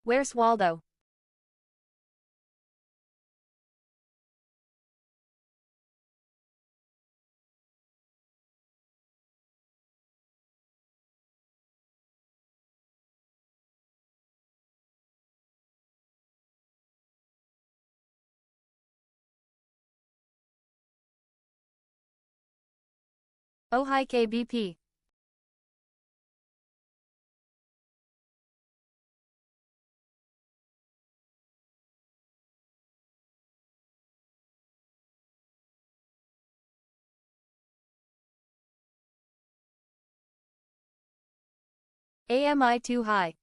Where's Waldo? Oh hi KBP. AMI too high.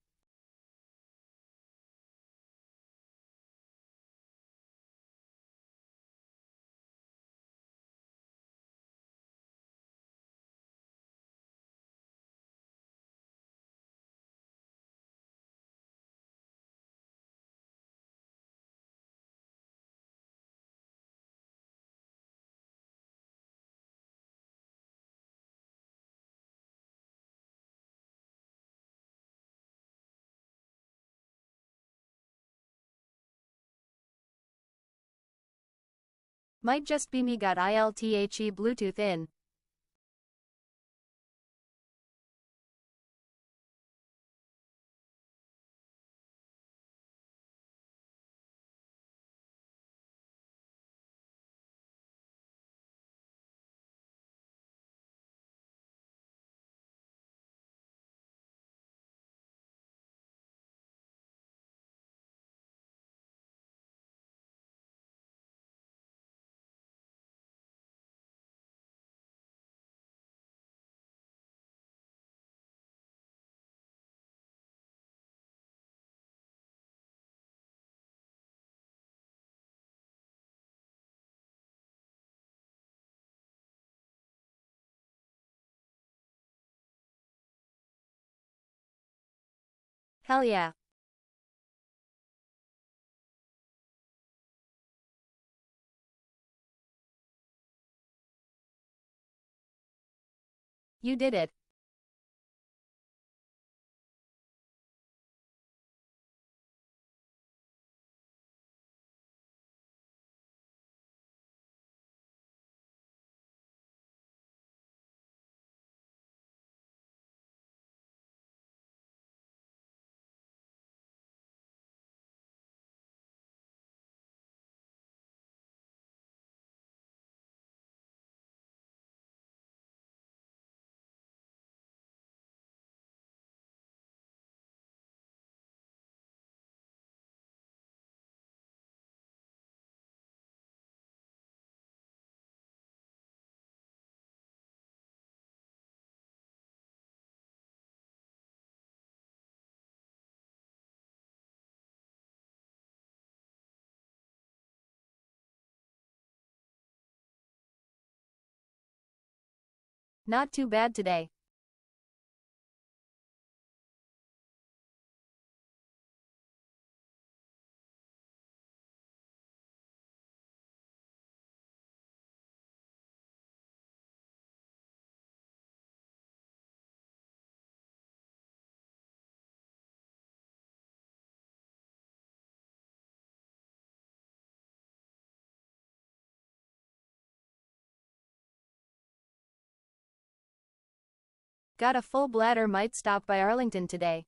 Might just be me got ILTHE Bluetooth in. Hell yeah. You did it. Not too bad today. Got a full bladder, might stop by Arlington today.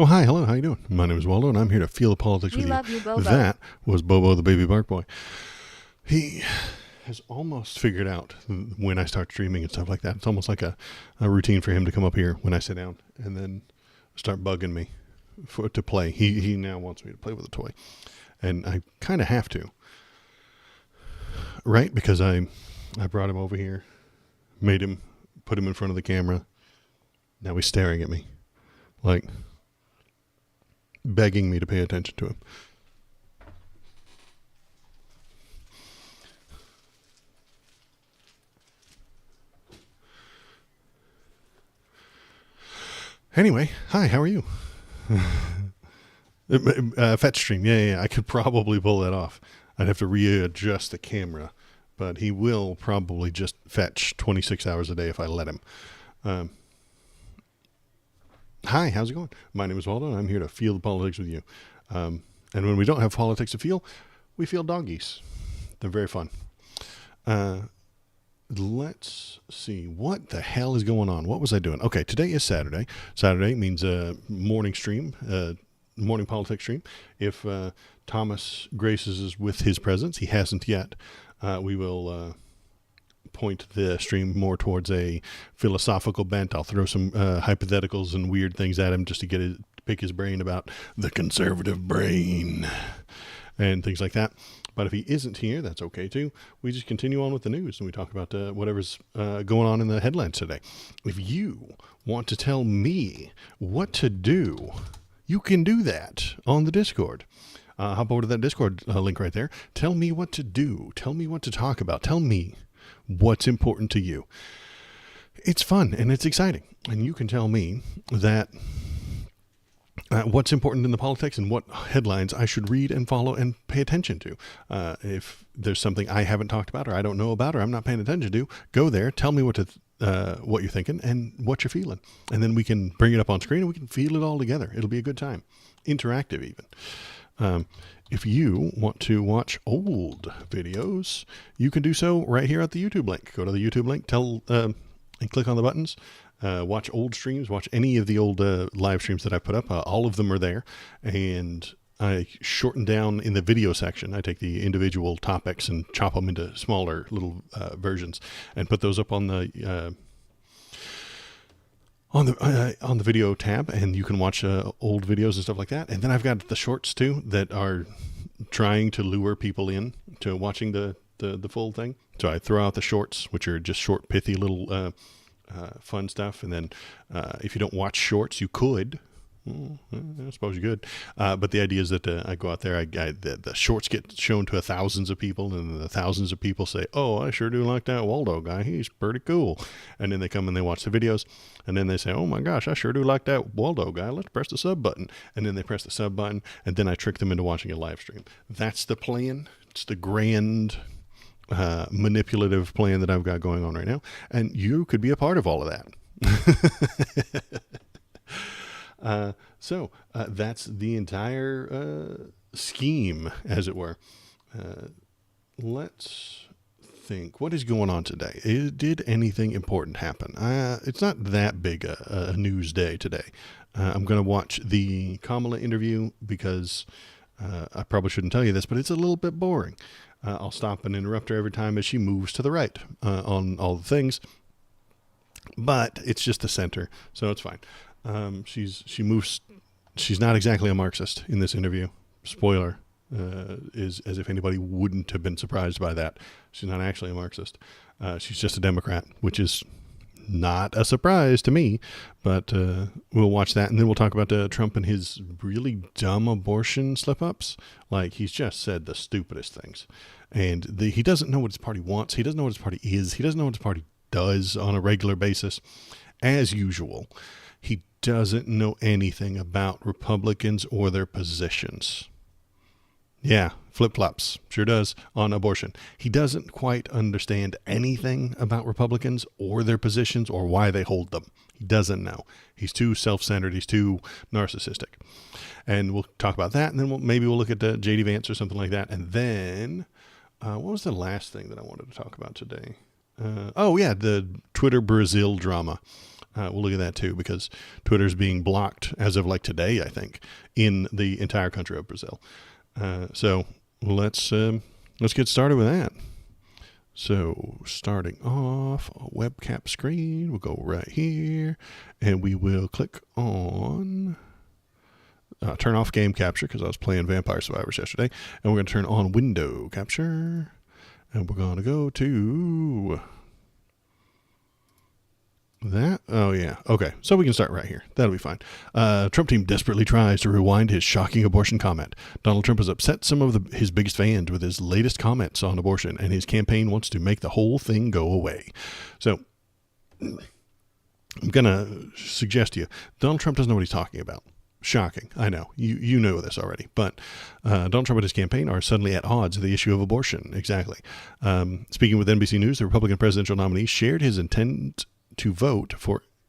Oh, hi, hello, how you doing? My name is Waldo, and I'm here to feel the politics We with love you, Bobo. That was Bobo the baby bark boy. He has almost figured out when I start streaming and stuff like that. It's almost like a routine for him to come up here when I sit down and then start bugging me to play. He now wants me to play with a toy, and I kind of have to, right? Because I brought him over here, made him, put him in front of the camera. Now he's staring at me, like begging me to pay attention to him. Anyway, hi, how are you? Fetch stream, yeah, I could probably pull that off. I'd have to readjust the camera, but he will probably just fetch 26 hours a day if I let him. Hi, how's it going? My name is Waldo, and I'm here to feel the politics with you. And when we don't have politics to feel, we feel doggies. They're very fun. Let's see. What the hell is going on? What was I doing? Okay, today is Saturday. Saturday means a morning stream, morning politics stream. If Thomas graces us with his presence, he hasn't yet, we will point the stream more towards a philosophical bent. I'll throw some hypotheticals and weird things at him just to pick his brain about the conservative brain and things like that. But if he isn't here, that's okay too. We just continue on with the news and we talk about whatever's going on in the headlines today. If you want to tell me what to do, you can do that on the Discord. Hop over to that Discord link right there. Tell me what to do. Tell me what to talk about. Tell me what's important to you. It's fun and it's exciting. And you can tell me that what's important in the politics and what headlines I should read and follow and pay attention to. If there's something I haven't talked about or I don't know about or I'm not paying attention to, go there, tell me what you're thinking and what you're feeling. And then we can bring it up on screen and we can feel it all together. It'll be a good time. Interactive even. If you want to watch old videos, you can do so right here at the YouTube link. Go to the YouTube link, and click on the buttons. Watch old streams, watch any of the old live streams that I put up. All of them are there. And I shorten down in the video section. I take the individual topics and chop them into smaller little versions and put those up on the video tab, and you can watch old videos and stuff like that. And then I've got the shorts too that are trying to lure people in to watching the full thing. So I throw out the shorts, which are just short, pithy little fun stuff. And then if you don't watch shorts, you could. I suppose you could. But the idea is that I go out there, the shorts get shown to thousands of people, and the thousands of people say, oh, I sure do like that Waldo guy. He's pretty cool. And then they come and they watch the videos, and then they say, oh my gosh, I sure do like that Waldo guy. Let's press the sub button. And then they press the sub button, and then I trick them into watching a live stream. That's the plan. It's the grand manipulative plan that I've got going on right now. And you could be a part of all of that. So that's the entire scheme, as it were. Let's think. What is going on today? Did anything important happen? It's not that big a news day today. I'm going to watch the Kamala interview because I probably shouldn't tell you this, but it's a little bit boring. I'll stop and interrupt her every time as she moves to the right on all the things. But it's just the center, so it's fine. She moves. She's not exactly a Marxist in this interview. Spoiler, is as if anybody wouldn't have been surprised by that. She's not actually a Marxist. She's just a Democrat, which is not a surprise to me. But we'll watch that, and then we'll talk about Trump and his really dumb abortion slip-ups. Like, he's just said the stupidest things, and he doesn't know what his party wants. He doesn't know what his party is. He doesn't know what his party does on a regular basis. As usual, he doesn't know anything about Republicans or their positions. Yeah, flip-flops, sure does, on abortion. He doesn't quite understand anything about Republicans or their positions or why they hold them. He doesn't know. He's too self-centered. He's too narcissistic. And we'll talk about that, and then maybe we'll look at J.D. Vance or something like that. And then, what was the last thing that I wanted to talk about today? Oh, yeah, the Twitter Brazil drama. We'll look at that too, because Twitter's being blocked as of like today, I think, in the entire country of Brazil. So let's get started with that. So starting off, a webcam screen, we'll go right here, and we will click on turn off game capture, because I was playing Vampire Survivors yesterday, and we're going to turn on window capture, and we're going to go to that. Oh, yeah. Okay. So we can start right here. That'll be fine. Trump team desperately tries to rewind his shocking abortion comment. Donald Trump has upset some of his biggest fans with his latest comments on abortion, and his campaign wants to make the whole thing go away. So I'm going to suggest to you, Donald Trump doesn't know what he's talking about. Shocking. I know. You know this already. But Donald Trump and his campaign are suddenly at odds with the issue of abortion. Exactly. Speaking with NBC News, the Republican presidential nominee shared his intent to vote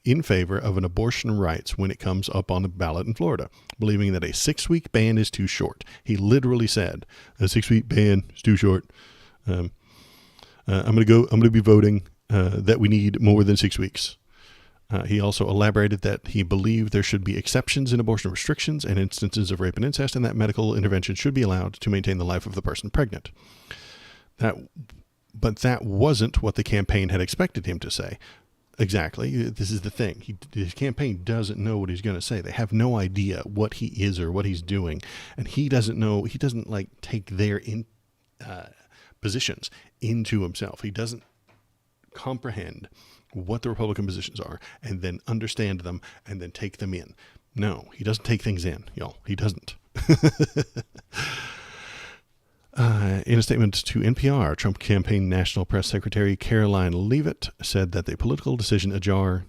in favor of an abortion rights when it comes up on the ballot in Florida, believing that a 6-week ban is too short. He literally said, a 6-week ban is too short. I'm going to be voting that we need more than 6 weeks. He also elaborated that he believed there should be exceptions in abortion restrictions and instances of rape and incest, and that medical intervention should be allowed to maintain the life of the person pregnant. But that wasn't what the campaign had expected him to say. Exactly. This is the thing. His campaign doesn't know what he's going to say. They have no idea what he is or what he's doing. And he doesn't know. He doesn't take their positions into himself. He doesn't comprehend what the Republican positions are and then understand them and then take them in. No, he doesn't take things in, y'all. He doesn't. In a statement to NPR, Trump campaign National Press Secretary Caroline Leavitt said that the political decision ajar,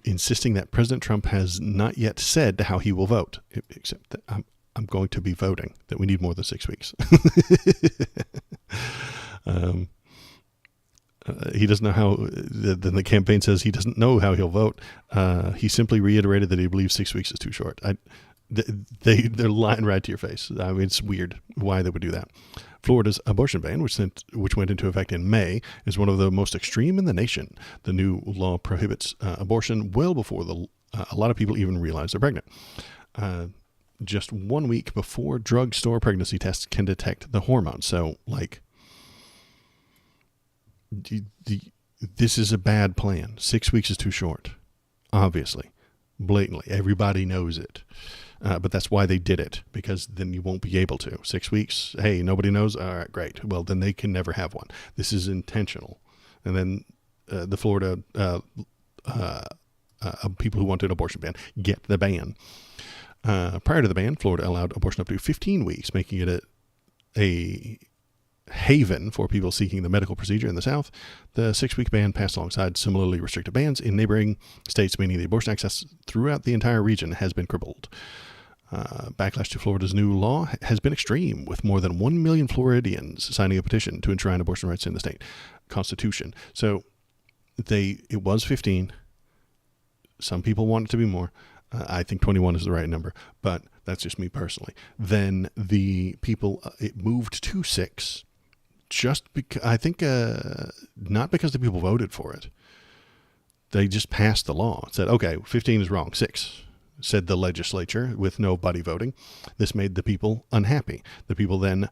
insisting that President Trump has not yet said how he will vote, except that I'm going to be voting, that we need more than 6 weeks. He doesn't know how. Then the campaign says he doesn't know how he'll vote. He simply reiterated that he believes 6 weeks is too short. They're lying right to your face. I mean, it's weird why they would do that. Florida's abortion ban, which went into effect in May, is one of the most extreme in the nation. The new law prohibits abortion well before a lot of people even realize they're pregnant. Just 1 week before drugstore pregnancy tests can detect the hormone. So, this is a bad plan. 6 weeks is too short. Obviously. Blatantly. Everybody knows it. But that's why they did it, because then you won't be able to. 6 weeks, hey, nobody knows? All right, great. Well, then they can never have one. This is intentional. And then the Florida people who wanted an abortion ban get the ban. Prior to the ban, Florida allowed abortion up to 15 weeks, making it a haven for people seeking the medical procedure in the South. The 6-week ban passed alongside similarly restrictive bans in neighboring states, meaning the abortion access throughout the entire region has been crippled. Backlash to Florida's new law has been extreme, with more than 1 million Floridians signing a petition to enshrine abortion rights in the state constitution. So it was 15. Some people want it to be more. I think 21 is the right number, but that's just me personally. Then the people, it moved to 6. Just because, I think, not because the people voted for it. They just passed the law. Said, okay, 15 is wrong. 6, said the legislature, with nobody voting. This made the people unhappy. The people then,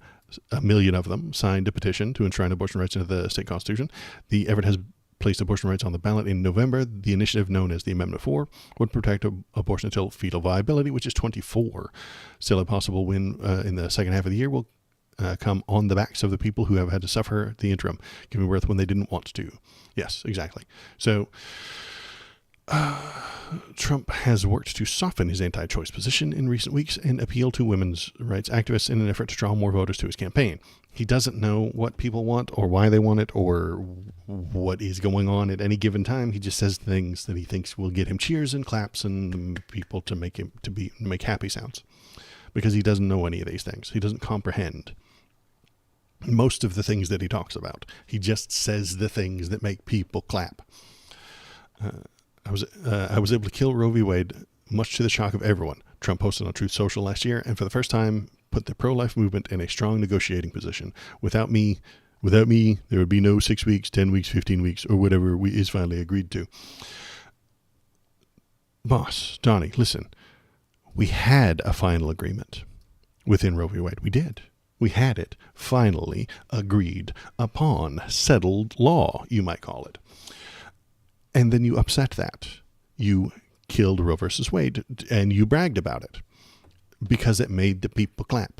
1 million of them, signed a petition to enshrine abortion rights into the state constitution. The effort has placed abortion rights on the ballot in November. The initiative, known as the Amendment 4, would protect abortion until fetal viability, which is 24. Still, a possible win in the second half of the year will come on the backs of the people who have had to suffer the interim, giving birth when they didn't want to. Yes, exactly. So Trump has worked to soften his anti-choice position in recent weeks and appeal to women's rights activists in an effort to draw more voters to his campaign. He doesn't know what people want or why they want it or what is going on at any given time. He just says things that he thinks will get him cheers and claps and people to make happy sounds, because he doesn't know any of these things. He doesn't comprehend most of the things that he talks about. He just says the things that make people clap. I was able to kill Roe v. Wade, much to the shock of everyone, Trump posted on Truth Social last year, and for the first time put the pro-life movement in a strong negotiating position. Without Without me, there would be no 6 weeks, 10 weeks, 15 weeks, or whatever is finally agreed to. Boss, Donnie, listen. We had a final agreement within Roe v. Wade. We did. We had it finally agreed upon. Settled law, you might call it. And then you upset that. You killed Roe versus Wade, and you bragged about it because it made the people clap.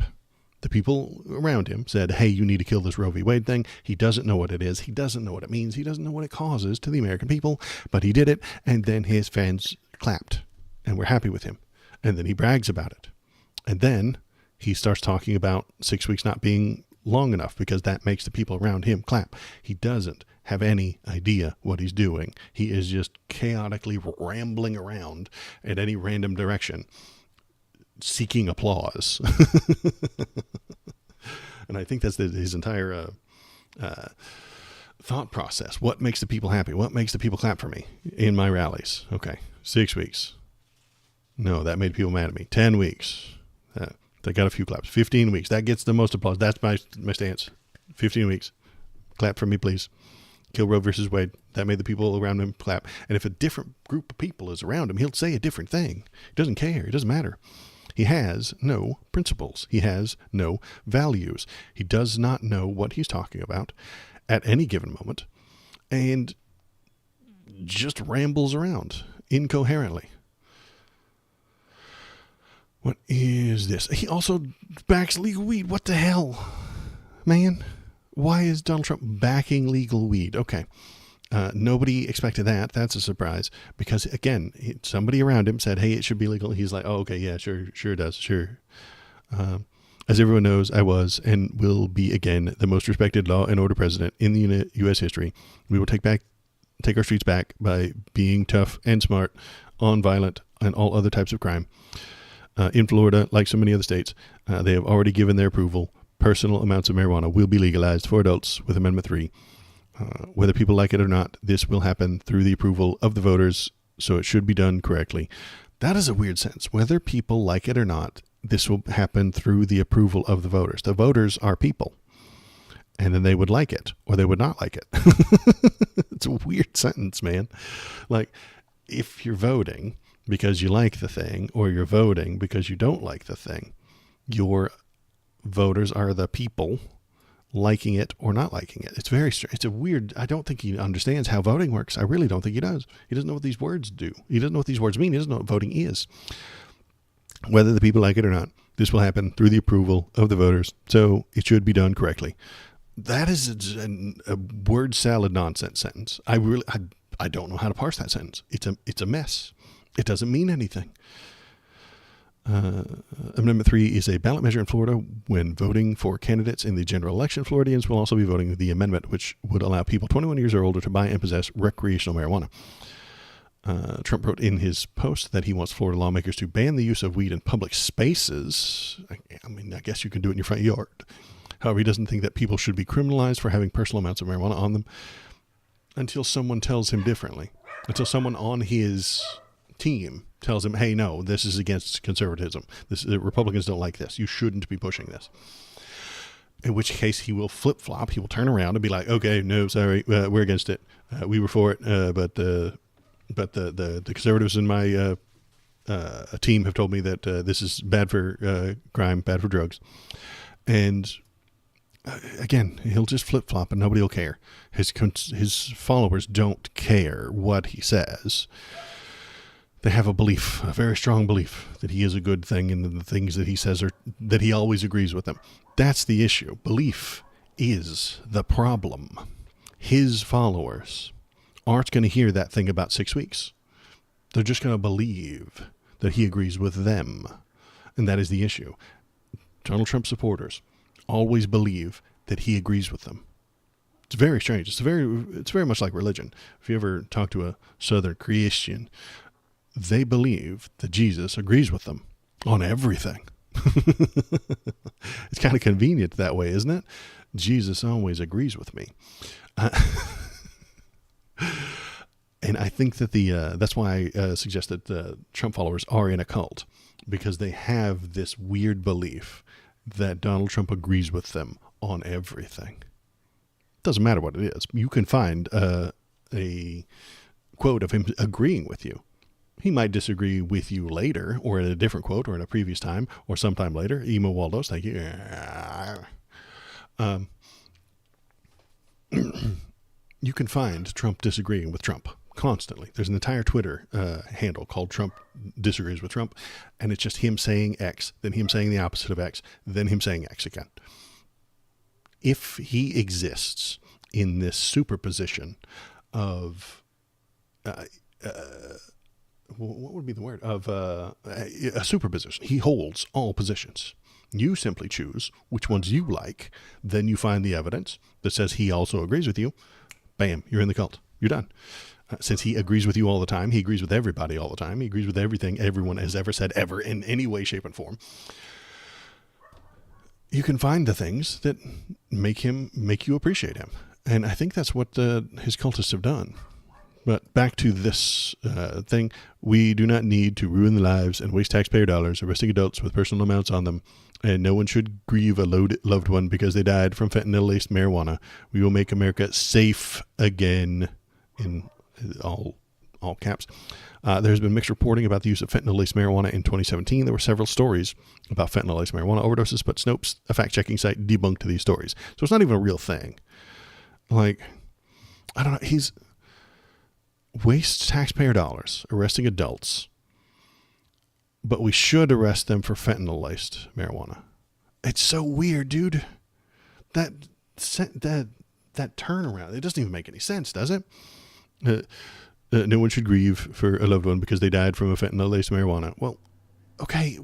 The people around him said, hey, you need to kill this Roe v. Wade thing. He doesn't know what it is. He doesn't know what it means. He doesn't know what it causes to the American people, but he did it, and then his fans clapped and were happy with him. And then he brags about it. And then he starts talking about 6 weeks not being long enough because that makes the people around him clap. He doesn't have any idea what he's doing. He is just chaotically rambling around in any random direction, seeking applause. And I think that's his entire thought process. What makes the people happy? What makes the people clap for me in my rallies? Okay, 6 weeks. No, that made people mad at me. 10 weeks. They got a few claps. 15 weeks. That gets the most applause. That's my stance. 15 weeks. Clap for me, please. Kill Roe versus Wade. That made the people around him clap. And if a different group of people is around him, he'll say a different thing. He doesn't care. It doesn't matter. He has no principles. He has no values. He does not know what he's talking about at any given moment and just rambles around incoherently. What is this? He also backs legal weed. What the hell, man? Why is Donald Trump backing legal weed? Okay. Nobody expected that. That's a surprise because, again, somebody around him said, hey, it should be legal. He's like, oh, okay, yeah, sure it does, sure. As everyone knows, I was and will be again the most respected law and order president in the U.S. history. We will take our streets back by being tough and smart on violent and all other types of crime. In Florida, like so many other states, they have already given their approval. Personal amounts of marijuana will be legalized for adults with Amendment 3. Whether people like it or not, this will happen through the approval of the voters, so it should be done correctly. That is a weird sentence. Whether people like it or not, this will happen through the approval of the voters. The voters are people, and then they would like it or they would not like it. It's a weird sentence, man. Like, if you're voting because you like the thing or you're voting because you don't like the thing, your voters are the people liking it or not liking it. It's very strange. It's a weird, I don't think he understands how voting works. I really don't think he does. He doesn't know what these words do. He doesn't know what these words mean. He doesn't know what voting is. Whether the people like it or not, this will happen through the approval of the voters, so it should be done correctly. That is a word salad nonsense sentence. I don't know how to parse that sentence. It's a mess. It doesn't mean anything. Amendment 3 is a ballot measure in Florida. When voting for candidates in the general election, Floridians will also be voting the amendment, which would allow people 21 years or older to buy and possess recreational marijuana. Trump wrote in his post that he wants Florida lawmakers to ban the use of weed in public spaces. I mean, I guess you can do it in your front yard. However, he doesn't think that people should be criminalized for having personal amounts of marijuana on them until someone tells him differently. Until someone on his team tells him, hey, no, this is against conservatism. The Republicans don't like this. You shouldn't be pushing this. In which case he will flip-flop. He will turn around and be like, okay, no, sorry, we're against it. We were for it, but the conservatives in my team have told me that this is bad for crime, bad for drugs. And again, he'll just flip-flop and nobody will care. His followers don't care what he says. They have a belief, a very strong belief, that he is a good thing and the things that he says are that he always agrees with them. That's the issue. Belief is the problem. His followers aren't going to hear that thing about 6 weeks. They're just going to believe that he agrees with them. And that is the issue. Donald Trump supporters always believe that he agrees with them. It's very strange. It's very much like religion. If you ever talk to a Southern Christian, they believe that Jesus agrees with them on everything. It's kind of convenient that way, isn't it? Jesus always agrees with me. And I think that that's why I suggest that the Trump followers are in a cult, because they have this weird belief that Donald Trump agrees with them on everything. doesn't matter what it is. You can find a quote of him agreeing with you. He might disagree with you later, or in a different quote, or in a previous time, or sometime later. Emo Waldos, thank you. You can find Trump disagreeing with Trump constantly. There's an entire Twitter handle called Trump disagrees with Trump, and it's just him saying X, then him saying the opposite of X, then him saying X again. If he exists in this superposition of what would be the word of a superposition, he holds all positions. You simply choose which ones you like, then you find the evidence that says he also agrees with you. Bam, you're in the cult. You're done. Since he agrees with you all the time, he agrees with everybody all the time, he agrees with everything everyone has ever said ever in any way, shape, and form. You can find the things that make you appreciate him. And I think that's what his cultists have done. But back to this thing, we do not need to ruin the lives and waste taxpayer dollars arresting adults with personal amounts on them, and no one should grieve a loved one because they died from fentanyl-laced marijuana. We will make America safe again, in all caps. There's been mixed reporting about the use of fentanyl-laced marijuana in 2017. There were several stories about fentanyl-laced marijuana overdoses, but Snopes, a fact-checking site, debunked these stories. So it's not even a real thing. Like, I don't know, he's wastes taxpayer dollars arresting adults, but we should arrest them for fentanyl-laced marijuana. It's so weird, dude. That turnaround, it doesn't even make any sense, does it? No one should grieve for a loved one because they died from a fentanyl-laced marijuana. Well, okay,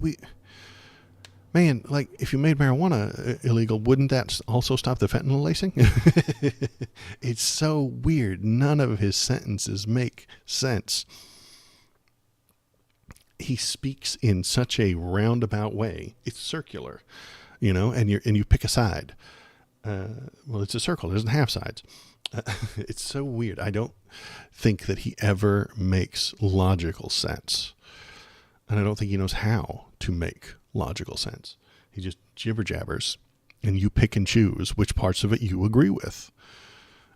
like, if you made marijuana illegal, wouldn't that also stop the fentanyl lacing? It's so weird. None of his sentences make sense. He speaks in such a roundabout way. It's circular, and you pick a side. Well, it's a circle. It doesn't have sides. It's so weird. I don't think that he ever makes logical sense. And I don't think he knows how to make logical sense. He just jibber jabbers, and you pick and choose which parts of it you agree with.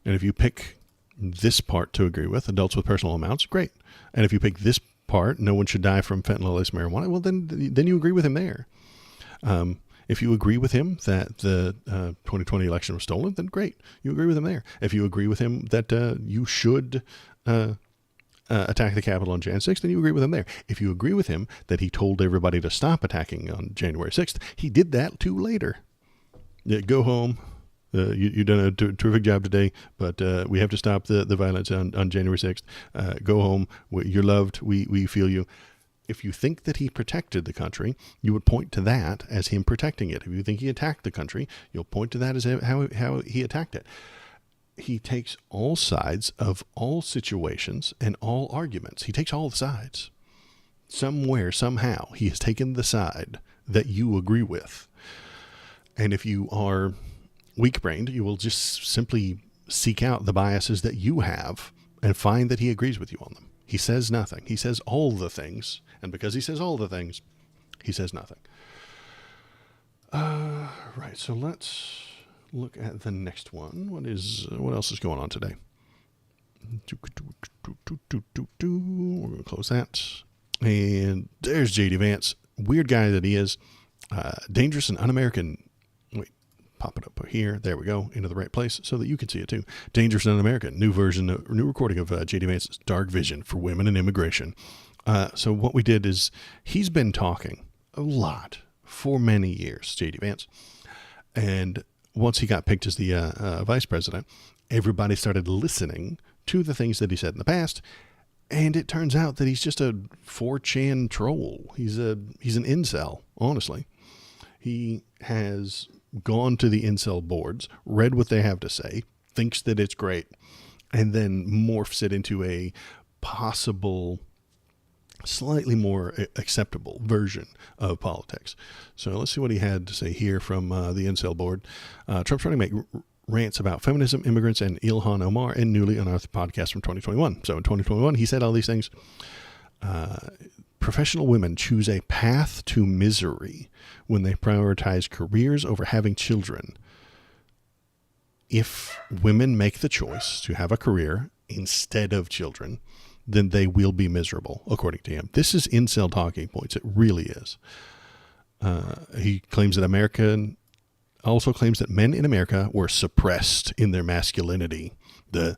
And if you pick this part to agree with, adults with personal amounts, great. And if you pick this part, no one should die from fentanyl-laced marijuana, well, then you agree with him there. If you agree with him that the 2020 election was stolen, then great. You agree with him there. If you agree with him that you should attack the Capitol on Jan 6th, then you agree with him there. If you agree with him that he told everybody to stop attacking on January 6th, he did that too later. Go home. You've done a terrific job today, but we have to stop the violence on January 6th. Go home. You're loved. We feel you. If you think that he protected the country, you would point to that as him protecting it. If you think he attacked the country, you'll point to that as how he attacked it. He takes all sides of all situations and all arguments. He takes all the sides. Somewhere, somehow, he has taken the side that you agree with. And if you are weak-brained, you will just simply seek out the biases that you have and find that he agrees with you on them. He says nothing. He says all the things. And because he says all the things, he says nothing. Right, so let's look at the next one. What else is going on today? We're going to close that. And there's J.D. Vance. Weird guy that he is. Dangerous and un-American. Wait, pop it up here. There we go. Into the right place so that you can see it too. Dangerous and un-American. New recording of J.D. Vance's Dark Vision for Women and Immigration. So what we did is he's been talking a lot for many years, J.D. Vance. And once he got picked as the vice president, everybody started listening to the things that he said in the past. And it turns out that he's just a 4chan troll. He's an incel, honestly. He has gone to the incel boards, read what they have to say, thinks that it's great, and then morphs it into a possible, slightly more acceptable version of politics. So let's see what he had to say here from the incel board. Trump's running mate rants about feminism, immigrants, and Ilhan Omar in newly unearthed podcast from 2021. So in 2021, he said all these things. Professional women choose a path to misery when they prioritize careers over having children. if women make the choice to have a career instead of children, then they will be miserable, according to him. This is incel talking points. It really is. He claims that also claims that men in America were suppressed in their masculinity. The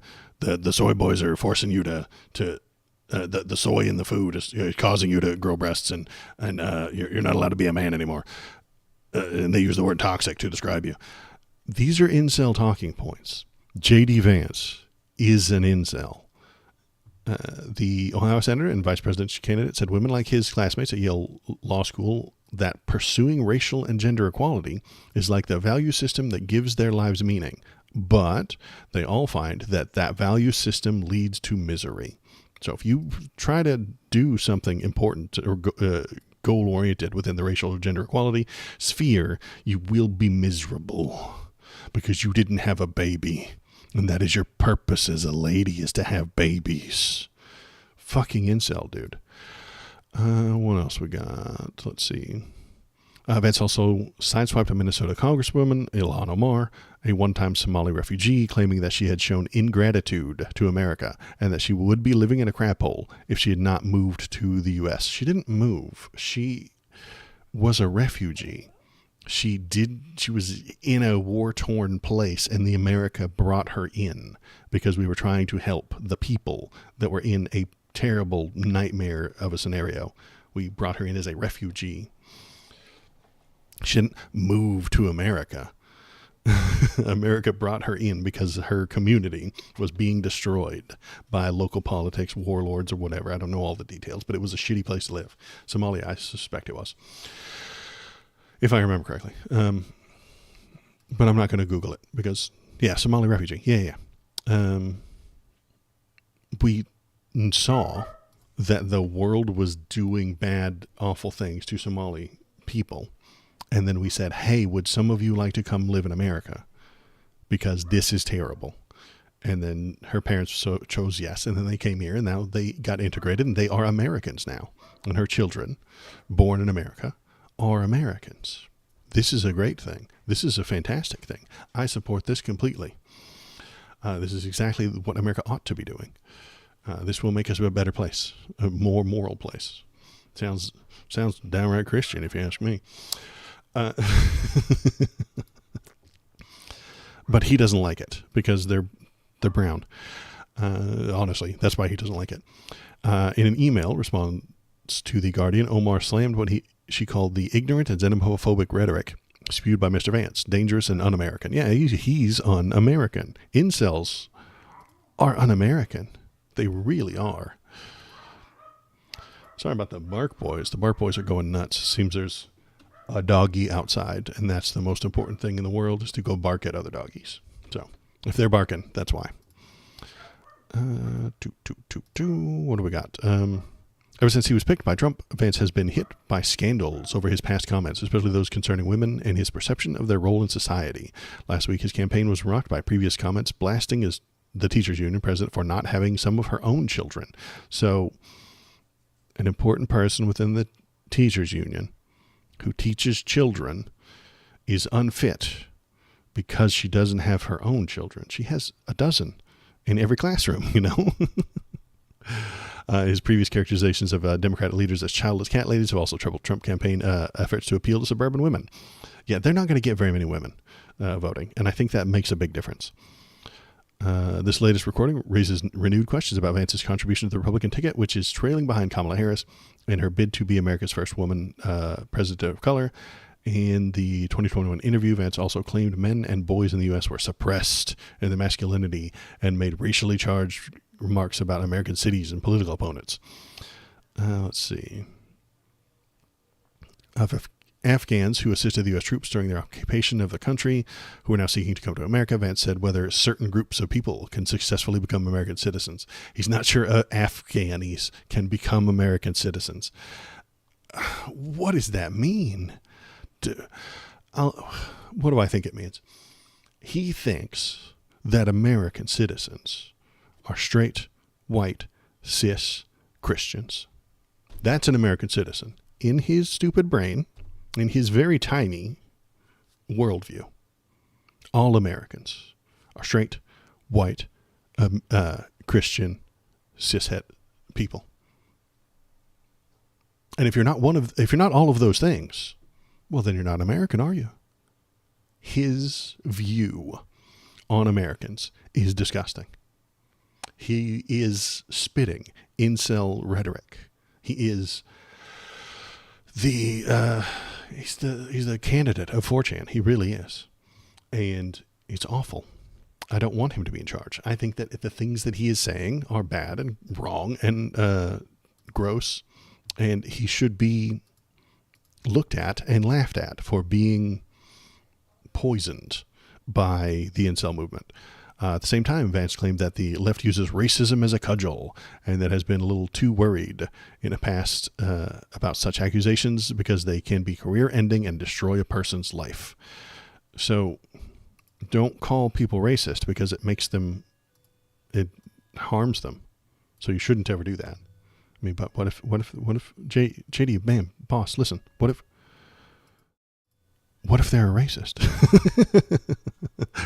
soy boys are forcing you to the soy in the food is causing you to grow breasts, and you're not allowed to be a man anymore. And they use the word toxic to describe you. These are incel talking points. J.D. Vance is an incel. The Ohio senator and vice presidential candidate said women like his classmates at Yale Law School that pursuing racial and gender equality is like the value system that gives their lives meaning. But they all find that value system leads to misery. So if you try to do something important or goal-oriented within the racial or gender equality sphere, you will be miserable because you didn't have a baby. And that is your purpose as a lady, is to have babies. Fucking incel, dude. What else we got? Let's see. Vance also sideswiped a Minnesota Congresswoman, Ilhan Omar, a one-time Somali refugee, claiming that she had shown ingratitude to America and that she would be living in a crap hole if she had not moved to the U.S. She didn't move. She was a refugee. She was in a war-torn place, and the America brought her in because we were trying to help the people that were in a terrible nightmare of a scenario. We brought her in as a refugee. She didn't move to America. America brought her in because her community was being destroyed by local politics, warlords, or whatever. I don't know all the details, but it was a shitty place to live. Somalia, I suspect it was, if I remember correctly. But I'm not going to Google it because, Somali refugee. Yeah. We saw that the world was doing bad, awful things to Somali people. And then we said, hey, would some of you like to come live in America? Because this is terrible. And then her parents chose yes. And then they came here, and now they got integrated, and they are Americans now. And her children, born in America, are Americans. This is a great thing. This is a fantastic thing. I support this completely. This is exactly what America ought to be doing. This will make us a better place, a more moral place. Sounds downright Christian, if you ask me. But he doesn't like it because they're brown. Honestly, that's why he doesn't like it. In an email response to The Guardian, Omar slammed what she called the ignorant and xenophobic rhetoric spewed by Mr. Vance, dangerous and un-American. Yeah, he's un-American. Incels are un-American. They really are. Sorry about the bark boys. The bark boys are going nuts. Seems there's a doggy outside, and that's the most important thing in the world, is to go bark at other doggies. So if they're barking, that's why. What do we got? Ever since he was picked by Trump, Vance has been hit by scandals over his past comments, especially those concerning women and his perception of their role in society. Last week, his campaign was rocked by previous comments blasting the teachers union president for not having some of her own children. So an important person within the teachers union who teaches children is unfit because she doesn't have her own children. She has a dozen in every classroom, His previous characterizations of Democratic leaders as childless cat ladies have also troubled Trump campaign efforts to appeal to suburban women. Yeah, they're not going to get very many women voting, and I think that makes a big difference. This latest recording raises renewed questions about Vance's contribution to the Republican ticket, which is trailing behind Kamala Harris in her bid to be America's first woman president of color. In the 2021 interview, Vance also claimed men and boys in the U.S. were suppressed in their masculinity and made racially charged remarks about American cities and political opponents. Let's see. Afghans who assisted the U.S. troops during their occupation of the country, who are now seeking to come to America, Vance said whether certain groups of people can successfully become American citizens. He's not sure Afghanis can become American citizens. What does that mean? What do I think it means? He thinks that American citizens are straight, white, cis Christians. That's an American citizen. In his stupid brain, in his very tiny worldview, all Americans are straight, white, Christian, cishet people. And if you're not all of those things, well, then you're not American, are you? His view on Americans is disgusting. He is spitting incel rhetoric. He is he's the candidate of 4chan. He really is. And it's awful. I don't want him to be in charge. I think that the things that he is saying are bad and wrong and gross, and he should be looked at and laughed at for being poisoned by the incel movement. At the same time, Vance claimed that the left uses racism as a cudgel and that has been a little too worried in the past about such accusations because they can be career-ending and destroy a person's life. So don't call people racist because it harms them. So you shouldn't ever do that. I mean, but what if JD, man, boss, listen, what if they're a racist?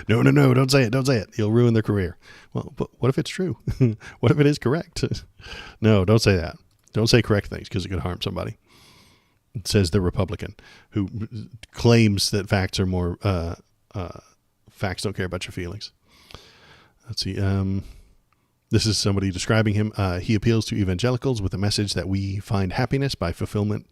No, don't say it. You'll ruin their career. Well, but what if it's true? What if it is correct? No, don't say that. Don't say correct things because it could harm somebody. It says the Republican who claims that facts are more, facts don't care about your feelings. Let's see. This is somebody describing him. He appeals to evangelicals with a message that we find happiness by fulfilling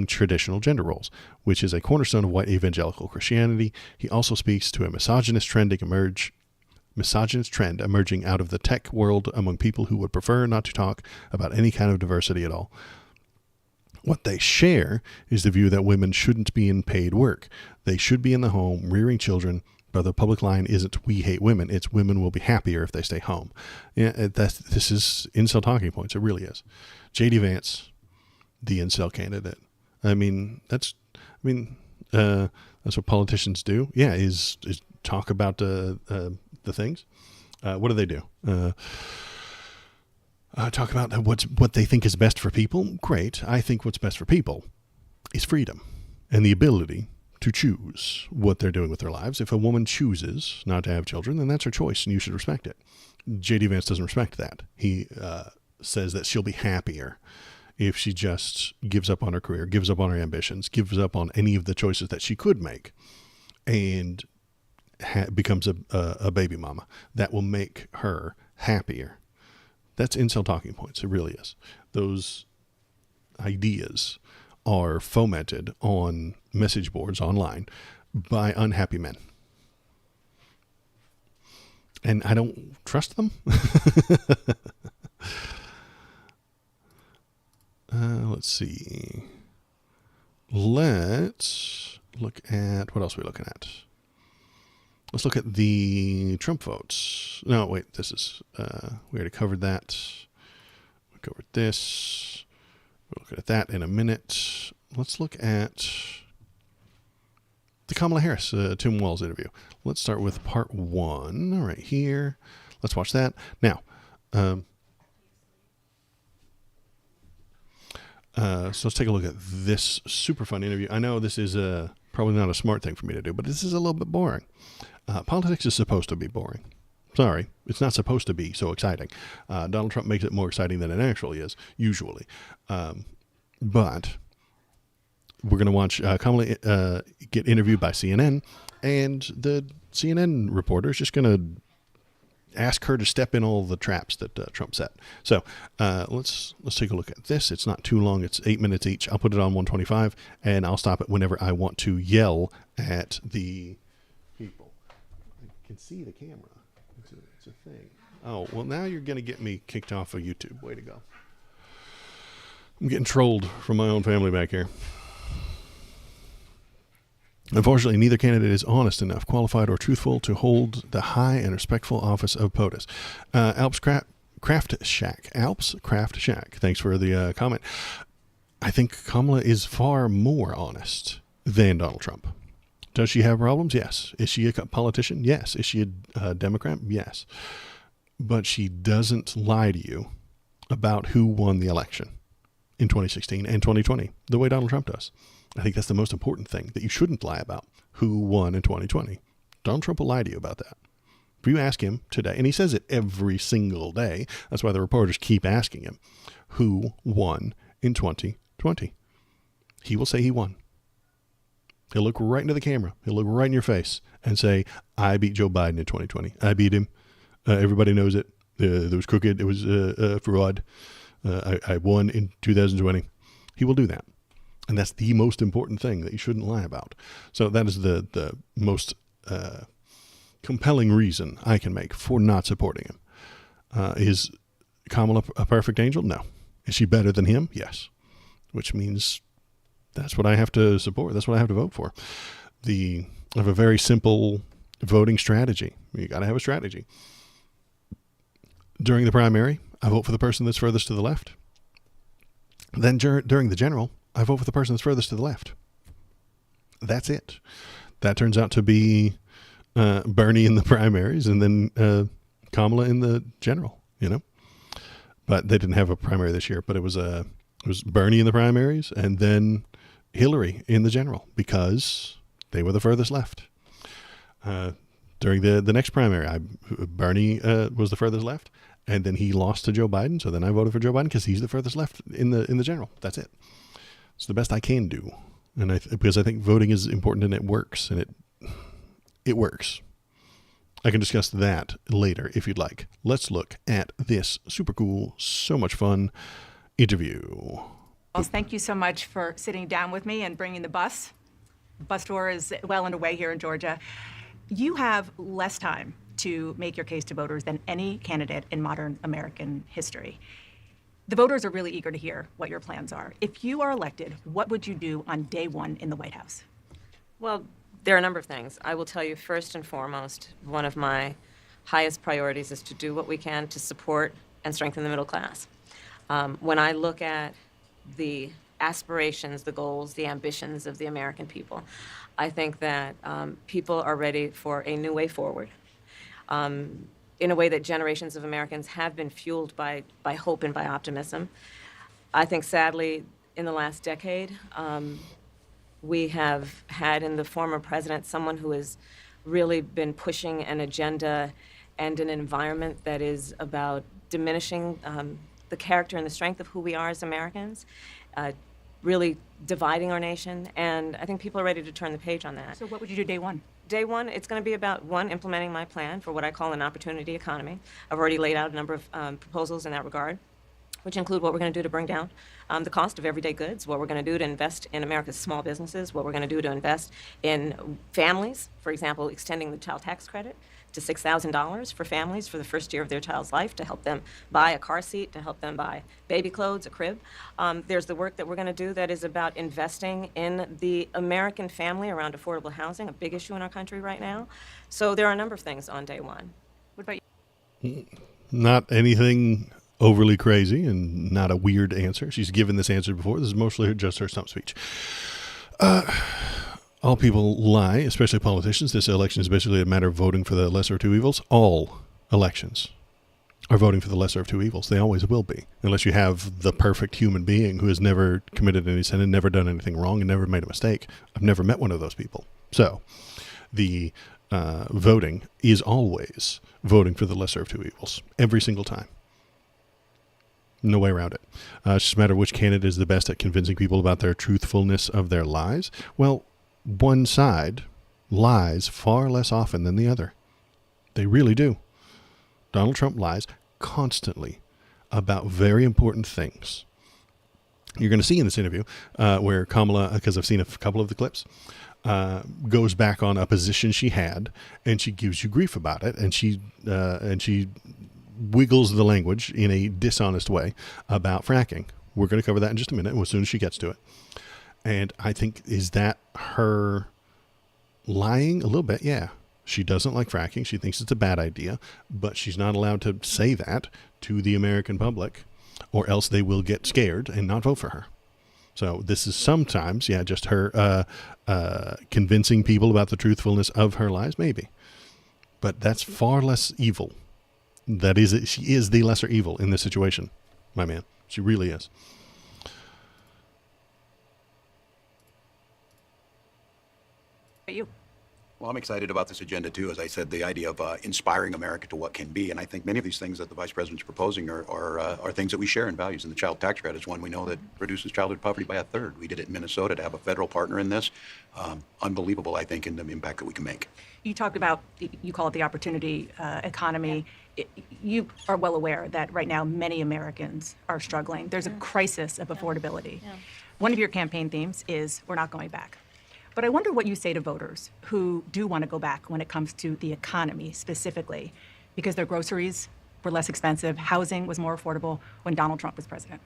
traditional gender roles, which is a cornerstone of white evangelical Christianity. He also speaks to a misogynist trend emerging out of the tech world among people who would prefer not to talk about any kind of diversity at all. What they share is the view that women shouldn't be in paid work. They should be in the home rearing children. But the public line isn't "we hate women." It's "women will be happier if they stay home." Yeah, this is incel talking points. It really is. JD Vance, the incel candidate. That's what politicians do. Yeah, is talk about the things. What do they do? Talk about what they think is best for people. Great. I think what's best for people is freedom and the ability to choose what they're doing with their lives. If a woman chooses not to have children, then that's her choice, and you should respect it. J.D. Vance doesn't respect that. He says that she'll be happier if she just gives up on her career, gives up on her ambitions, gives up on any of the choices that she could make, and becomes a baby mama. That will make her happier. That's incel talking points. It really is. Those ideas are fomented on message boards online by unhappy men. And I don't trust them. Let's see. Let's look at, what else are we looking at? Let's look at the Trump votes. No, wait, this is, we already covered that. We covered this. We'll look at that in a minute. Let's look at the Kamala Harris, Tim Wells interview. Let's start with part 1 right here. Let's watch that. Now, so let's take a look at this super fun interview. I know this is probably not a smart thing for me to do, but this is a little bit boring. Politics is supposed to be boring. Sorry, it's not supposed to be so exciting. Donald Trump makes it more exciting than it actually is, usually. But we're going to watch Kamala get interviewed by CNN, and the CNN reporter is just going to ask her to step in all the traps that Trump set. So let's take a look at this. It's not too long. It's 8 minutes each. I'll put it on 125, and I'll stop it whenever I want to yell at the people. I can see the camera. It's a thing. Oh, well, now you're going to get me kicked off of YouTube. Way to go. I'm getting trolled from my own family back here. Unfortunately, neither candidate is honest enough, qualified, or truthful to hold the high and respectful office of POTUS. Alps Craft Shack. Thanks for the comment. I think Kamala is far more honest than Donald Trump. Does she have problems? Yes. Is she a politician? Yes. Is she a Democrat? Yes. But she doesn't lie to you about who won the election in 2016 and 2020 the way Donald Trump does. I think that's the most important thing, that you shouldn't lie about who won in 2020. Donald Trump will lie to you about that. If you ask him today, and he says it every single day, that's why the reporters keep asking him, who won in 2020? He will say he won. He'll look right into the camera. He'll look right in your face and say, I beat Joe Biden in 2020. I beat him. Everybody knows it. It was crooked. It was fraud. I won in 2020. He will do that. And that's the most important thing that you shouldn't lie about. So that is the most compelling reason I can make for not supporting him. Is Kamala a perfect angel? No. Is she better than him? Yes. Which means that's what I have to support. That's what I have to vote for. I have a very simple voting strategy. You got to have a strategy. During the primary, I vote for the person that's furthest to the left. Then during the general, I vote for the person that's furthest to the left. That's it. That turns out to be Bernie in the primaries and then Kamala in the general, But they didn't have a primary this year, but it was Bernie in the primaries and then Hillary in the general because they were the furthest left. During the next primary, Bernie was the furthest left, and then he lost to Joe Biden. So then I voted for Joe Biden because he's the furthest left in the general. That's it. It's the best I can do, and because I think voting is important and it works, and it works. I can discuss that later if you'd like. Let's look at this super cool, so much fun interview. Well, thank you so much for sitting down with me and bringing the bus. The bus tour is well underway here in Georgia. You have less time to make your case to voters than any candidate in modern American history. The voters are really eager to hear what your plans are. If you are elected, what would you do on day one in the White House? Well, there are a number of things. I will tell you, first and foremost, one of my highest priorities is to do what we can to support and strengthen the middle class. When I look at the aspirations, the goals, the ambitions of the American people, I think that people are ready for a new way forward, in a way that generations of Americans have been fueled by hope and by optimism. I think, sadly, in the last decade, we have had in the former president someone who has really been pushing an agenda and an environment that is about diminishing the character and the strength of who we are as Americans, really dividing our nation, and I think people are ready to turn the page on that. So what would you do day one? Day one, it's going to be about, one, implementing my plan for what I call an opportunity economy. I've already laid out a number of proposals in that regard, which include what we're going to do to bring down the cost of everyday goods, what we're going to do to invest in America's small businesses, what we're going to do to invest in families, for example, extending the child tax credit to $6,000 for families for the first year of their child's life to help them buy a car seat, to help them buy baby clothes, a crib. There's the work that we're going to do that is about investing in the American family around affordable housing, a big issue in our country right now. So there are a number of things on day one. What about you? Not anything overly crazy and not a weird answer. She's given this answer before. This is mostly just her stump speech. All people lie, especially politicians. This election is basically a matter of voting for the lesser of two evils. All elections are voting for the lesser of two evils. They always will be, unless you have the perfect human being who has never committed any sin and never done anything wrong and never made a mistake. I've never met one of those people. So the voting is always voting for the lesser of two evils, every single time. No way around it. It's just a matter of which candidate is the best at convincing people about their truthfulness of their lies. Well, one side lies far less often than the other. They really do. Donald Trump lies constantly about very important things. You're going to see in this interview where Kamala, because I've seen a couple of the clips, goes back on a position she had, and she gives you grief about it, and she wiggles the language in a dishonest way about fracking. We're going to cover that in just a minute, as soon as she gets to it. And I think, is that her lying a little bit? Yeah. She doesn't like fracking. She thinks it's a bad idea, but she's not allowed to say that to the American public, or else they will get scared and not vote for her. So this is sometimes, just her convincing people about the truthfulness of her lies, maybe. But that's far less evil. That is, she is the lesser evil in this situation, my man. She really is. You? Well, I'm excited about this agenda, too. As I said, the idea of inspiring America to what can be. And I think many of these things that the Vice President's proposing are things that we share in values. And the child tax credit is one we know that reduces childhood poverty by a third. We did it in Minnesota to have a federal partner in this. Unbelievable, I think, in the impact that we can make. You talked about, you call it the opportunity economy. You are well aware that right now many Americans are struggling. There's a crisis of affordability. One of your campaign themes is we're not going back. But I wonder what you say to voters who do want to go back when it comes to the economy specifically, because their groceries were less expensive, housing was more affordable when Donald Trump was president.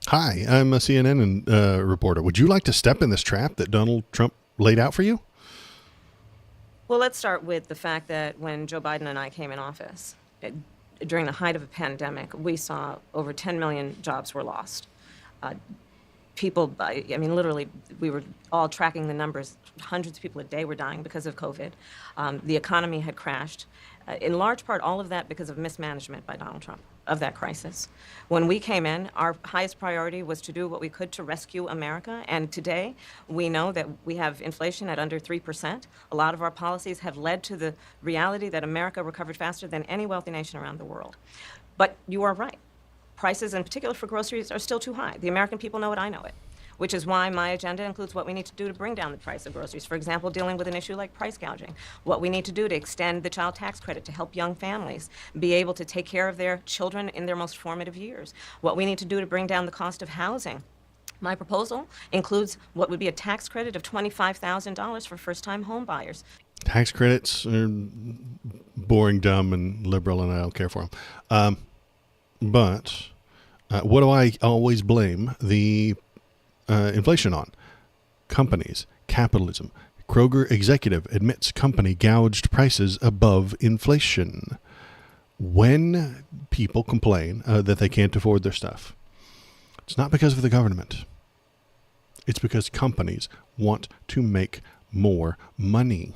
Hi, I'm a CNN reporter. Would you like to step in this trap that Donald Trump laid out for you? Well, let's start with the fact that when Joe Biden and I came in office, during the height of a pandemic, we saw over 10 million jobs were lost. People, I mean, literally, we were all tracking the numbers. Hundreds of people a day were dying because of COVID. The economy had crashed. In large part, all of that because of mismanagement by Donald Trump of that crisis. When we came in, our highest priority was to do what we could to rescue America. And today, we know that we have inflation at under 3%. A lot of our policies have led to the reality that America recovered faster than any wealthy nation around the world. But you are right. Prices, in particular for groceries, are still too high. The American people know it, I know it, which is why my agenda includes what we need to do to bring down the price of groceries. For example, dealing with an issue like price gouging, what we need to do to extend the child tax credit to help young families be able to take care of their children in their most formative years, what we need to do to bring down the cost of housing. My proposal includes what would be a tax credit of $25,000 for first-time home buyers. Tax credits are boring, dumb, and liberal, and I don't care for them. But what do I always blame the inflation on? Companies, capitalism. Kroger executive admits company gouged prices above inflation. When people complain that they can't afford their stuff, it's not because of the government. It's because companies want to make more money.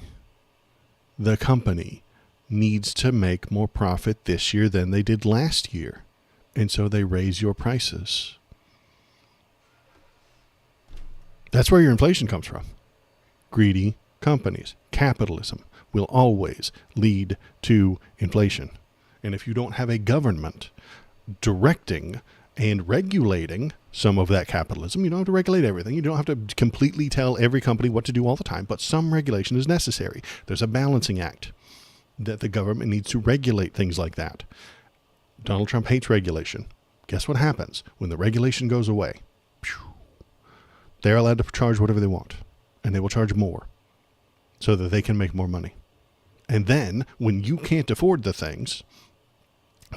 The company needs to make more profit this year than they did last year. And so they raise your prices. That's where your inflation comes from. Greedy companies. Capitalism will always lead to inflation. And if you don't have a government directing and regulating some of that capitalism, you don't have to regulate everything. You don't have to completely tell every company what to do all the time, but some regulation is necessary. There's a balancing act that the government needs to regulate things like that. Donald Trump hates regulation. Guess what happens when the regulation goes away? They're allowed to charge whatever they want, and they will charge more so that they can make more money. And then when you can't afford the things,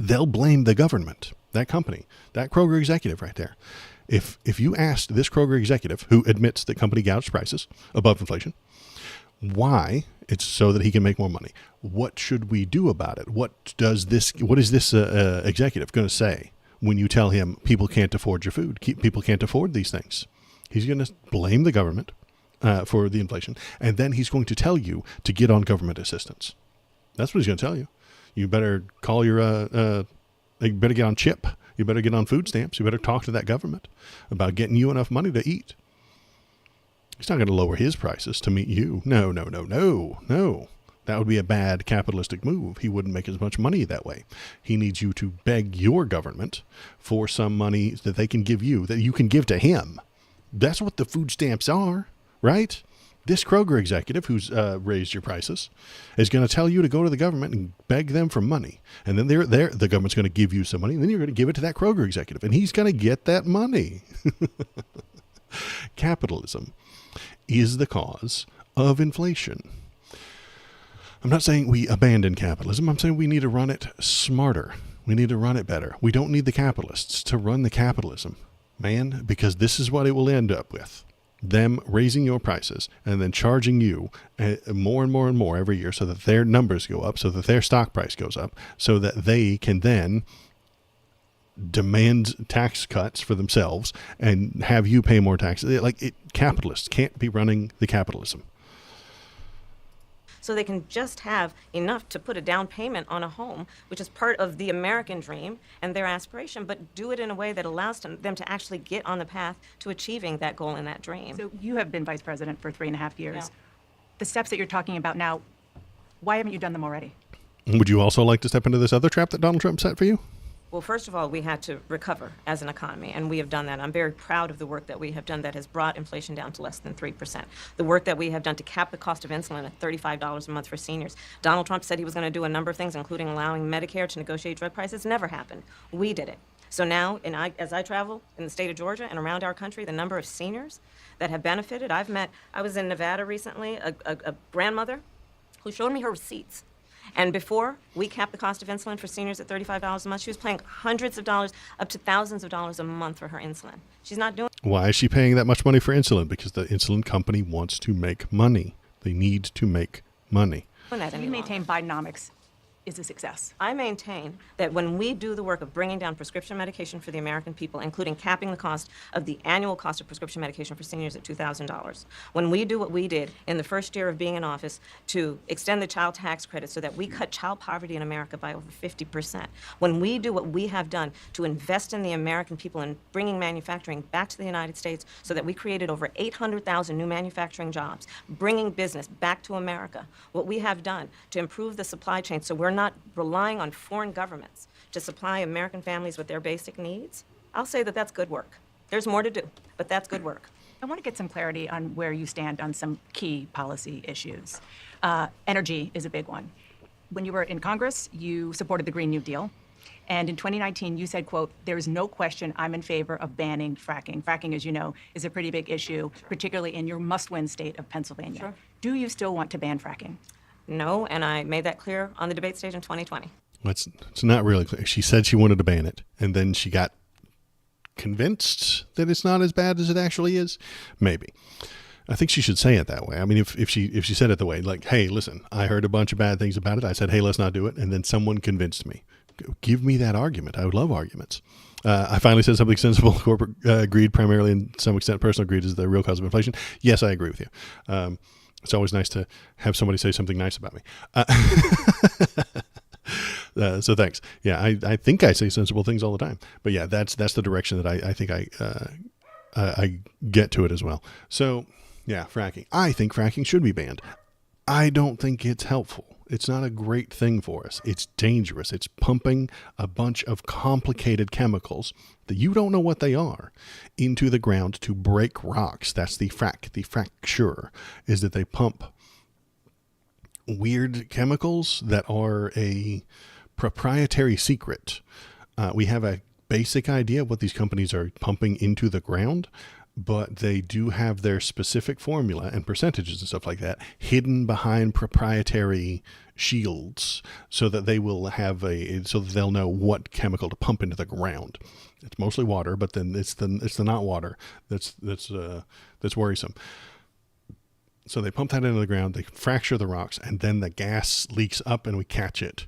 they'll blame the government, that company, that Kroger executive right there. If you asked this Kroger executive, who admits that company gouged prices above inflation, why, it's so that he can make more money. What should we do about it? What is this executive going to say when you tell him people can't afford your food? People can't afford these things. He's going to blame the government for the inflation, and then he's going to tell you to get on government assistance. That's what he's going to tell you. You better call your, you better get on CHIP. You better get on food stamps. You better talk to that government about getting you enough money to eat. He's not going to lower his prices to meet you. No. That would be a bad capitalistic move. He wouldn't make as much money that way. He needs you to beg your government for some money that they can give you, that you can give to him. That's what the food stamps are, right? This Kroger executive who's raised your prices is going to tell you to go to the government and beg them for money. And then the government's going to give you some money, and then you're going to give it to that Kroger executive, and he's going to get that money. Capitalism is the cause of inflation. I'm not saying we abandon capitalism. I'm saying we need to run it smarter. We need to run it better. We don't need the capitalists to run the capitalism, man, because this is what it will end up with. Them raising your prices and then charging you more and more and more every year so that their numbers go up, so that their stock price goes up, so that they can then demand tax cuts for themselves and have you pay more taxes. Capitalists can't be running the capitalism. So they can just have enough to put a down payment on a home, which is part of the American dream and their aspiration, but do it in a way that allows them to actually get on the path to achieving that goal and that dream. So you have been vice president for 3.5 years. Yeah. The steps that you're talking about now, Why haven't you done them already? Would you also like to step into this other trap that Donald Trump set for you? Well, first of all, we had to recover as an economy, and we have done that. I'm very proud of the work that we have done that has brought inflation down to less than 3%. The work that we have done to cap the cost of insulin at $35 a month for seniors. Donald Trump said he was going to do a number of things, including allowing Medicare to negotiate drug prices. Never happened. We did it. So now, as I travel in the state of Georgia and around our country, the number of seniors that have benefited, I was in Nevada recently, a grandmother who showed me her receipts. And before we capped the cost of insulin for seniors at $35 a month, she was paying hundreds of dollars, up to thousands of dollars a month for her insulin. She's not doing. Why is she paying that much money for insulin? Because the insulin company wants to make money. They need to make money. That You maintain Bidenomics is a success. I maintain that when we do the work of bringing down prescription medication for the American people, including capping the cost of the annual cost of prescription medication for seniors at $2,000, when we do what we did in the first year of being in office to extend the child tax credit so that we cut child poverty in America by over 50%, when we do what we have done to invest in the American people and bringing manufacturing back to the United States so that we created over 800,000 new manufacturing jobs, bringing business back to America, what we have done to improve the supply chain so we're not relying on foreign governments to supply American families with their basic needs, I'll say that that's good work. There's more to do, but that's good work. I want to get some clarity on where you stand on some key policy issues. Energy is a big one. When you were in Congress, you supported the Green New Deal. And in 2019, you said, quote, "There is no question I'm in favor of banning fracking." Fracking, as you know, is a pretty big issue, particularly in your must-win state of Pennsylvania. Sure. Do you still want to ban fracking? No, and I made that clear on the debate stage in 2020. It's not really clear. She said she wanted to ban it, and then she got convinced that it's not as bad as it actually is. Maybe. I think she should say it that way. I mean, if she said it the way, like, "Hey, listen, I heard a bunch of bad things about it. I said, hey, let's not do it," and then someone convinced me. Give me that argument. I would love arguments. I finally said something sensible. Corporate greed, primarily, and to some extent personal greed, is the real cause of inflation. Yes, I agree with you. It's always nice to have somebody say something nice about me. So thanks. Yeah, I think I say sensible things all the time. But yeah, that's the direction that I think I get to it as well. So yeah, fracking. I think fracking should be banned. I don't think it's helpful. It's not a great thing for us. It's dangerous. It's pumping a bunch of complicated chemicals that you don't know what they are into the ground to break rocks. That's the frack. The fracture is that they pump weird chemicals that are a proprietary secret. We have a basic idea of what these companies are pumping into the ground, but they do have their specific formula and percentages and stuff like that hidden behind proprietary shields so that they will have so that they'll know what chemical to pump into the ground. It's mostly water, but then it's the not water that's worrisome. So they pump that into the ground, they fracture the rocks, and then the gas leaks up and we catch it.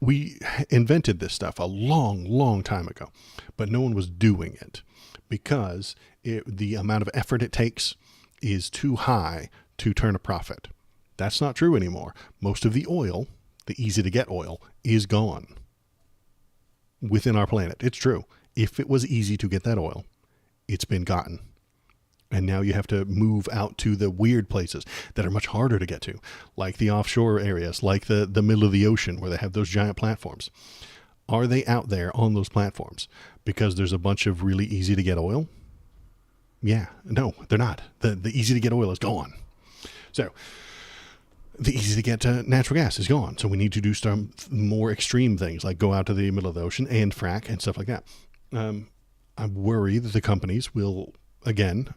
We invented this stuff a long, long time ago, but no one was doing it because the amount of effort it takes is too high to turn a profit. That's not true anymore. Most of the oil, the easy to get oil, is gone within our planet. It's true. If it was easy to get that oil, it's been gotten. And now you have to move out to the weird places that are much harder to get to, like the offshore areas, like the middle of the ocean where they have those giant platforms. Are they out there on those platforms because there's a bunch of really easy to get oil? Yeah, no, they're not. The easy to get oil is gone. So the easy to get natural gas is gone. So we need to do some more extreme things like go out to the middle of the ocean and frack and stuff like that. I worry that the companies will, again,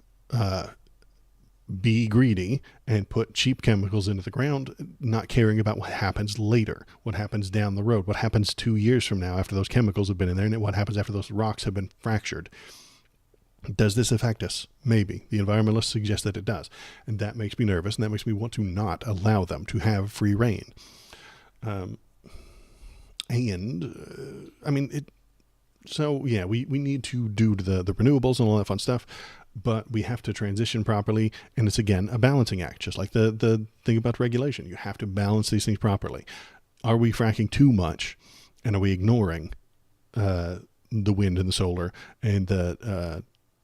be greedy and put cheap chemicals into the ground, not caring about what happens later, what happens down the road, what happens 2 years from now after those chemicals have been in there, and what happens after those rocks have been fractured. Does this affect us? Maybe. The environmentalists suggest that it does. And that makes me nervous, and that makes me want to not allow them to have free reign. So yeah, we need to do the renewables and all that fun stuff, but we have to transition properly, and it's again a balancing act, just like the thing about regulation. You have to balance these things properly. Are we fracking too much, and are we ignoring the wind and the solar and the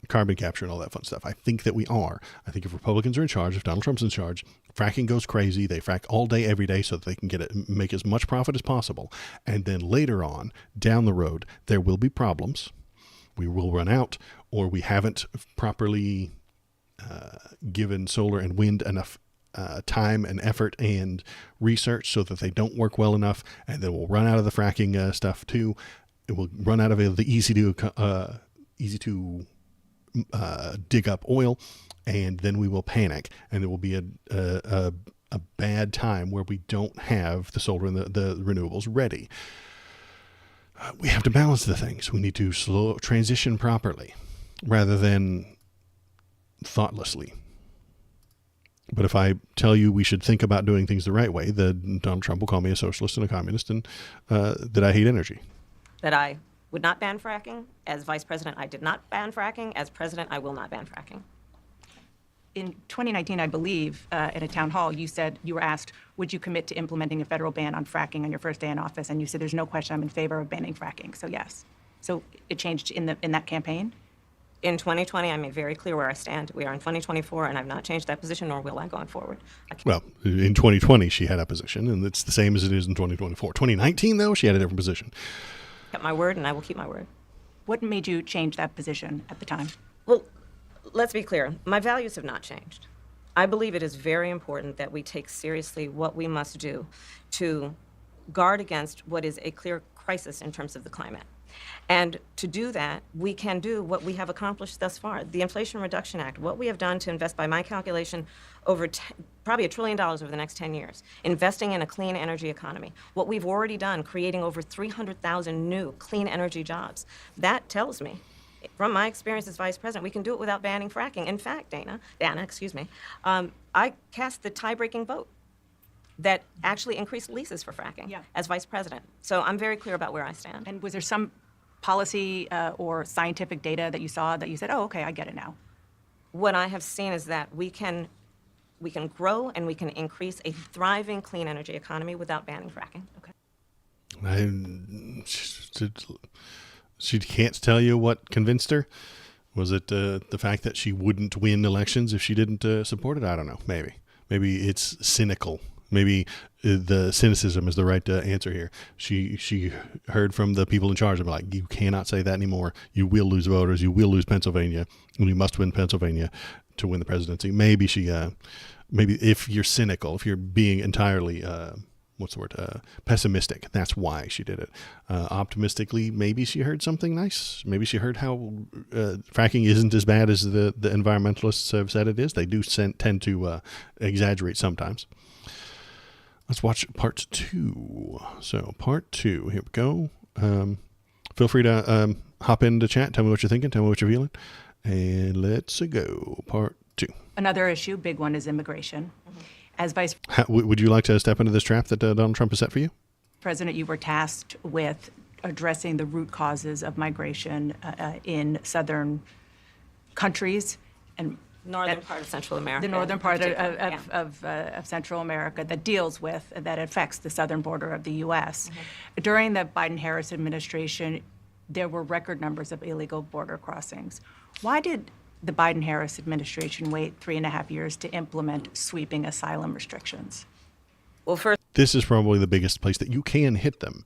carbon capture and all that fun stuff. I think that we are. I think if Republicans are in charge, if Donald Trump's in charge, fracking goes crazy. They frack all day, every day, so that they can make as much profit as possible. And then later on, down the road, there will be problems. We will run out, or we haven't properly given solar and wind enough time and effort and research so that they don't work well enough, and then we'll run out of the fracking stuff too. It will run out of the easy to dig up oil, and then we will panic, and there will be a bad time where we don't have the solar and the renewables ready. We have to balance the things. We need to transition properly rather than thoughtlessly. But if I tell you we should think about doing things the right way, then Donald Trump will call me a socialist and a communist, and that I hate energy. That I would not ban fracking. As vice president, I did not ban fracking. As president, I will not ban fracking. In 2019, I believe, in a town hall, you said you were asked, would you commit to implementing a federal ban on fracking on your first day in office? And you said, there's no question I'm in favor of banning fracking. So yes. So it changed in that campaign? In 2020, I made very clear where I stand. We are in 2024, and I've not changed that position, nor will I going forward. Well, in 2020, she had a position, and it's the same as it is in 2024. 2019, though, she had a different position. Kept my word, and I will keep my word. What made you change that position at the time? Well, let's be clear. My values have not changed. I believe it is very important that we take seriously what we must do to guard against what is a clear crisis in terms of the climate. And to do that, we can do what we have accomplished thus far. The Inflation Reduction Act, what we have done to invest, by my calculation, over probably $1 trillion over the next 10 years, investing in a clean energy economy. What we've already done, creating over 300,000 new clean energy jobs. That tells me, from my experience as vice president, we can do it without banning fracking. In fact, Dana, I cast the tie-breaking vote that actually increased leases for fracking as vice president. So I'm very clear about where I stand. And was there some policy or scientific data that you saw that you said, oh, okay, I get it now? What I have seen is that we can grow and we can increase a thriving clean energy economy without banning fracking. Okay. She can't tell you what convinced her. Was it the fact that she wouldn't win elections if she didn't support it? I don't know. Maybe it's cynical. Maybe the cynicism is the right answer here. She heard from the people in charge and be like, you cannot say that anymore. You will lose voters. You will lose Pennsylvania. And you must win Pennsylvania to win the presidency. Maybe maybe if you're cynical, if you're being entirely, pessimistic, that's why she did it. Optimistically, maybe she heard something nice. Maybe she heard how fracking isn't as bad as the environmentalists have said it is. They do tend to exaggerate sometimes. Let's watch part 2. So part 2, here we go. Feel free to hop into chat. Tell me what you're thinking. Tell me what you're feeling. And let's go. Part 2. Another issue, big one, is immigration. Mm-hmm. As vice would you like to step into this trap that Donald Trump has set for you? president, you were tasked with addressing the root causes of migration in southern countries and Northern part of Central America. the northern part of Central America that affects the southern border of the U.S. Mm-hmm. During the Biden-Harris administration, there were record numbers of illegal border crossings. Why did the Biden-Harris administration wait 3.5 years to implement sweeping asylum restrictions? Well, first, this is probably the biggest place that you can hit them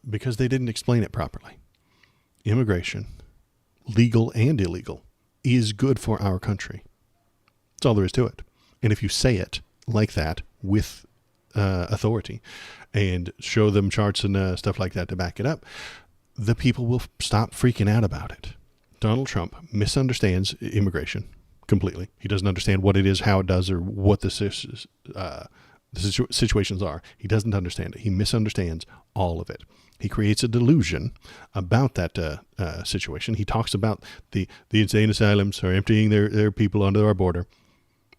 because they didn't explain it properly. Immigration, legal and illegal, is good for our country. That's all there is to it. And if you say it like that with authority and show them charts and stuff like that to back it up, the people will stop freaking out about it. Donald Trump misunderstands immigration completely. He doesn't understand what it is, how it does, or what the situations are. He doesn't understand it. He misunderstands all of it. He creates a delusion about that situation. He talks about the insane asylums are emptying their people onto our border.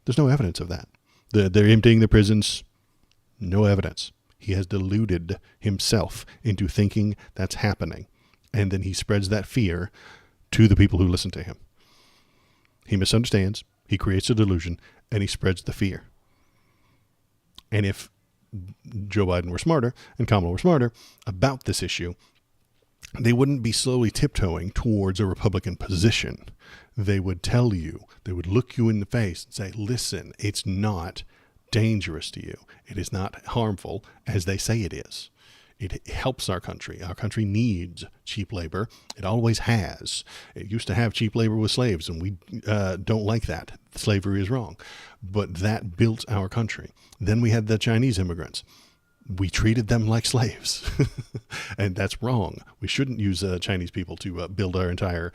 There's no evidence of that. They're emptying the prisons. No evidence. He has deluded himself into thinking that's happening. And then he spreads that fear to the people who listen to him. He misunderstands. He creates a delusion, and he spreads the fear. And if Joe Biden were smarter and Kamala were smarter about this issue, they wouldn't be slowly tiptoeing towards a Republican position. They would tell you, they would look you in the face and say, listen, it's not dangerous to you. It is not harmful as they say it is. It helps our country. Our country needs cheap labor. It always has. It used to have cheap labor with slaves, and we don't like that. Slavery is wrong. But that built our country. Then we had the Chinese immigrants. We treated them like slaves, and that's wrong. We shouldn't use Chinese people to build our entire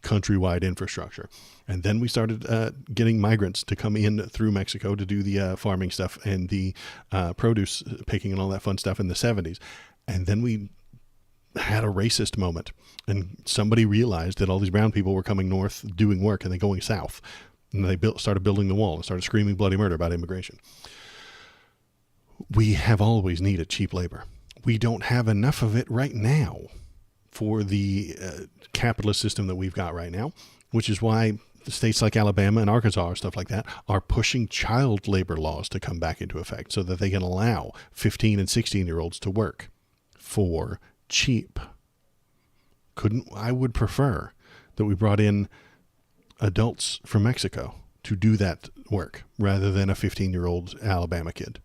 countrywide infrastructure. And then we started getting migrants to come in through Mexico to do the farming stuff and the produce picking and all that fun stuff in the 70s. And then we had a racist moment, and somebody realized that all these brown people were coming north doing work and then going south. And they started building the wall and started screaming bloody murder about immigration. We have always needed cheap labor. We don't have enough of it right now for the capitalist system that we've got right now, which is why states like Alabama and Arkansas or stuff like that are pushing child labor laws to come back into effect so that they can allow 15 and 16-year-olds to work for cheap. I would prefer that we brought in adults from Mexico to do that work rather than a 15-year-old Alabama kid.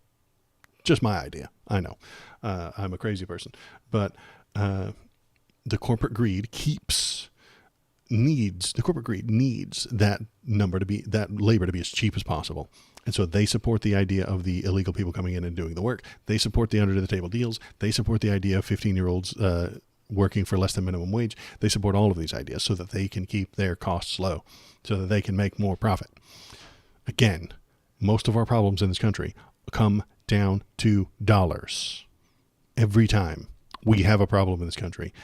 Just my idea. I know. I'm a crazy person. But the corporate greed needs that labor to be as cheap as possible. And so they support the idea of the illegal people coming in and doing the work. They support the under the table deals. They support the idea of 15-year-olds working for less than minimum wage. They support all of these ideas so that they can keep their costs low, so that they can make more profit. Again, most of our problems in this country come down to dollars. Every time we have a problem in this country,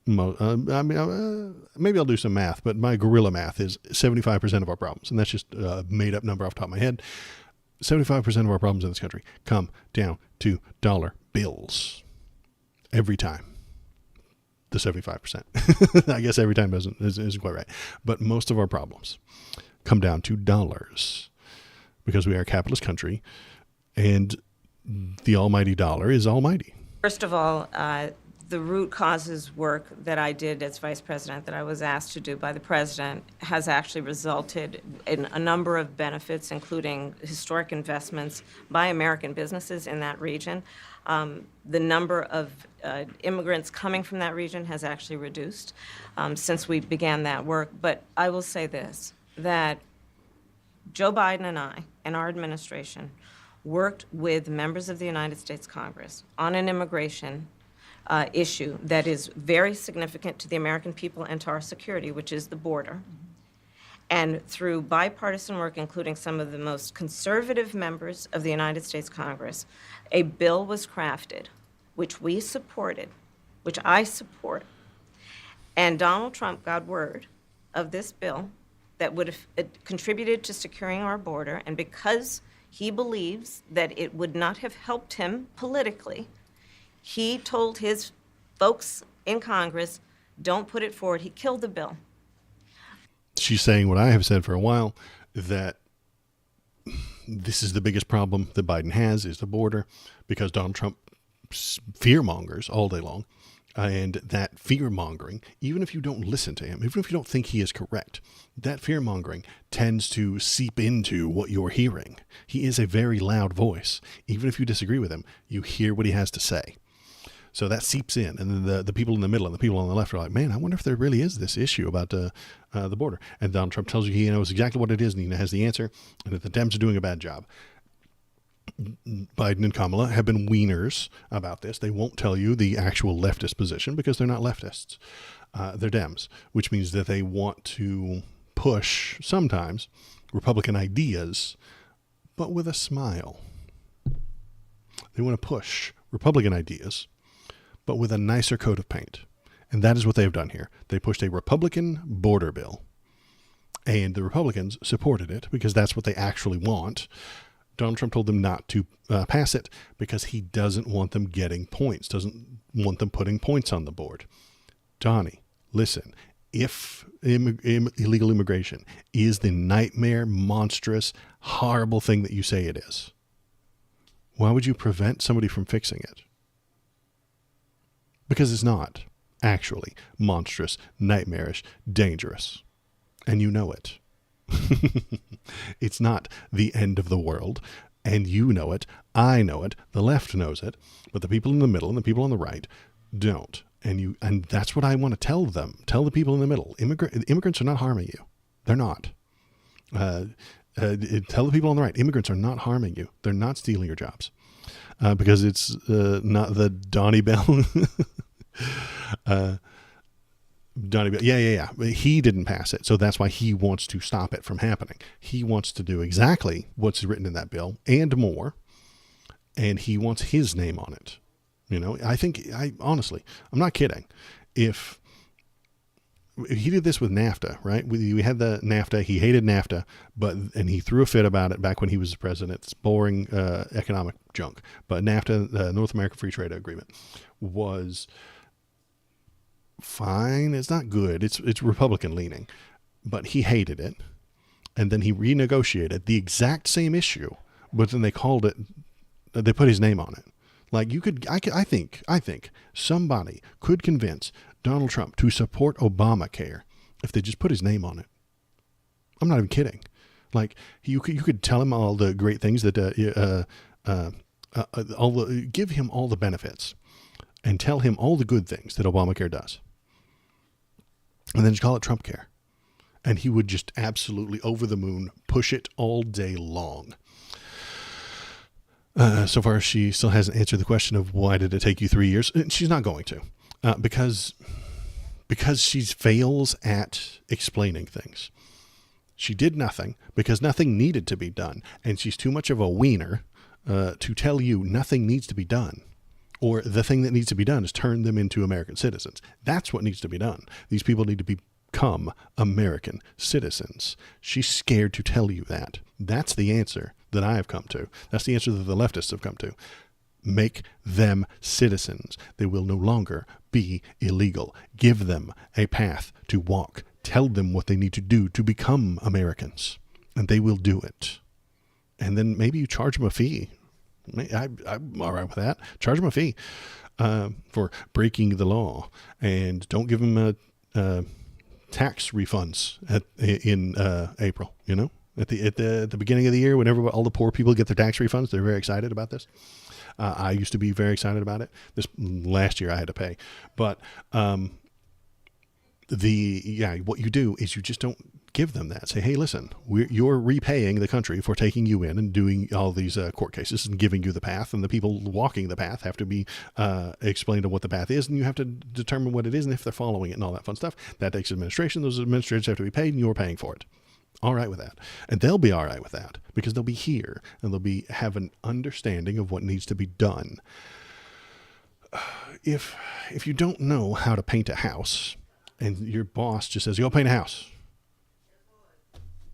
maybe I'll do some math, but my guerrilla math is 75% of our problems, and that's just a made-up number off the top of my head. 75% of our problems in this country come down to dollar bills. Every time. The 75%. I guess every time isn't quite right. But most of our problems come down to dollars because we are a capitalist country, and the almighty dollar is almighty. First of all, the root causes work that I did as vice president, that I was asked to do by the president, has actually resulted in a number of benefits, including historic investments by American businesses in that region. The number of immigrants coming from that region has actually reduced since we began that work. But I will say this, that Joe Biden and I and our administration worked with members of the United States Congress on an immigration issue that is very significant to the American people and to our security, which is the border. And through bipartisan work, including some of the most conservative members of the United States Congress, a bill was crafted, which we supported, which I support. And Donald Trump got word of this bill that would have contributed to securing our border, and because he believes that it would not have helped him politically, he told his folks in Congress, don't put it forward. He killed the bill. She's saying what I have said for a while, that this is the biggest problem that Biden has, is the border, because Donald Trump fear-mongers all day long. And that fear-mongering, even if you don't listen to him, even if you don't think he is correct, that fear-mongering tends to seep into what you're hearing. He is a very loud voice. Even if you disagree with him, you hear what he has to say. So that seeps in, and then the people in the middle and the people on the left are like, man, I wonder if there really is this issue about the border. And Donald Trump tells you he knows exactly what it is, and he has the answer, and that the Dems are doing a bad job. Biden and Kamala have been wieners about this. They won't tell you the actual leftist position because they're not leftists. They're Dems, which means that they want to push, sometimes, Republican ideas, but with a smile. They want to push Republican ideas, but with a nicer coat of paint. And that is what they've done here. They pushed a Republican border bill, and the Republicans supported it because that's what they actually want. Donald Trump told them not to pass it because he doesn't want them getting points, doesn't want them putting points on the board. Donnie, listen, if illegal immigration is the nightmare, monstrous, horrible thing that you say it is, why would you prevent somebody from fixing it? Because it's not. actually monstrous, nightmarish, dangerous. And you know it. It's not the end of the world. And you know it. I know it. The left knows it. But the people in the middle and the people on the right don't. And that's what I want to tell them. Tell the people in the middle. Immigrants are not harming you. They're not. Tell the people on the right. Immigrants are not harming you. They're not stealing your jobs. Because it's not the Donnie Bell. Donnie Bell. Yeah. He didn't pass it. So that's why he wants to stop it from happening. He wants to do exactly what's written in that bill and more. And he wants his name on it. You know, honestly, I'm not kidding. If he did this with NAFTA, right? We had the NAFTA. He hated NAFTA, and he threw a fit about it back when he was the president. It's boring economic junk. But NAFTA, the North American Free Trade Agreement, was fine. It's not good. It's Republican leaning, but he hated it. And then he renegotiated the exact same issue, but then they put his name on it. Like I think somebody could convince Donald Trump to support Obamacare if they just put his name on it. I'm not even kidding. Like you could tell him all the great things that give him all the benefits and tell him all the good things that Obamacare does. And then just call it Trump Care. And he would just absolutely over the moon push it all day long. So far, she still hasn't answered the question of why did it take you 3 years? She's not going to, because she fails at explaining things. She did nothing because nothing needed to be done, and she's too much of a wiener to tell you nothing needs to be done, or the thing that needs to be done is turn them into American citizens. That's what needs to be done. These people need to become American citizens. She's scared to tell you that. That's the answer that I have come to. That's the answer that the leftists have come to. Make them citizens. They will no longer be illegal. Give them a path to walk. Tell them what they need to do to become Americans, and they will do it. And then maybe you charge them a fee. I'm all right with that. Charge them a fee for breaking the law, and don't give them tax refunds in April. You know. At the beginning of the year, whenever all the poor people get their tax refunds, they're very excited about this. I used to be very excited about it. This last year I had to pay, but what you do is you just don't give them that. Say, hey, listen, you're repaying the country for taking you in and doing all these court cases and giving you the path, and the people walking the path have to be explained to what the path is, and you have to determine what it is and if they're following it and all that fun stuff. That takes administration. Those administrators have to be paid, and you're paying for it. All right with that. And they'll be all right with that because they'll be here and they'll have an understanding of what needs to be done. If you don't know how to paint a house and your boss just says, go paint a house.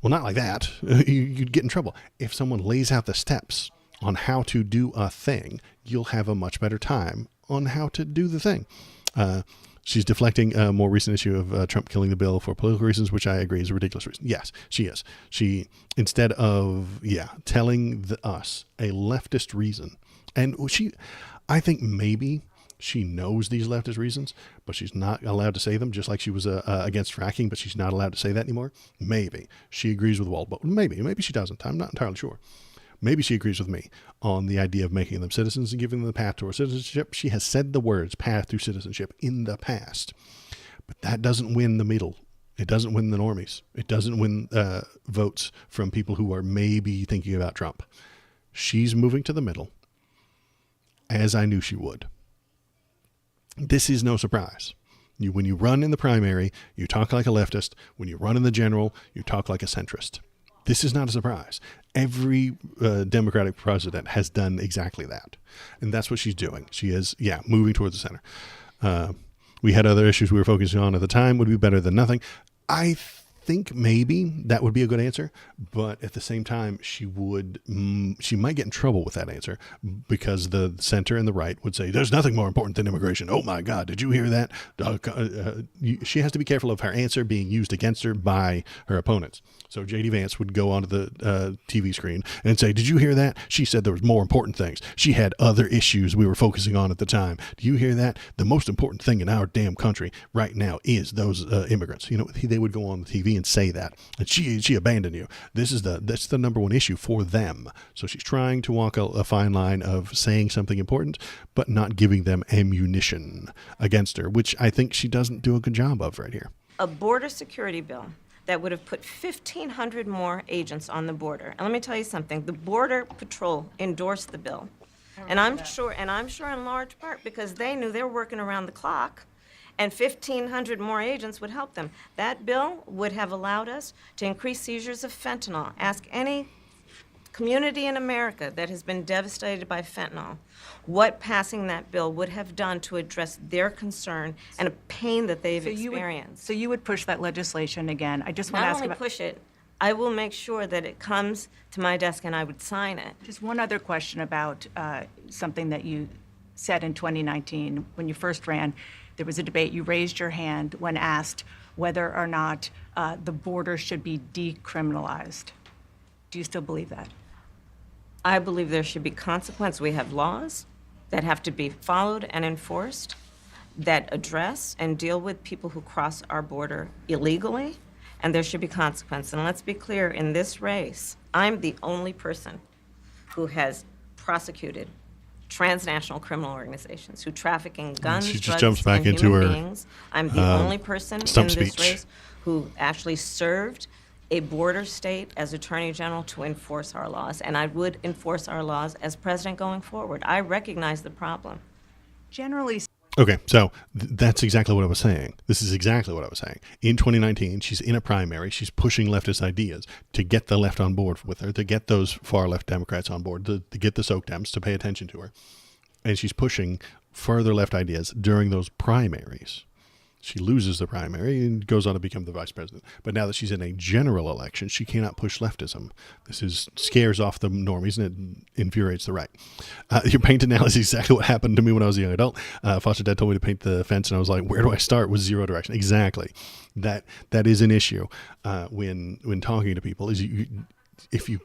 Well, not like that. You'd get in trouble. If someone lays out the steps on how to do a thing, you'll have a much better time on how to do the thing. She's deflecting a more recent issue of Trump killing the bill for political reasons, which I agree is a ridiculous reason. Yes, she is. She, instead of, telling us a leftist reason, and I think maybe she knows these leftist reasons, but she's not allowed to say them, just like she was against fracking, but she's not allowed to say that anymore. Maybe she agrees with Waldbo. Maybe she doesn't. I'm not entirely sure. Maybe she agrees with me on the idea of making them citizens and giving them the path toward citizenship. She has said the words path to citizenship in the past, but that doesn't win the middle. It doesn't win the normies. It doesn't win votes from people who are maybe thinking about Trump. She's moving to the middle, as I knew she would. This is no surprise. When you run in the primary, you talk like a leftist. When you run in the general, you talk like a centrist. This is not a surprise. Every Democratic president has done exactly that. And that's what she's doing. She is, moving towards the center. We had other issues we were focusing on at the time. Would be better than nothing. I think maybe that would be a good answer, but at the same time, she might get in trouble with that answer because the center and the right would say, there's nothing more important than immigration. Oh my God, did you hear that? She has to be careful of her answer being used against her by her opponents. So J.D. Vance would go onto the TV screen and say, did you hear that? She said there was more important things. She had other issues we were focusing on at the time. Do you hear that? The most important thing in our damn country right now is those immigrants. You know, they would go on the TV and say that. And she abandoned you. That's the number one issue for them. So she's trying to walk a fine line of saying something important, but not giving them ammunition against her, which I think she doesn't do a good job of right here. A border security bill that would have put 1,500 more agents on the border. And let me tell you something, the Border Patrol endorsed the bill. And I'm sure in large part because they knew they were working around the clock and 1,500 more agents would help them. That bill would have allowed us to increase seizures of fentanyl. Ask any community in America that has been devastated by fentanyl what passing that bill would have done to address their concern and a pain that they've experienced. So you would push that legislation again. I just want to ask Not only push it, I will make sure that it comes to my desk and I would sign it. Just one other question about something that you said in 2019 when you first ran. There was a debate. You raised your hand when asked whether or not the border should be decriminalized. Do you still believe that? I believe there should be consequence. We have laws that have to be followed and enforced that address and deal with people who cross our border illegally, and there should be consequence. And let's be clear, in this race, I'm the only person who has prosecuted transnational criminal organizations who traffic in guns, she just drugs, jumps back and into human her beings. I'm the only person in stump this speech. race who actually served a border state as Attorney General to enforce our laws, and I would enforce our laws as president going forward. I recognize the problem. Generally. Okay, so that's exactly what I was saying. This is exactly what I was saying. In 2019, she's in a primary. She's pushing leftist ideas to get the left on board with her, to get those far left Democrats on board, to get the Soak Dems to pay attention to her. And she's pushing further left ideas during those primaries. She loses the primary and goes on to become the vice president. But now that she's in a general election, she cannot push leftism. This scares off the normies and it infuriates the right. Your paint analogy is exactly what happened to me when I was a young adult. Foster dad told me to paint the fence, and I was like, where do I start with zero direction? Exactly. That is an issue when talking to people. Is if your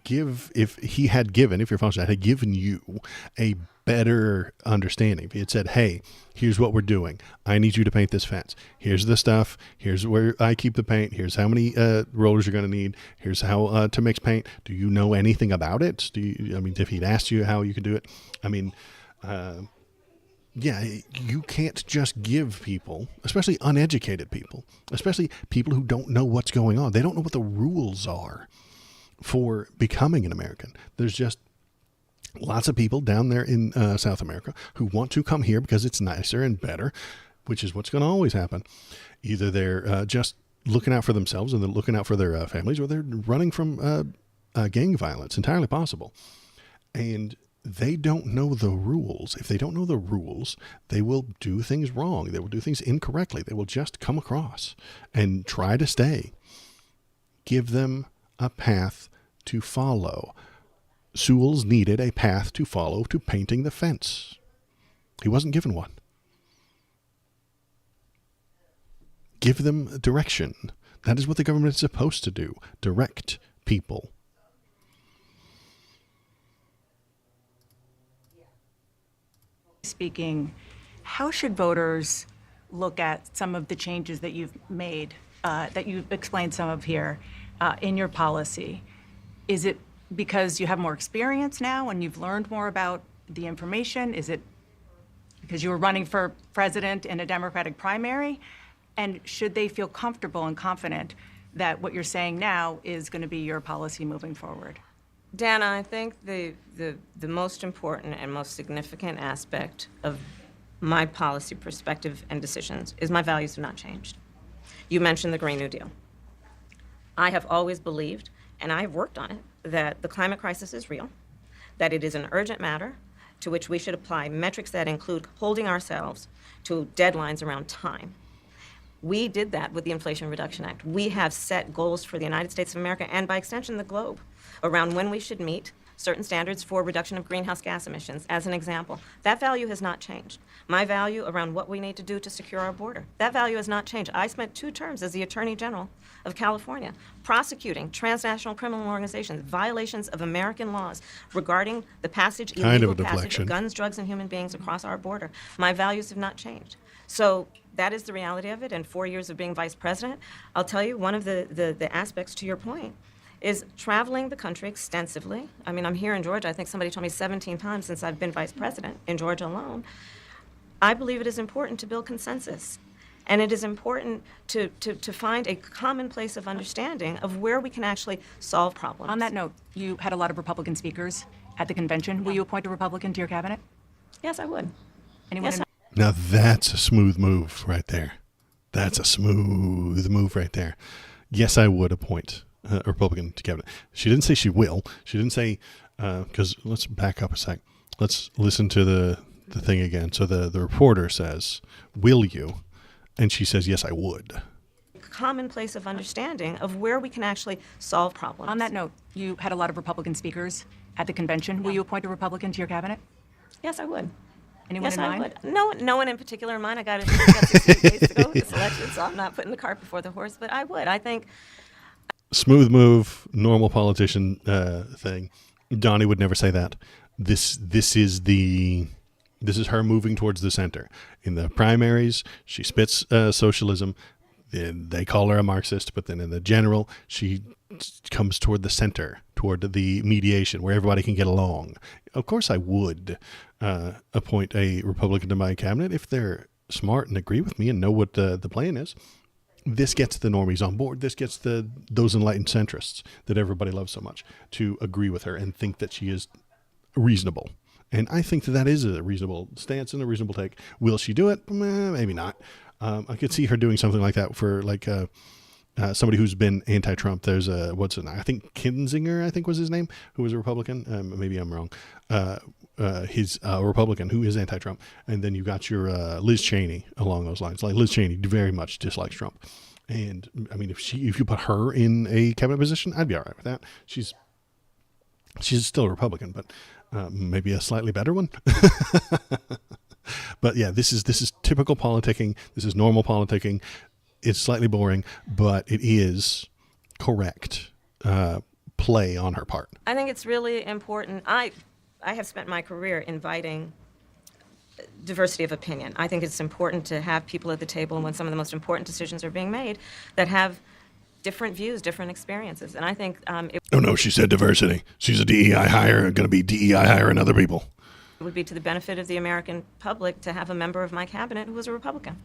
Foster dad had given you a better understanding. If he had said, hey, here's what we're doing. I need you to paint this fence. Here's the stuff. Here's where I keep the paint. Here's how many rollers you're going to need. Here's how to mix paint. Do you know anything about it? If he'd asked you how you could do it, you can't just give people, especially uneducated people, especially people who don't know what's going on. They don't know what the rules are for becoming an American. There's just lots of people down there in South America who want to come here because it's nicer and better, which is what's going to always happen. Either they're just looking out for themselves and they're looking out for their families, or they're running from gang violence. Entirely possible. And they don't know the rules. If they don't know the rules, they will do things wrong. They will do things incorrectly. They will just come across and try to stay. Give them a path to follow. Sewell's needed a path to follow to painting the fence. He wasn't given one. Give them direction. That is what the government is supposed to do. Direct people. Speaking, how should voters look at some of the changes that you've made, that you've explained some of here in your policy? Is it because you have more experience now and you've learned more about the information? Is it because you were running for president in a Democratic primary? And should they feel comfortable and confident that what you're saying now is going to be your policy moving forward? Dana, I think the most important and most significant aspect of my policy perspective and decisions is my values have not changed. You mentioned the Green New Deal. I have always believed, and I have worked on it, that the climate crisis is real, that it is an urgent matter to which we should apply metrics that include holding ourselves to deadlines around time. We did that with the Inflation Reduction Act. We have set goals for the United States of America and by extension the globe around when we should meet certain standards for reduction of greenhouse gas emissions, as an example. That value has not changed. My value around what we need to do to secure our border, that value has not changed. I spent 2 terms as the Attorney General of California prosecuting transnational criminal organizations, violations of American laws regarding the passage, illegal passage of guns, drugs, and human beings across our border. My values have not changed. So that is the reality of it. In 4 years of being vice president, I'll tell you, one of the aspects to your point is traveling the country extensively. I mean, I'm here in Georgia. I think somebody told me 17 times since I've been vice president in Georgia alone. I believe it is important to build consensus. And it is important to find a common place of understanding of where we can actually solve problems. On that note, you had a lot of Republican speakers at the convention. Will you appoint a Republican to your cabinet? Yes, I would. Anyone? Yes, Now that's a smooth move right there. That's a smooth move right there. Yes, I would appoint a Republican to cabinet. She didn't say she will. She didn't say, because let's back up a sec. Let's listen to the thing again. So the reporter says, will you? And she says, yes, I would. Common place of understanding of where we can actually solve problems. On that note, you had a lot of Republican speakers at the convention. Will you appoint a Republican to your cabinet? Yes, I would. Anyone Yes, in I mind? would. No one in particular in mind. I got 68 days to go with this election, so I'm not putting the cart before the horse, but I would. I think Smooth move, normal politician thing. Donnie would never say that. This is her moving towards the center. In the primaries, she spits socialism. They call her a Marxist, but then in the general, she comes toward the center, toward the mediation, where everybody can get along. Of course, I would appoint a Republican to my cabinet if they're smart and agree with me and know what the plan is. This gets the normies on board. This gets those enlightened centrists that everybody loves so much to agree with her and think that she is reasonable. And I think that is a reasonable stance and a reasonable take. Will she do it? Maybe not. I could see her doing something like that for somebody who's been anti-Trump. There's what's his name? I think Kinzinger, I think was his name, who was a Republican. Maybe I'm wrong. He's a Republican who is anti-Trump. And then you got your Liz Cheney along those lines. Like Liz Cheney very much dislikes Trump. And I mean, if you put her in a cabinet position, I'd be all right with that. She's still a Republican, but maybe a slightly better one. But yeah, this is typical politicking. This is normal politicking. It's slightly boring, but it is correct play on her part. I think it's really important. I have spent my career inviting diversity of opinion. I think it's important to have people at the table when some of the most important decisions are being made that have different views, different experiences. And I think Oh no, she said diversity. She's a DEI hire, going to be DEI hiring other people. it would be to the benefit of the American public to have a member of my cabinet who was a Republican.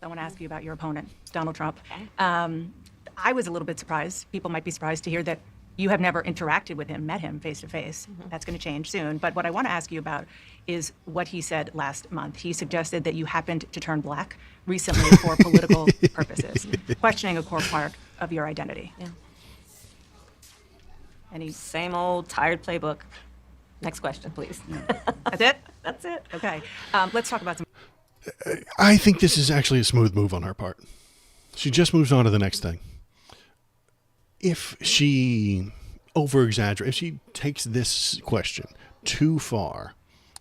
I want to ask you about your opponent, Donald Trump. I was a little bit surprised. People might be surprised to hear that you have never interacted with him, met him face to face. That's going to change soon. But what I want to ask you about is what he said last month. He suggested that you happened to turn black recently for political purposes, questioning a core part of your identity. Yeah. Any? Same old tired playbook. Next question, please. That's it? That's it. Okay. Let's talk about some. I think this is actually a smooth move on her part. She just moves on to the next thing. If she over-exaggerates, if she takes this question too far,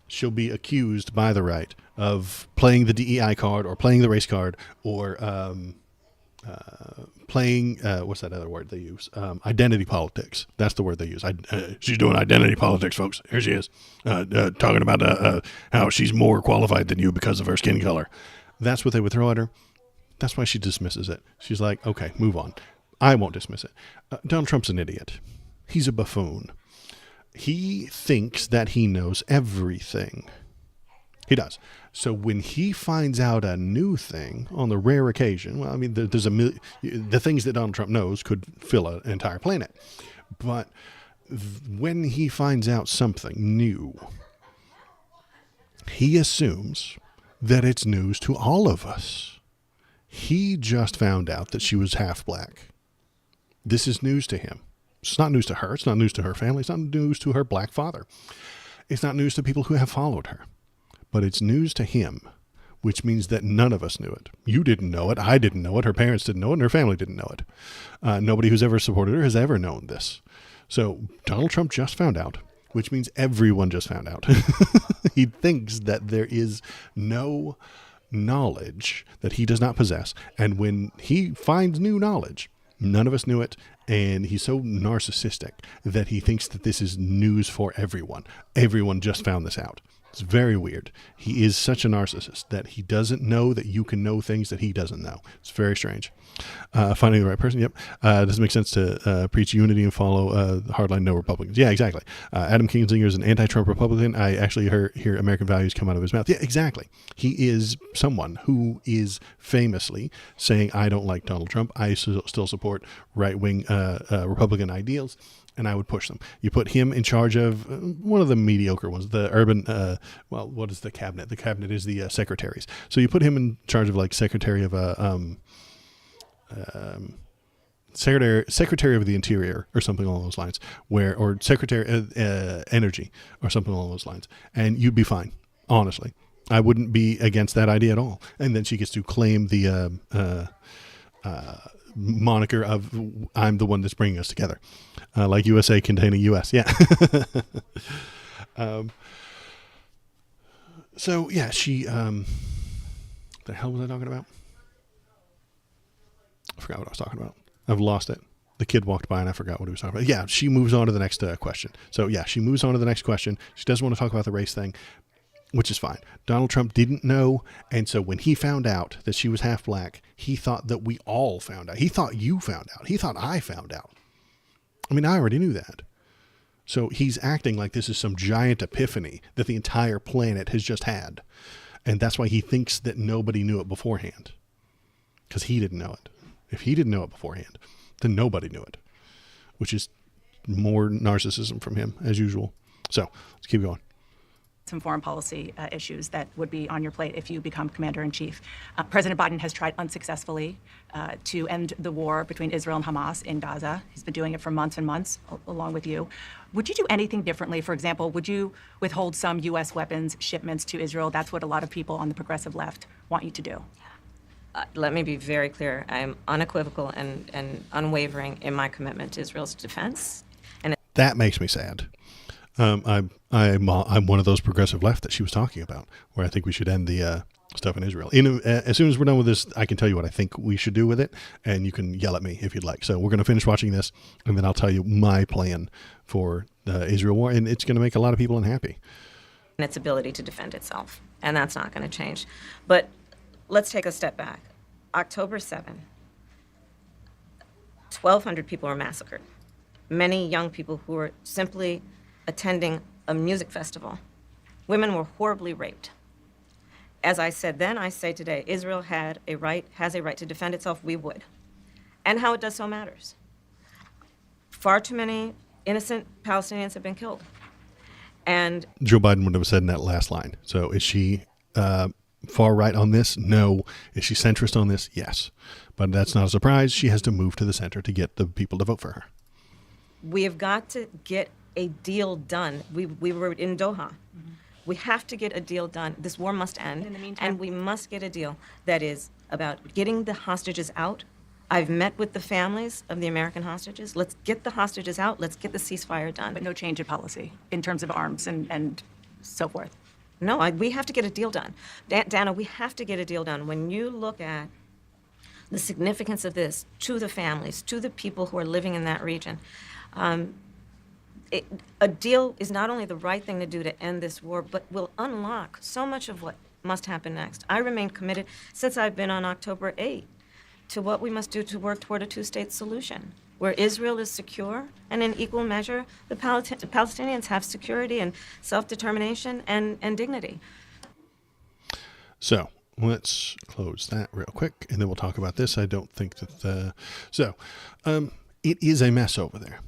she'll be accused by the right of playing the DEI card or playing the race card or playing, what's that other word they use? Identity politics. That's the word they use. She's doing identity politics, folks. Here she is, talking about how she's more qualified than you because of her skin color. That's what they would throw at her. That's why she dismisses it. She's like, okay, move on. I won't dismiss it. Donald Trump's an idiot. He's a buffoon. He thinks that he knows everything. He does. So when he finds out a new thing on the rare occasion, well, I mean, there's the things that Donald Trump knows could fill an entire planet. But when he finds out something new, he assumes that it's news to all of us. He just found out that she was half black. This is news to him. It's not news to her. It's not news to her family. It's not news to her black father. It's not news to people who have followed her. But it's news to him. which means that none of us knew it. You didn't know it. I didn't know it. Her parents didn't know it. And her family didn't know it. Nobody who's ever supported her has ever known this. So Donald Trump just found out, which means everyone just found out. He thinks that there is no knowledge that he does not possess. And when he finds new knowledge, none of us knew it. And he's so narcissistic that he thinks that this is news for everyone. Everyone just found this out. It's very weird. He is such a narcissist that he doesn't know that you can know things that he doesn't know. It's very strange. Finding the right person. Yep. It doesn't make sense to preach unity and follow hardline no Republicans. Yeah, exactly. Adam Kinzinger is an anti-Trump Republican. I actually hear American values come out of his mouth. Yeah, exactly. He is someone who is famously saying, I don't like Donald Trump. I still support right-wing Republican ideals. And I would push them. You put him in charge of one of the mediocre ones, the urban, what is the cabinet? The cabinet is the secretaries. So you put him in charge of like secretary of Secretary of the Interior or something along those lines, or Secretary of Energy or something along those lines, and you'd be fine. Honestly, I wouldn't be against that idea at all. And then she gets to claim the moniker of I'm the one that's bringing us together, like USA containing US. Yeah. So yeah, she, the hell was I talking about? I forgot what I was talking about. I've lost it. The kid walked by and I forgot what he was talking about. Yeah. She moves on to the next question. So yeah, she moves on to the next question. She doesn't want to talk about the race thing, which is fine. Donald Trump didn't know. And so when he found out that she was half black, he thought that we all found out. He thought you found out. He thought I found out. I mean, I already knew that. So he's acting like this is some giant epiphany that the entire planet has just had. And that's why he thinks that nobody knew it beforehand. Because he didn't know it. If he didn't know it beforehand, then nobody knew it. Which is more narcissism from him, as usual. So, let's keep going. Some foreign policy issues that would be on your plate if you become commander-in-chief. President Biden has tried unsuccessfully to end the war between Israel and Hamas in Gaza. He's been doing it for months and months, along with you. Would you do anything differently? For example, would you withhold some U.S. weapons shipments to Israel? That's what a lot of people on the progressive left want you to do. Let me be very clear. I am unequivocal and unwavering in my commitment to Israel's defense. And that makes me sad. I'm one of those progressive left that she was talking about, where I think we should end the stuff in Israel. As soon as we're done with this, I can tell you what I think we should do with it, and you can yell at me if you'd like. So we're going to finish watching this, and then I'll tell you my plan for the Israel war, and it's going to make a lot of people unhappy. And its ability to defend itself, and that's not going to change. But let's take a step back. October 7, 1,200 people were massacred. Many young people who were simply attending a music festival. Women were horribly raped. As I said then, I say today, Israel has a right to defend itself. We would. And how it does so matters. Far too many innocent Palestinians have been killed. And Joe Biden would have said in that last line. So is she far right on this? No. Is she centrist on this? Yes. But that's not a surprise. She has to move to the center to get the people to vote for her. We have got to get a deal done. We were in Doha. Mm-hmm. We have to get a deal done. This war must end. In the meantime, and we must get a deal that is about getting the hostages out. I've met with the families of the American hostages. Let's get the hostages out. Let's get the ceasefire done. but no change in policy in terms of arms and so forth. No, we have to get a deal done. Dana, we have to get a deal done. When you look at the significance of this to the families, to the people who are living in that region, a deal is not only the right thing to do to end this war, but will unlock so much of what must happen next. I remain committed, since I've been on October 8, to what we must do to work toward a two-state solution, where Israel is secure, and in equal measure, the Palestinians have security and self-determination and dignity. So let's close that real quick, and then we'll talk about this. I don't think that it is a mess over there.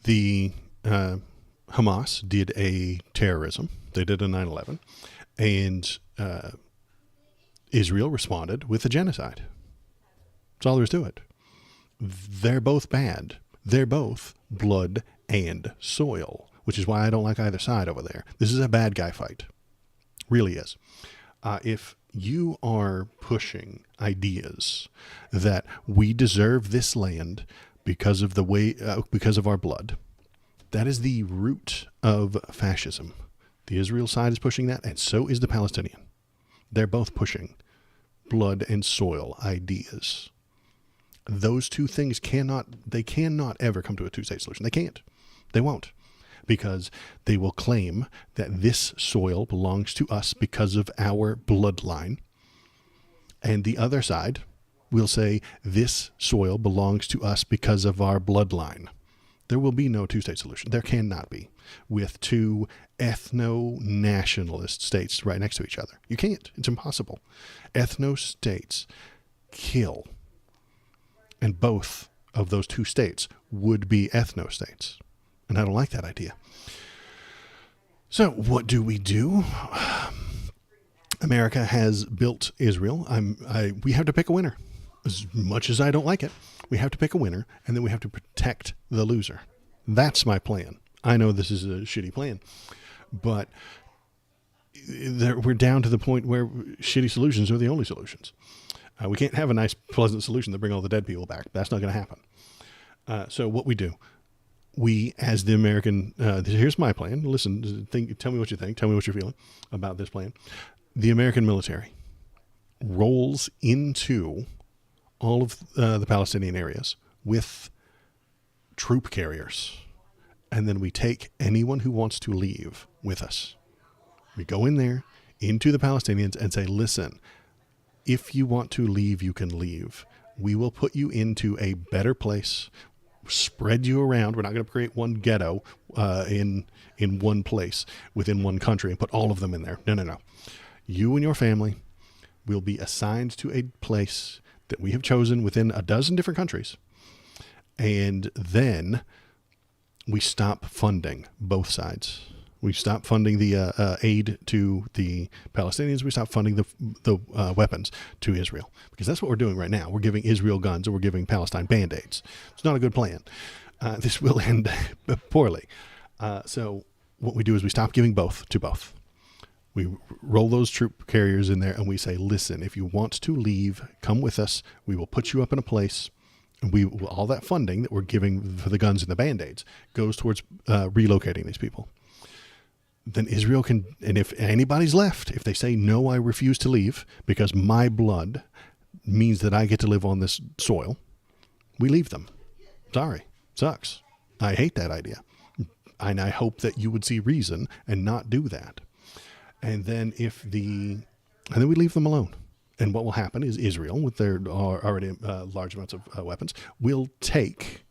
The Hamas did a terrorism. They did a 9/11, and Israel responded with a genocide. That's all there is to it. They're both bad. They're both blood and soil, which is why I don't like either side over there. This is a bad guy fight. Really is. If you are pushing ideas that we deserve this land because of the way, because of our blood, that is the root of fascism. The Israel side is pushing that, and so is the Palestinian. They're both pushing blood and soil ideas. Those two things cannot ever come to a two-state solution. They can't. They won't. Because they will claim that this soil belongs to us because of our bloodline. And the other side will say this soil belongs to us because of our bloodline. There will be no two-state solution. There cannot be, with two ethno-nationalist states right next to each other. You can't. It's impossible. Ethno-states kill. And both of those two states would be ethno-states. And I don't like that idea. So what do? America has built Israel. We have to pick a winner. As much as I don't like it, we have to pick a winner, and then we have to protect the loser. That's my plan. I know this is a shitty plan, but we're down to the point where shitty solutions are the only solutions. We can't have a nice, pleasant solution to bring all the dead people back. That's not going to happen. So what we do, we, as the American, here's my plan. Listen, tell me what you think. Tell me what you're feeling about this plan. The American military rolls into all of the Palestinian areas with troop carriers. And then we take anyone who wants to leave with us. We go in there into the Palestinians and say, listen, if you want to leave, you can leave. We will put you into a better place, spread you around. We're not going to create one ghetto in one place within one country and put all of them in there. No. You and your family will be assigned to a place that we have chosen within a dozen different countries. And then we stop funding both sides. We stop funding the aid to the Palestinians. We stop funding the weapons to Israel, because that's what we're doing right now. We're giving Israel guns, and we're giving Palestine Band-Aids. It's not a good plan. This will end poorly. So what we do is we stop giving both to both. We roll those troop carriers in there, and we say, listen, if you want to leave, come with us. We will put you up in a place. And all that funding that we're giving for the guns and the Band-Aids goes towards relocating these people. Then Israel can, and if anybody's left, if they say, no, I refuse to leave because my blood means that I get to live on this soil, we leave them. Sorry. Sucks. I hate that idea. And I hope that you would see reason and not do that. And then and then we leave them alone. And what will happen is Israel, with their already large amounts of weapons, will take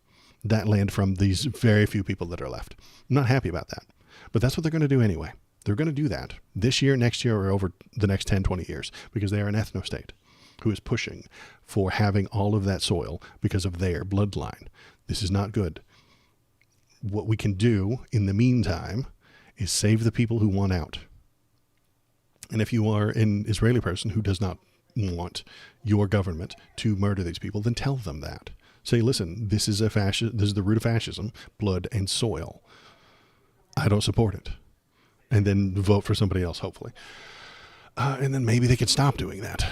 that land from these very few people that are left. I'm not happy about that. But that's what they're going to do anyway. They're going to do that this year, next year, or over the next 10, 20 years, because they are an ethno-state who is pushing for having all of that soil because of their bloodline. This is not good. What we can do in the meantime is save the people who want out. And if you are an Israeli person who does not want your government to murder these people, then tell them that. Say, listen, this is the root of fascism, blood and soil. I don't support it. And then vote for somebody else, hopefully. And then maybe they could stop doing that.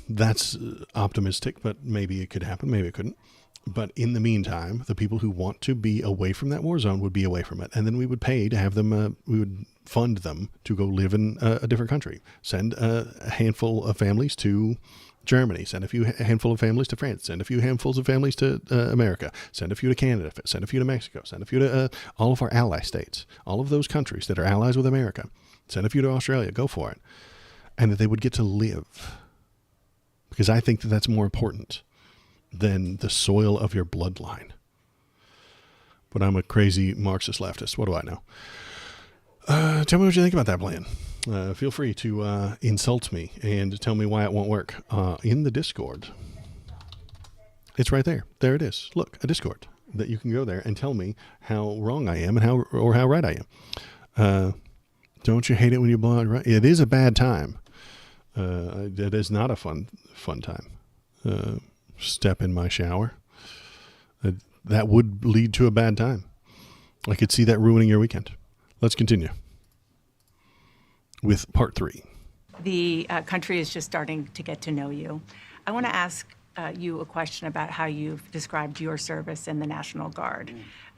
That's optimistic, but maybe it could happen. Maybe it couldn't. But in the meantime, the people who want to be away from that war zone would be away from it. And then we would pay to have them, we would fund them to go live in a different country. Send a handful of families to Germany, send a handful of families to France, send a few handfuls of families to America, send a few to Canada, send a few to Mexico, send a few to all of our ally states, all of those countries that are allies with America, send a few to Australia, go for it. And that they would get to live. Because I think that that's more important than the soil of your bloodline. But I'm a crazy Marxist leftist. What do I know? Tell me what you think about that plan. Feel free to insult me and tell me why it won't work in the Discord. It's right there. There it is. Look, a Discord that you can go there and tell me how wrong I am and how right I am. Don't you hate it when you blow out right? It is a bad time. It is not a fun time. Step in my shower. That would lead to a bad time. I could see that ruining your weekend. Let's continue with part 3. The country is just starting to get to know you. I want to ask you a question about how you've described your service in the National Guard.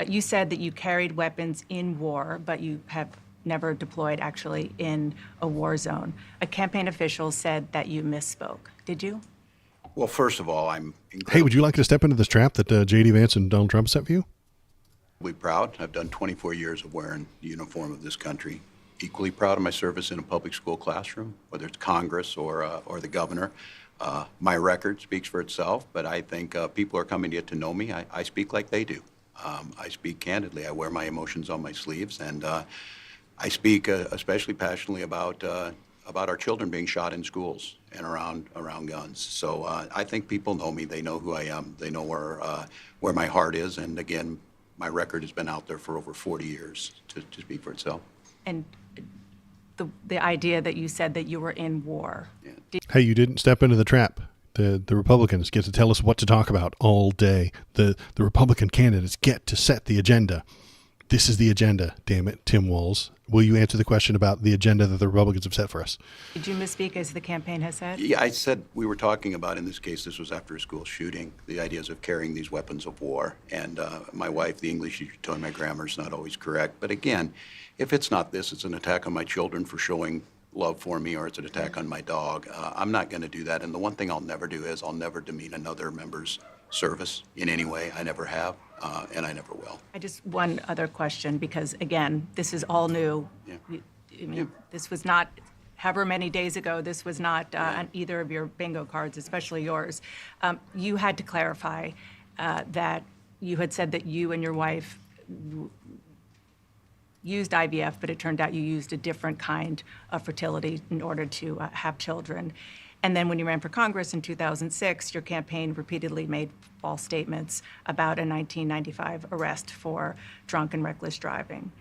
You said that you carried weapons in war, but you have never deployed actually in a war zone. A campaign official said that you misspoke. Did you? Well, first of all, I'm Hey, would you like to step into this trap that J.D. Vance and Donald Trump set for you? incredibly proud. I've done 24 years of wearing the uniform of this country. Equally proud of my service in a public school classroom, whether it's Congress or the governor. My record speaks for itself, but I think people are coming to get to know me. I speak like they do. I speak candidly. I wear my emotions on my sleeves, and I speak especially passionately about our children being shot in schools and around guns. So I think people know me. They know who I am. They know where my heart is. And again, my record has been out there for over 40 years to speak for itself. And the idea that you said that you were in war. Yeah. Hey, you didn't step into the trap. The Republicans get to tell us what to talk about all day. The Republican candidates get to set the agenda. This is the agenda, damn it, Tim Walz. Will you answer the question about the agenda that the Republicans have set for us? Did you misspeak as the campaign has said? Yeah, I said we were talking about, in this case, this was after a school shooting, the ideas of carrying these weapons of war. And my wife, the English teacher, told me my grammar's not always correct. But again, if it's not this, it's an attack on my children for showing love for me, or it's an attack on my dog. I'm not going to do that. And the one thing I'll never do is I'll never demean another member's service in any way. I never have, and I never will. I just, one other question, because again, this is all new. Yeah. I mean, this was not, however many days ago, this was not on either of your bingo cards, especially yours. You had to clarify that you had said that you and your wife used IVF, but it turned out you used a different kind of fertility in order to have children. And then when you ran for Congress in 2006, your campaign repeatedly made false statements about a 1995 arrest for drunk and reckless driving.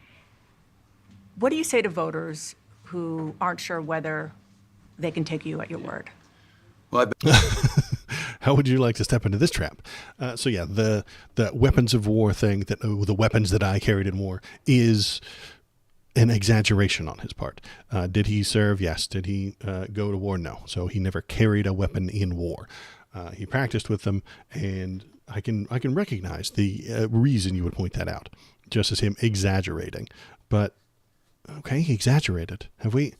What do you say to voters who aren't sure whether they can take you at your word? Well, I've been How would you like to step into this trap? So yeah, the weapons of war thing, that the weapons that I carried in war, is an exaggeration on his part. Did he serve? Yes. Did he go to war? No. So he never carried a weapon in war. He practiced with them, and I can recognize the reason you would point that out, just as him exaggerating. But okay, he exaggerated. Have we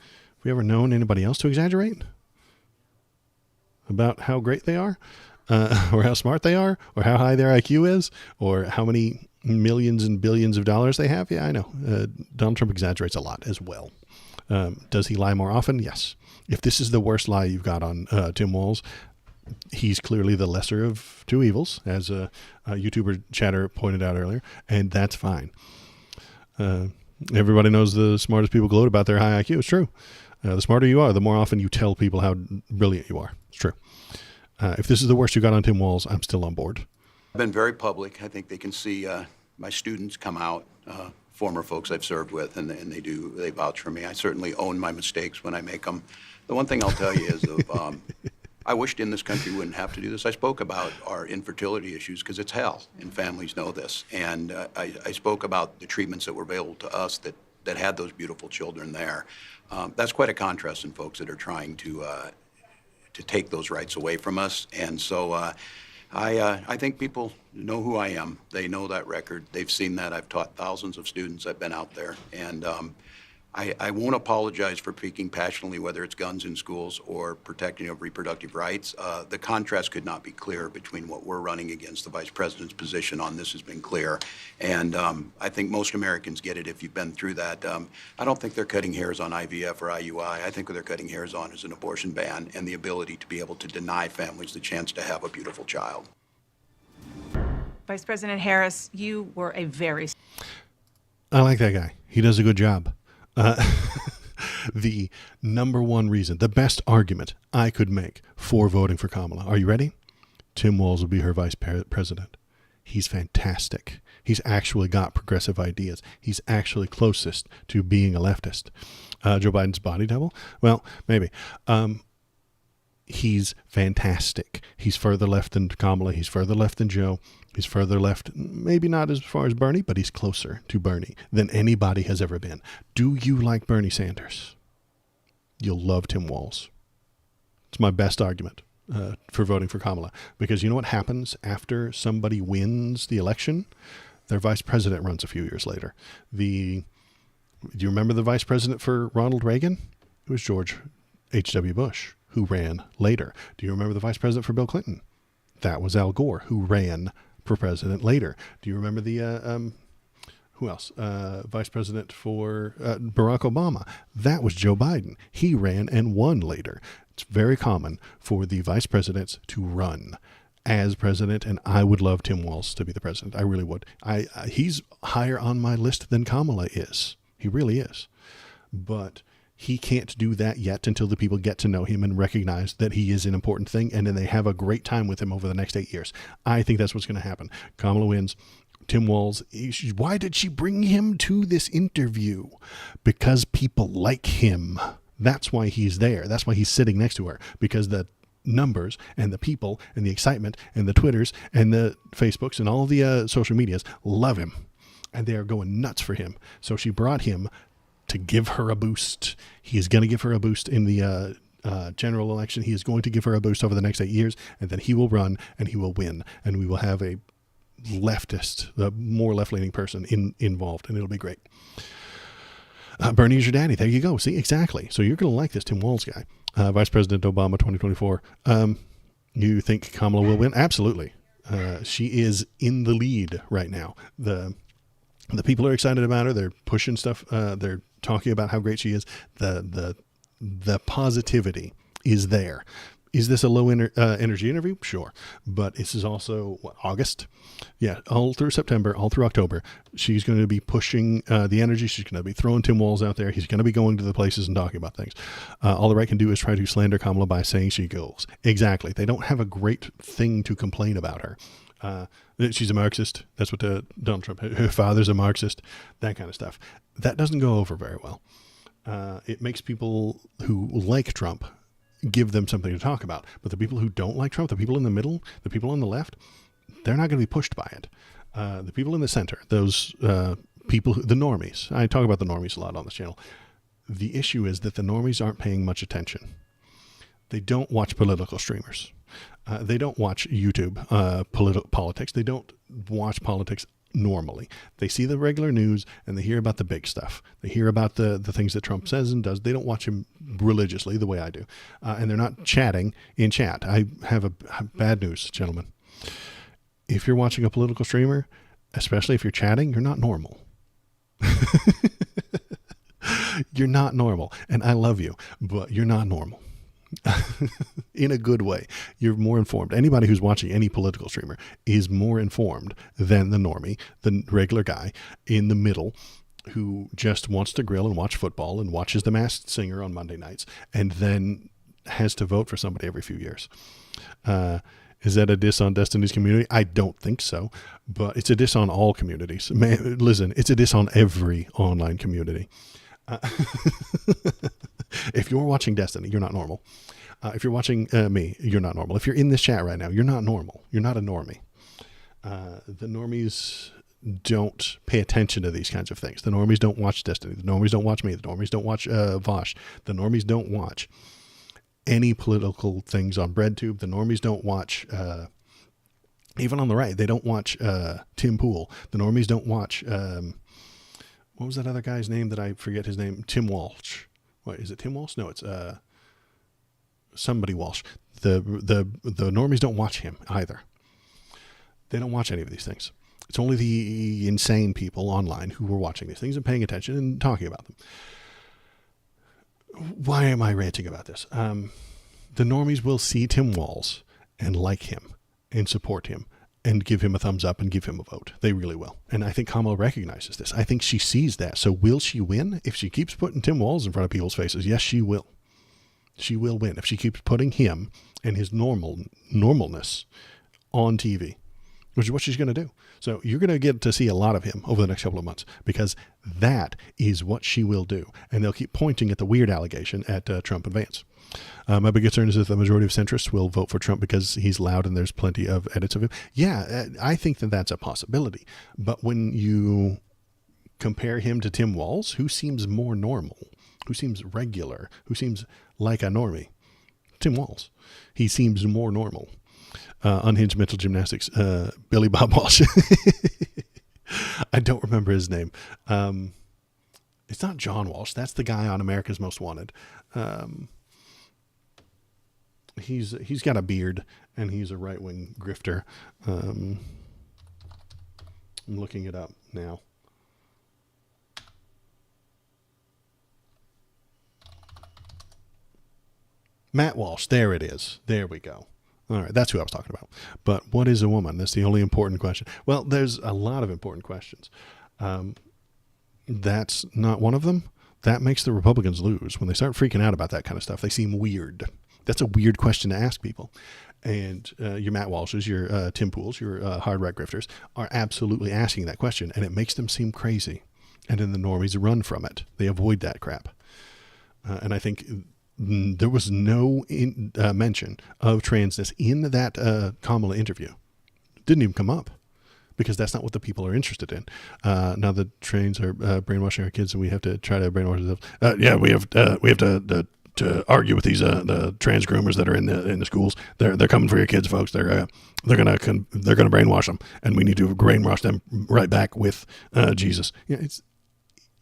ever known anybody else to exaggerate about how great they are, or how smart they are, or how high their IQ is, or how many millions and billions of dollars they have? Yeah, I know. Donald Trump exaggerates a lot as well. Does he lie more often? Yes. If this is the worst lie you've got on Tim Walz, he's clearly the lesser of two evils, as a YouTuber chatter pointed out earlier, and that's fine. Everybody knows the smartest people gloat about their high IQ. It's true. The smarter you are, the more often you tell people how brilliant you are. It's true. If this is the worst you got on Tim Walz, I'm still on board. I've been very public. I think they can see my students come out, former folks I've served with, and they vouch for me. I certainly own my mistakes when I make them. The one thing I'll tell you is I wished in this country wouldn't have to do this. I spoke about our infertility issues because it's hell, and families know this. And I spoke about the treatments that were available to us that had those beautiful children there. That's quite a contrast in folks that are trying to take those rights away from us. And so I think people know who I am. They know that record. They've seen that. I've taught thousands of students. I've been out there. And I won't apologize for speaking passionately, whether it's guns in schools or protecting of reproductive rights. The contrast could not be clearer between what we're running against. The vice president's position on this has been clear. And I think most Americans get it if you've been through that. I don't think they're cutting hairs on IVF or IUI. I think what they're cutting hairs on is an abortion ban and the ability to be able to deny families the chance to have a beautiful child. Vice President Harris, you were a very... I like that guy. He does a good job. The number one reason, the best argument I could make for voting for Kamala. Are you ready? Tim Walz will be her vice president. He's fantastic. He's actually got progressive ideas. He's actually closest to being a leftist. Joe Biden's body double? Well, maybe. He's fantastic. He's further left than Kamala. He's further left than Joe. He's further left, maybe not as far as Bernie, but he's closer to Bernie than anybody has ever been. Do you like Bernie Sanders? you'll love Tim Walz. It's my best argument for voting for Kamala, because you know what happens after somebody wins the election? Their vice president runs a few years later. Do you remember the vice president for Ronald Reagan? It was George H.W. Bush, who ran later. Do you remember the vice president for Bill Clinton? That was Al Gore, who ran for president later. Do you remember the who else? Vice president for Barack Obama? That was Joe Biden. He ran and won later. It's very common for the vice presidents to run as president, and I would love Tim Walz to be the president. I really would. He's higher on my list than Kamala is. He really is. But he can't do that yet until the people get to know him and recognize that he is an important thing, and then they have a great time with him over the next 8 years. I think that's what's going to happen. Kamala wins. Tim Walz, why did she bring him to this interview? Because people like him. That's why he's there. That's why he's sitting next to her, because the numbers and the people and the excitement and the Twitters and the Facebooks and all the social medias love him, and they are going nuts for him. So she brought him to give her a boost. He is going to give her a boost in the general election. He is going to give her a boost over the next 8 years, and then he will run and he will win, and we will have a leftist, a more left-leaning person involved, and it'll be great. Bernie's your daddy. There you go. See, exactly. So you're going to like this Tim Walz guy. Vice President Obama 2024. You think Kamala will win? Absolutely. She is in the lead right now. The people are excited about her. They're pushing stuff. They're talking about how great she is. The positivity is there. Is this a low energy interview? Sure. But this is also, August? Yeah, all through September, all through October. She's going to be pushing the energy. She's going to be throwing Tim Walz out there. He's going to be going to the places and talking about things. All the right can do is try to slander Kamala by saying she goes. Exactly. They don't have a great thing to complain about her. She's a Marxist. That's what Donald Trump, her father's a Marxist, that kind of stuff. That doesn't go over very well. It makes people who like Trump give them something to talk about. But the people who don't like Trump, the people in the middle, the people on the left, they're not going to be pushed by it. The people in the center, those people, the normies, I talk about the normies a lot on this channel. The issue is that the normies aren't paying much attention. They don't watch political streamers. They don't watch YouTube politics. They don't watch politics normally. They see the regular news and they hear about the big stuff. They hear about the things that Trump says and does. They don't watch him religiously the way I do. And they're not chatting in chat. I have a bad news, gentlemen. If you're watching a political streamer, especially if you're chatting, you're not normal. You're not normal. And I love you, but you're not normal. In a good way. You're more informed. Anybody who's watching any political streamer is more informed than the normie, the regular guy in the middle who just wants to grill and watch football and watches The Masked Singer on Monday nights and then has to vote for somebody every few years. Is that a diss on Destiny's community? I don't think so, but it's a diss on all communities. Man, listen, it's a diss on every online community. If you're watching Destiny, you're not normal. If you're watching me, you're not normal. If you're in this chat right now, you're not normal. You're not a normie. The normies don't pay attention to these kinds of things. The normies don't watch Destiny. The normies don't watch me. The normies don't watch Vosh. The normies don't watch any political things on BreadTube. The normies don't watch, even on the right, they don't watch Tim Pool. The normies don't watch, what was that other guy's name that I forget his name? Tim Walsh. What, is it Tim Walsh? No, it's somebody Walsh. The normies don't watch him either. They don't watch any of these things. It's only the insane people online who are watching these things and paying attention and talking about them. Why am I ranting about this? The normies will see Tim Walz and like him and support him and give him a thumbs up and give him a vote. They really will. And I think Kamala recognizes this. I think she sees that. So will she win? If she keeps putting Tim Walz in front of people's faces, yes, she will. She will win if she keeps putting him and his normalness on TV, which is what she's going to do. So you're going to get to see a lot of him over the next couple of months because that is what she will do. And they'll keep pointing at the weird allegation at Trump and Vance. My big concern is that the majority of centrists will vote for Trump because he's loud and there's plenty of edits of him. Yeah, I think that that's a possibility. But when you compare him to Tim Walz, who seems more normal, who seems regular, who seems like a normie? Tim Walz. He seems more normal. Unhinged Mental Gymnastics, Billy Bob Walsh. I don't remember his name. It's not John Walsh. That's the guy on America's Most Wanted. He's got a beard, and he's a right-wing grifter. I'm looking it up now. Matt Walsh. There it is. There we go. All right, that's who I was talking about. But what is a woman? That's the only important question. Well, there's a lot of important questions. That's not one of them. That makes the Republicans lose. When they start freaking out about that kind of stuff, they seem weird. That's a weird question to ask people. And your Matt Walshes, your Tim Pools, your hard right grifters are absolutely asking that question, and it makes them seem crazy. And then the normies run from it. They avoid that crap. And I think there was no mention of transness in that Kamala interview. It didn't even come up because that's not what the people are interested in. Now the trains are brainwashing our kids, and we have to try to brainwash ourselves. Yeah, we have to argue with these the trans groomers that are in the schools. They're coming for your kids, folks. They're gonna brainwash them, and we need to brainwash them right back with Jesus. Yeah,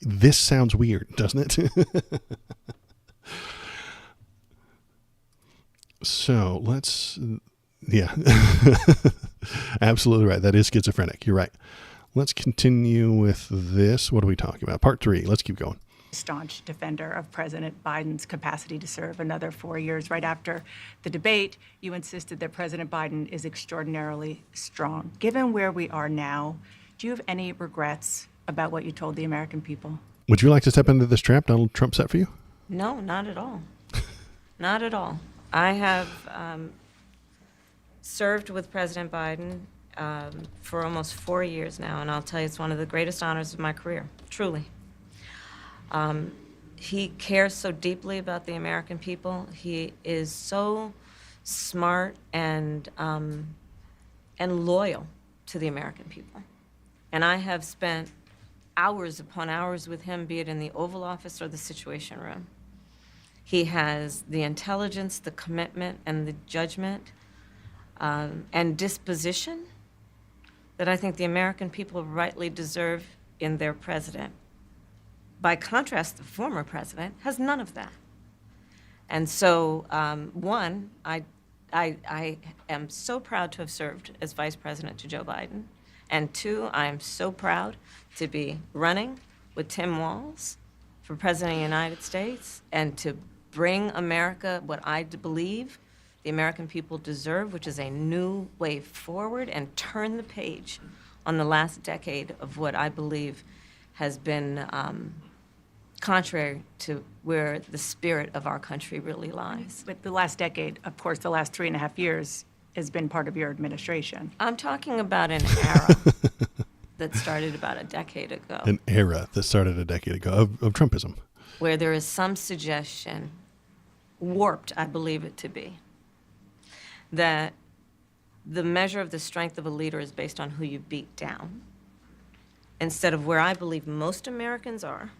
this sounds weird, doesn't it? So yeah, absolutely right. That is schizophrenic. You're right. Let's continue with this. What are we talking about? Part 3. Let's keep going. Staunch defender of President Biden's capacity to serve another 4 years. Right after the debate, you insisted that President Biden is extraordinarily strong. Given where we are now, do you have any regrets about what you told the American people? Would you like to step into this trap Donald Trump set for you? No, not at all. Not at all. I have served with President Biden for almost 4 years now, and I'll tell you, it's one of the greatest honors of my career, truly. He cares so deeply about the American people. He is so smart and loyal to the American people. And I have spent hours upon hours with him, be it in the Oval Office or the Situation Room. He has the intelligence, the commitment, and the judgment and disposition that I think the American people rightly deserve in their president. By contrast, the former president has none of that. And so, one, I am so proud to have served as vice president to Joe Biden. And two, I am so proud to be running with Tim Walz for president of the United States and to bring America what I believe the American people deserve, which is a new way forward, and turn the page on the last decade of what I believe has been contrary to where the spirit of our country really lies. But the last decade, of course, the last 3.5 years has been part of your administration. I'm talking about an era that started about a decade ago. An era that started a decade ago of Trumpism. Where there is some suggestion, warped I believe it to be, that the measure of the strength of a leader is based on who you beat down, instead of where I believe most Americans are,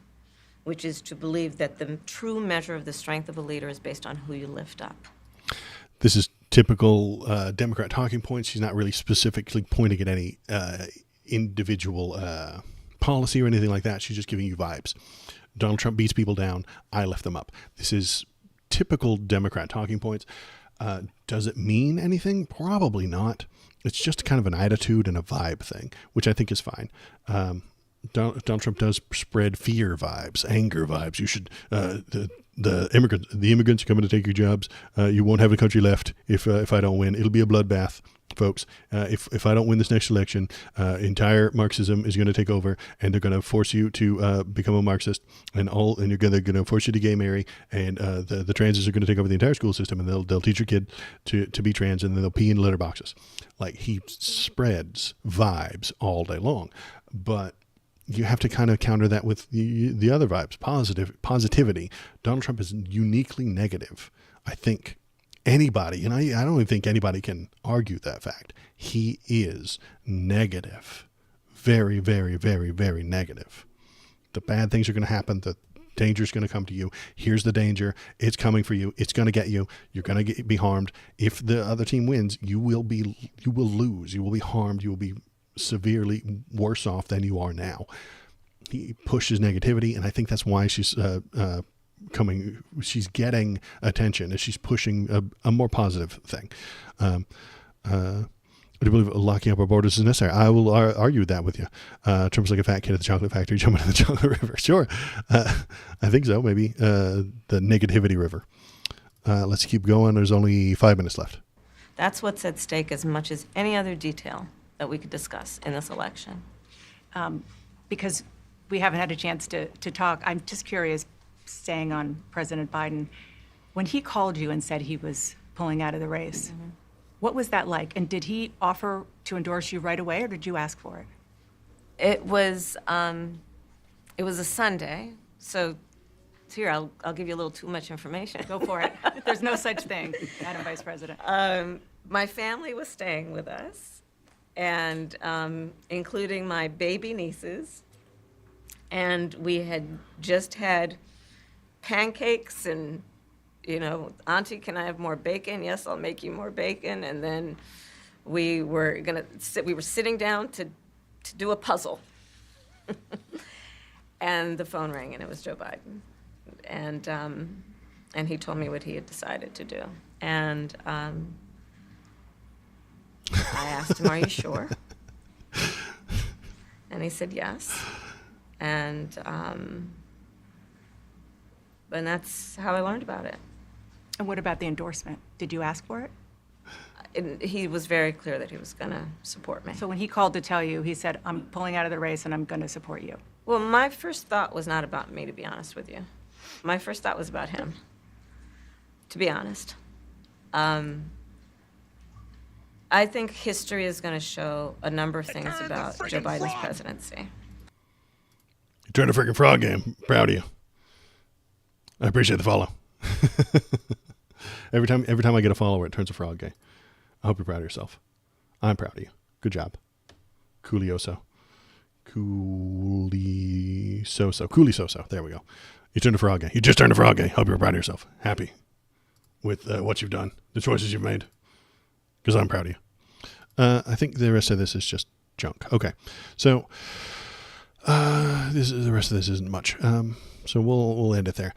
which is to believe that the true measure of the strength of a leader is based on who you lift up. This is typical Democrat talking points. She's not really specifically pointing at any individual policy or anything like that. She's just giving you vibes. Donald Trump beats people down. I lift them up. This is typical Democrat talking points. Does it mean anything? Probably not. It's just kind of an attitude and a vibe thing, which I think is fine. Donald Trump does spread fear vibes, anger vibes. You should the immigrants are coming to take your jobs. You won't have a country left if I don't win. It'll be a bloodbath, folks. If I don't win this next election, entire Marxism is going to take over, and they're going to force you to become a Marxist, and they're going to force you to gay marry, and the transes are going to take over the entire school system, and they'll teach your kid to be trans, and then they'll pee in litter boxes. Like, he spreads vibes all day long, but you have to kind of counter that with the other vibes, positivity. Donald Trump is uniquely negative. I think anybody, and I don't even think anybody can argue that fact. He is negative. Very, very, very, very negative. The bad things are going to happen. The danger's going to come to you. Here's the danger. It's coming for you. It's going to get you. You're going to be harmed. If the other team wins, you will lose. You will be harmed. You will be severely worse off than you are now. He pushes negativity, and I think that's why she's she's getting attention as she's pushing a more positive thing. I do believe locking up our borders is necessary. I will argue that with you. Trump's like a fat kid at the chocolate factory jumping in the chocolate river. Sure. I think so. Maybe the negativity river. Let's keep going. There's only 5 minutes left. That's what's at stake as much as any other detail that we could discuss in this election. Because we haven't had a chance to talk, I'm just curious, staying on President Biden, when he called you and said he was pulling out of the race, what was that like? And did he offer to endorse you right away, or did you ask for it? It was a Sunday, so here, I'll give you a little too much information. Go for it. There's no such thing, Madam Vice President. My family was staying with us, and including my baby nieces, and we had just had pancakes and, Auntie, can I have more bacon? Yes, I'll make you more bacon. And then we were sitting down to do a puzzle. And the phone rang, and it was Joe Biden. And he told me what he had decided to do. And I asked him, "Are you sure?" And he said yes. And that's how I learned about it. And what about the endorsement? Did you ask for it? He was very clear that he was going to support me. So when he called to tell you, he said, "I'm pulling out of the race and I'm going to support you." Well, my first thought was not about me, to be honest with you. My first thought was about him, to be honest. I think history is going to show a number of things about Joe Biden's presidency. You turned a freaking frog game. Proud of you. I appreciate the follow. Every time I get a follower, it turns a frog game. I hope you're proud of yourself. I'm proud of you. Good job. Coolioso. There we go. You turned a frog game. You just turned a frog game. Hope you're proud of yourself. Happy with what you've done, the choices you've made, because I'm proud of you. I think the rest of this is just junk. Okay, so the rest of this isn't much. So we'll end it there.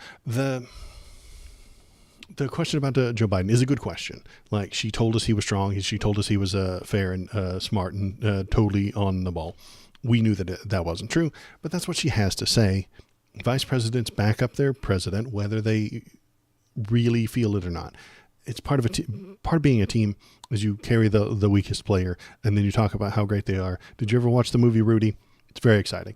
The question about Joe Biden is a good question. Like, she told us he was strong. She told us he was fair and smart and totally on the ball. We knew that that wasn't true, but that's what she has to say. Vice presidents back up their president, whether they really feel it or not. It's part of part of being a team is you carry the weakest player, and then you talk about how great they are. Did you ever watch the movie Rudy? It's very exciting.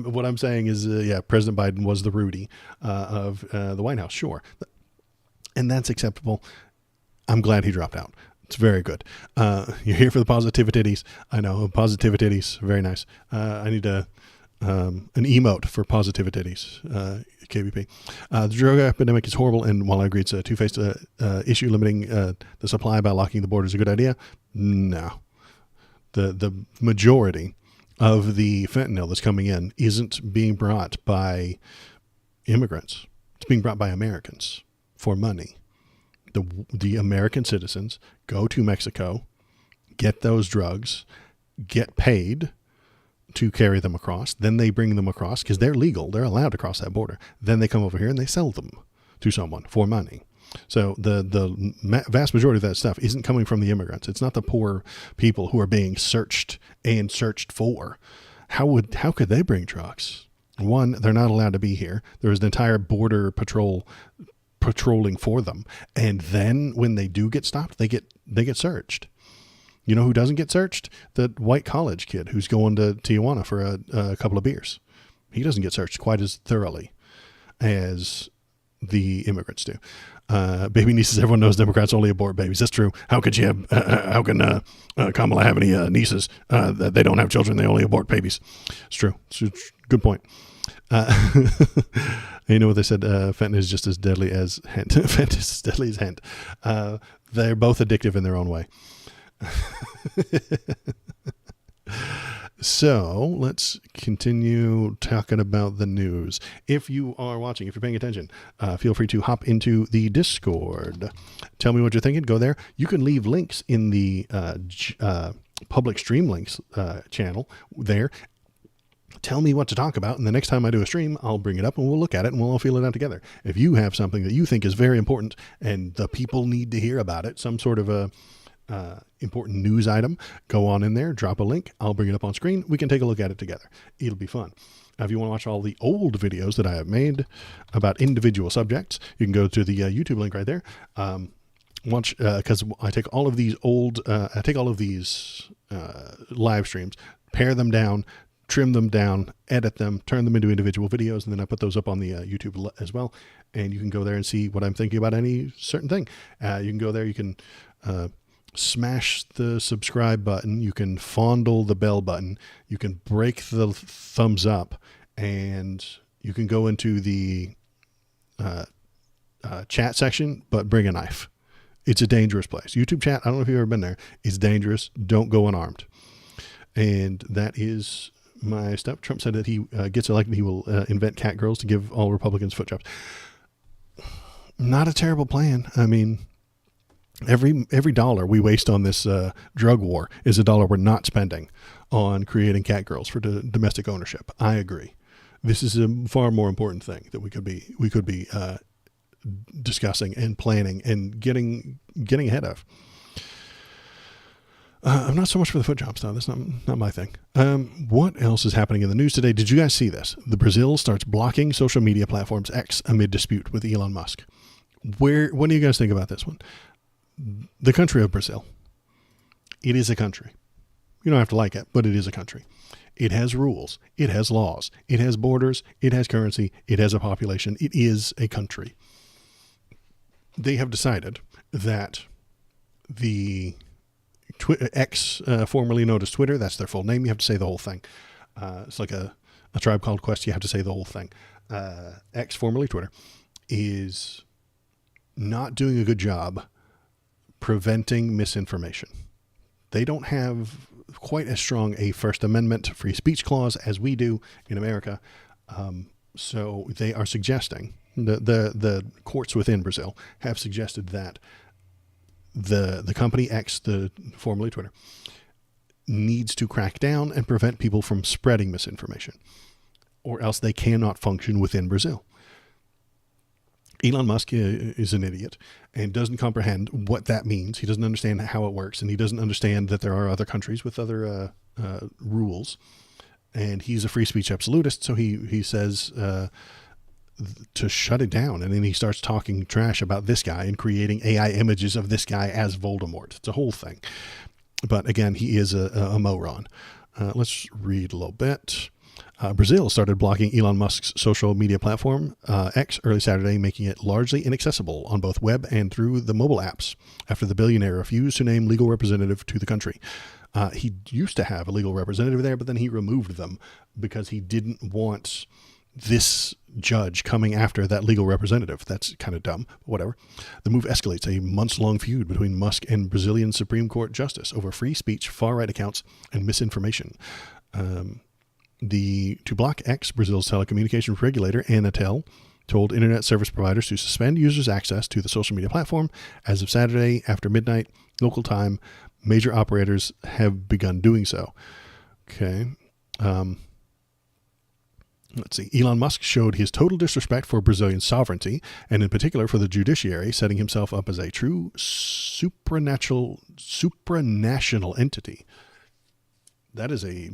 What I'm saying is, President Biden was the Rudy of the White House, sure. And that's acceptable. I'm glad he dropped out. It's very good. You're here for the positivititties. I know, positivititties, very nice. I need an emote for positivititties, KBP. The drug epidemic is horrible, and while I agree it's a two-faced issue, limiting the supply by locking the border is a good idea. No. The majority of the fentanyl that's coming in isn't being brought by immigrants. It's being brought by Americans for money. The American citizens go to Mexico, get those drugs, get paid to carry them across. Then they bring them across because they're legal. They're allowed to cross that border. Then they come over here and they sell them to someone for money. So the vast majority of that stuff isn't coming from the immigrants. It's not the poor people who are being searched and searched for. How could they bring drugs? One, they're not allowed to be here. There is an entire border patrolling for them. And then when they do get stopped, they get searched. You know who doesn't get searched? The white college kid who's going to Tijuana for a couple of beers. He doesn't get searched quite as thoroughly as the immigrants do. Baby nieces, everyone knows Democrats only abort babies. That's true. How could you have, how can Kamala have any nieces that they don't have children, they only abort babies? It's true. It's a good point. You know what they said? Fentanyl is just as deadly as hemp. Fentanyl is as deadly as hemp. They're both addictive in their own way. So let's continue talking about the news. If you are watching, if you're paying attention, feel free to hop into the Discord. Tell me what you're thinking. Go there. You can leave links in the public stream links channel there. Tell me what to talk about, and the next time I do a stream, I'll bring it up and we'll look at it and we'll all feel it out together. If you have something that you think is very important and the people need to hear about it, some sort of a important news item, go on in there, drop a link. I'll bring it up on screen. We can take a look at it together. It'll be fun. If you want to watch all the old videos that I have made about individual subjects, you can go to the YouTube link right there. Watch, because I take all of these live streams, pare them down, trim them down, edit them, turn them into individual videos, and then I put those up on the YouTube as well. And you can go there and see what I'm thinking about any certain thing. You can go there, you can smash the subscribe button, you can fondle the bell button, you can break the thumbs up, and you can go into the chat section, but bring a knife. It's a dangerous place. YouTube chat, I don't know if you've ever been there, it's dangerous. Don't go unarmed. And that is my stuff. Trump said that he gets elected, he will invent cat girls to give all Republicans foot jobs. Not a terrible plan. I mean, every dollar we waste on this drug war is a dollar we're not spending on creating cat girls for domestic ownership. I agree. This is a far more important thing that we could be discussing and planning and getting ahead of. I'm not so much for the foot jobs now. That's not my thing. What else is happening in the news today? Did you guys see this? The Brazil starts blocking social media platforms X amid dispute with Elon Musk. What do you guys think about this one? The country of Brazil. It is a country. You don't have to like it, but it is a country. It has rules. It has laws. It has borders. It has currency. It has a population. It is a country. They have decided that the X, formerly known as Twitter, that's their full name. You have to say the whole thing. It's like a Tribe Called Quest. You have to say the whole thing. X, formerly Twitter, is not doing a good job preventing misinformation. They don't have quite as strong a First Amendment free speech clause as we do in America. So they are suggesting, the courts within Brazil have suggested that the company X, the formerly Twitter, needs to crack down and prevent people from spreading misinformation, or else they cannot function within Brazil. Elon Musk is an idiot and doesn't comprehend what that means. He doesn't understand how it works, and he doesn't understand that there are other countries with other rules. And he's a free speech absolutist, so he says to shut it down. And then he starts talking trash about this guy and creating AI images of this guy as Voldemort. It's a whole thing. But again, he is a moron. Let's read a little bit. Brazil started blocking Elon Musk's social media platform, X, early Saturday, making it largely inaccessible on both web and through the mobile apps after the billionaire refused to name legal representative to the country. He used to have a legal representative there, but then he removed them because he didn't want this judge coming after that legal representative. That's kind of dumb, but whatever. The move escalates a months-long feud between Musk and Brazilian Supreme Court justice over free speech, far-right accounts, and misinformation. To block X, Brazil's telecommunications regulator, Anatel, told internet service providers to suspend users' access to the social media platform. As of Saturday after midnight, local time, major operators have begun doing so. Okay. Let's see. Elon Musk showed his total disrespect for Brazilian sovereignty, and in particular for the judiciary, setting himself up as a true supranational entity. That is a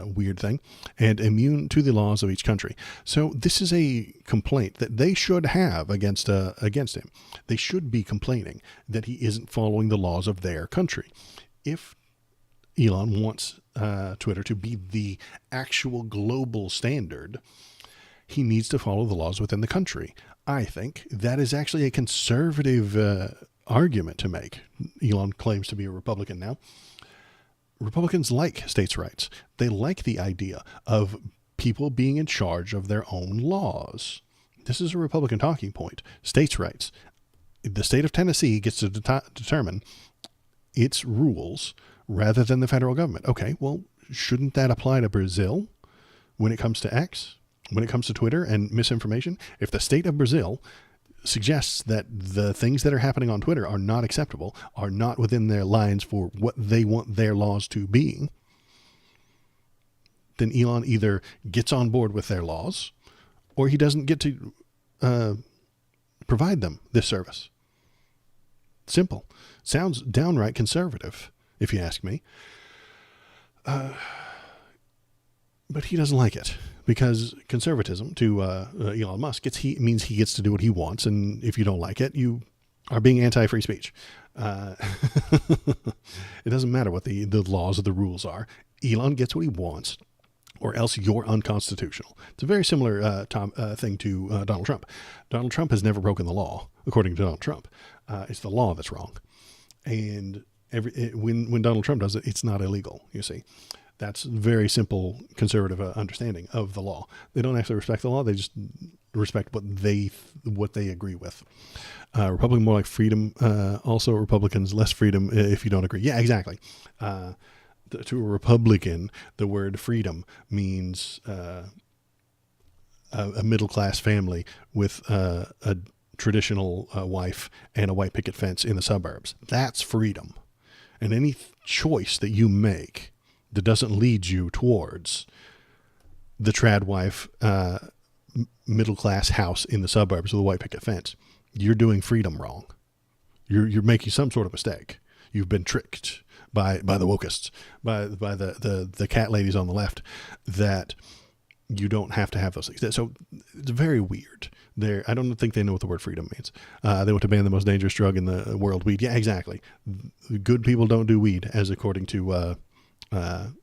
weird thing, and immune to the laws of each country. So this is a complaint that they should have against him. They should be complaining that he isn't following the laws of their country. If Elon wants Twitter to be the actual global standard, he needs to follow the laws within the country. I think that is actually a conservative argument to make. Elon claims to be a Republican now. Republicans like states' rights. They like the idea of people being in charge of their own laws. This is a Republican talking point. States' rights. The state of Tennessee gets to determine its rules rather than the federal government. Okay, well, shouldn't that apply to Brazil when it comes to X, when it comes to Twitter and misinformation? If the state of Brazil suggests that the things that are happening on Twitter are not acceptable, are not within their lines for what they want their laws to be, then Elon either gets on board with their laws or he doesn't get to provide them this service. Simple. Sounds downright conservative, if you ask me. But he doesn't like it, because conservatism to Elon Musk means he gets to do what he wants, and if you don't like it, you are being anti-free speech. It doesn't matter what the laws or the rules are. Elon gets what he wants, or else you're unconstitutional. It's a very similar thing to Donald Trump. Donald Trump has never broken the law, according to Donald Trump. It's the law that's wrong. And when Donald Trump does it, it's not illegal, you see. That's very simple conservative understanding of the law. They don't actually respect the law. They just respect what they agree with. Republican more like freedom. Also, Republicans less freedom if you don't agree. Yeah, exactly. To a Republican, the word freedom means a middle-class family with a traditional wife and a white picket fence in the suburbs. That's freedom. And any choice that you make that doesn't lead you towards the trad wife, middle-class house in the suburbs with a white picket fence, you're doing freedom wrong. You're making some sort of mistake. You've been tricked by the wokeists, by the cat ladies on the left, that you don't have to have those things. So it's very weird. I don't think they know what the word freedom means. They want to ban the most dangerous drug in the world, weed. Yeah, exactly. Good people don't do weed, as according to what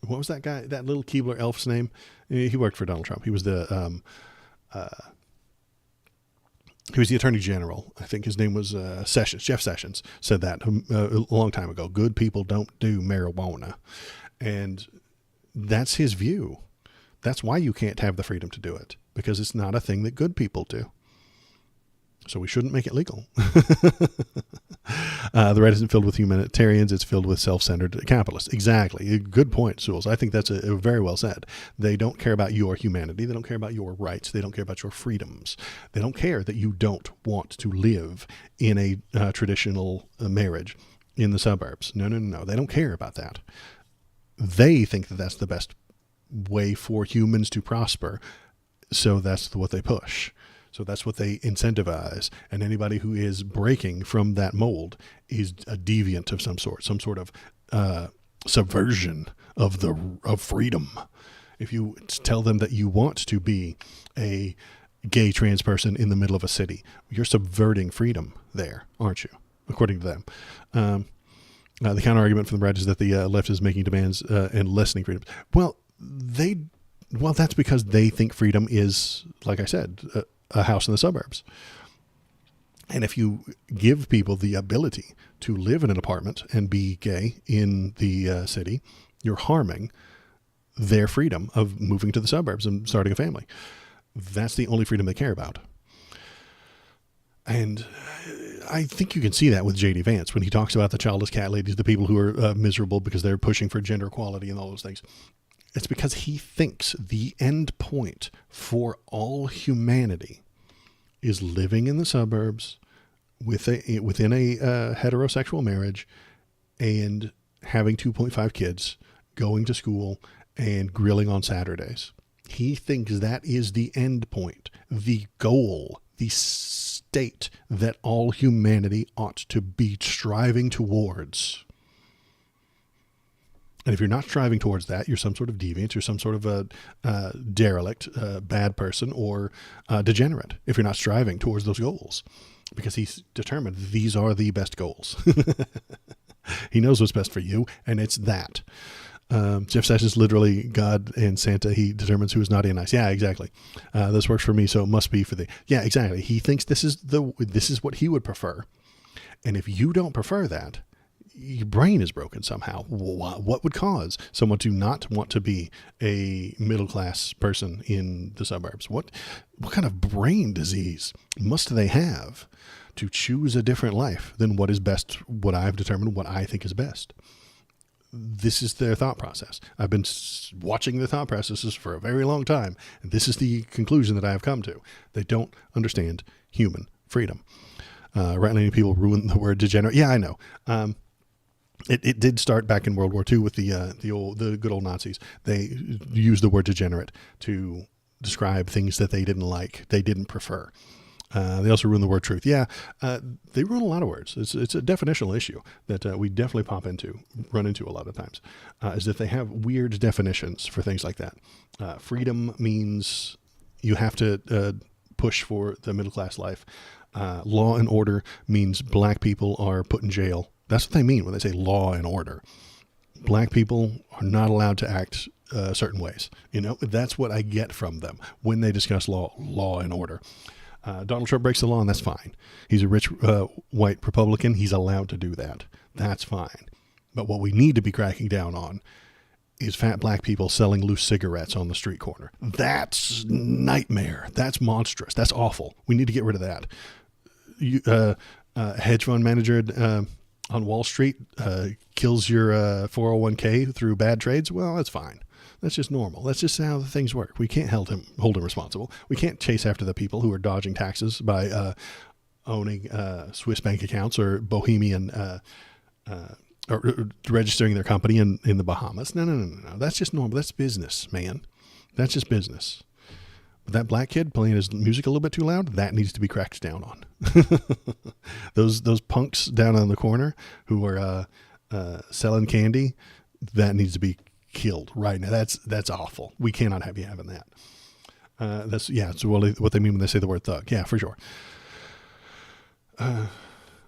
was that guy? That little Keebler elf's name? He worked for Donald Trump. He was the Attorney General. I think his name was Sessions. Jeff Sessions said that a long time ago. Good people don't do marijuana, and that's his view. That's why you can't have the freedom to do it, because it's not a thing that good people do. So we shouldn't make it legal. The right isn't filled with humanitarians. It's filled with self-centered capitalists. Exactly. Good point, Sewells. I think that's a very well said. They don't care about your humanity. They don't care about your rights. They don't care about your freedoms. They don't care that you don't want to live in a traditional marriage in the suburbs. No. They don't care about that. They think that that's the best way for humans to prosper. So that's what they push. So that's what they incentivize. And anybody who is breaking from that mold is a deviant of some sort of subversion of freedom. If you tell them that you want to be a gay trans person in the middle of a city, you're subverting freedom there, aren't you? According to them. The counter argument from the right is that the left is making demands and lessening freedom. Well, that's because they think freedom is, like I said, a house in the suburbs. And if you give people the ability to live in an apartment and be gay in the city, you're harming their freedom of moving to the suburbs and starting a family. That's the only freedom they care about. And I think you can see that with J.D. Vance when he talks about the childless cat ladies, the people who are miserable because they're pushing for gender equality and all those things. It's because he thinks the end point for all humanity is living in the suburbs within a heterosexual marriage and having 2.5 kids, going to school, and grilling on Saturdays. He thinks that is the end point, the goal, the state that all humanity ought to be striving towards. And if you're not striving towards that, you're some sort of deviant, you're some sort of a derelict, bad person, or degenerate, if you're not striving towards those goals. Because he's determined these are the best goals. He knows what's best for you, and it's that. Jeff Sessions, literally God and Santa, he determines who is naughty and nice. Yeah, exactly. This works for me, so it must be for thee. Yeah, exactly. He thinks this is what he would prefer. And if you don't prefer that, your brain is broken somehow. What would cause someone to not want to be a middle-class person in the suburbs? What kind of brain disease must they have to choose a different life than what is best, what I've determined, what I think is best? this is their thought process. I've been watching the thought processes for a very long time, and this is the conclusion that I have come to. They don't understand human freedom. Right-leaning people ruin the word degenerate. Yeah, I know. It did start back in World War II with the good old Nazis. They used the word degenerate to describe things that they didn't like, they didn't prefer. They also ruin the word truth. Yeah, they ruin a lot of words. It's a definitional issue that we definitely run into a lot of times, is that they have weird definitions for things like that. Freedom means you have to push for the middle class life. Law and order means black people are put in jail. That's what they mean when they say law and order. Black people are not allowed to act certain ways. That's what I get from them when they discuss law and order. Donald Trump breaks the law, and that's fine. He's a rich white Republican. He's allowed to do that. That's fine. But what we need to be cracking down on is fat black people selling loose cigarettes on the street corner. That's nightmare. That's monstrous. That's awful. We need to get rid of that. Hedge fund manager on Wall Street kills your 401k through bad trades. Well, that's fine. That's just normal. That's just how things work. We can't hold him responsible. We can't chase after the people who are dodging taxes by owning Swiss bank accounts or Bohemian or registering their company in the Bahamas. No. That's just normal. That's business, man. That's just business. But that black kid playing his music a little bit too loud, that needs to be cracked down on. Those punks down on the corner who are selling candy, that needs to be killed right now. That's awful. We cannot have you having that. It's what they mean when they say the word thug. Yeah, for sure.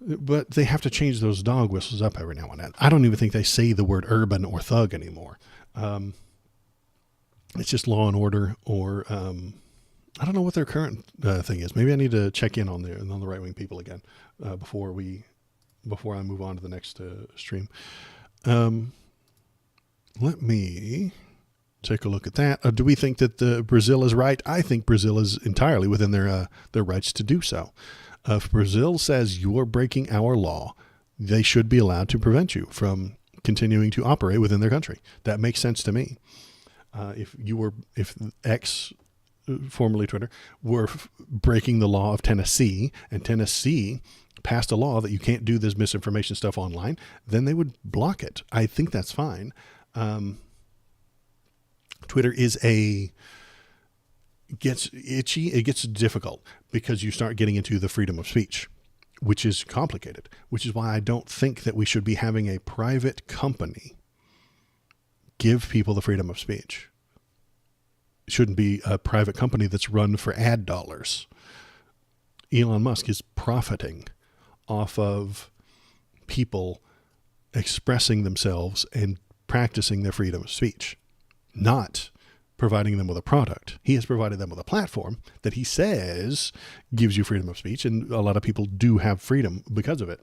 But they have to change those dog whistles up every now and then. I don't even think they say the word urban or thug anymore. It's just law and order, or I don't know what their current thing is. Maybe I need to check in on the right-wing people again before I move on to the next stream. Let me take a look at that. Do we think that Brazil is right? I think Brazil is entirely within their rights to do so. If Brazil says you're breaking our law, they should be allowed to prevent you from continuing to operate within their country. That makes sense to me. If X, formerly Twitter, were breaking the law of Tennessee, and Tennessee passed a law that you can't do this misinformation stuff online, then they would block it. I think that's fine. Twitter gets itchy. It gets difficult because you start getting into the freedom of speech, which is complicated, which is why I don't think that we should be having a private company give people the freedom of speech. It shouldn't be a private company that's run for ad dollars. Elon Musk is profiting off of people expressing themselves and practicing their freedom of speech, not providing them with a product. He has provided them with a platform that he says gives you freedom of speech, and a lot of people do have freedom because of it.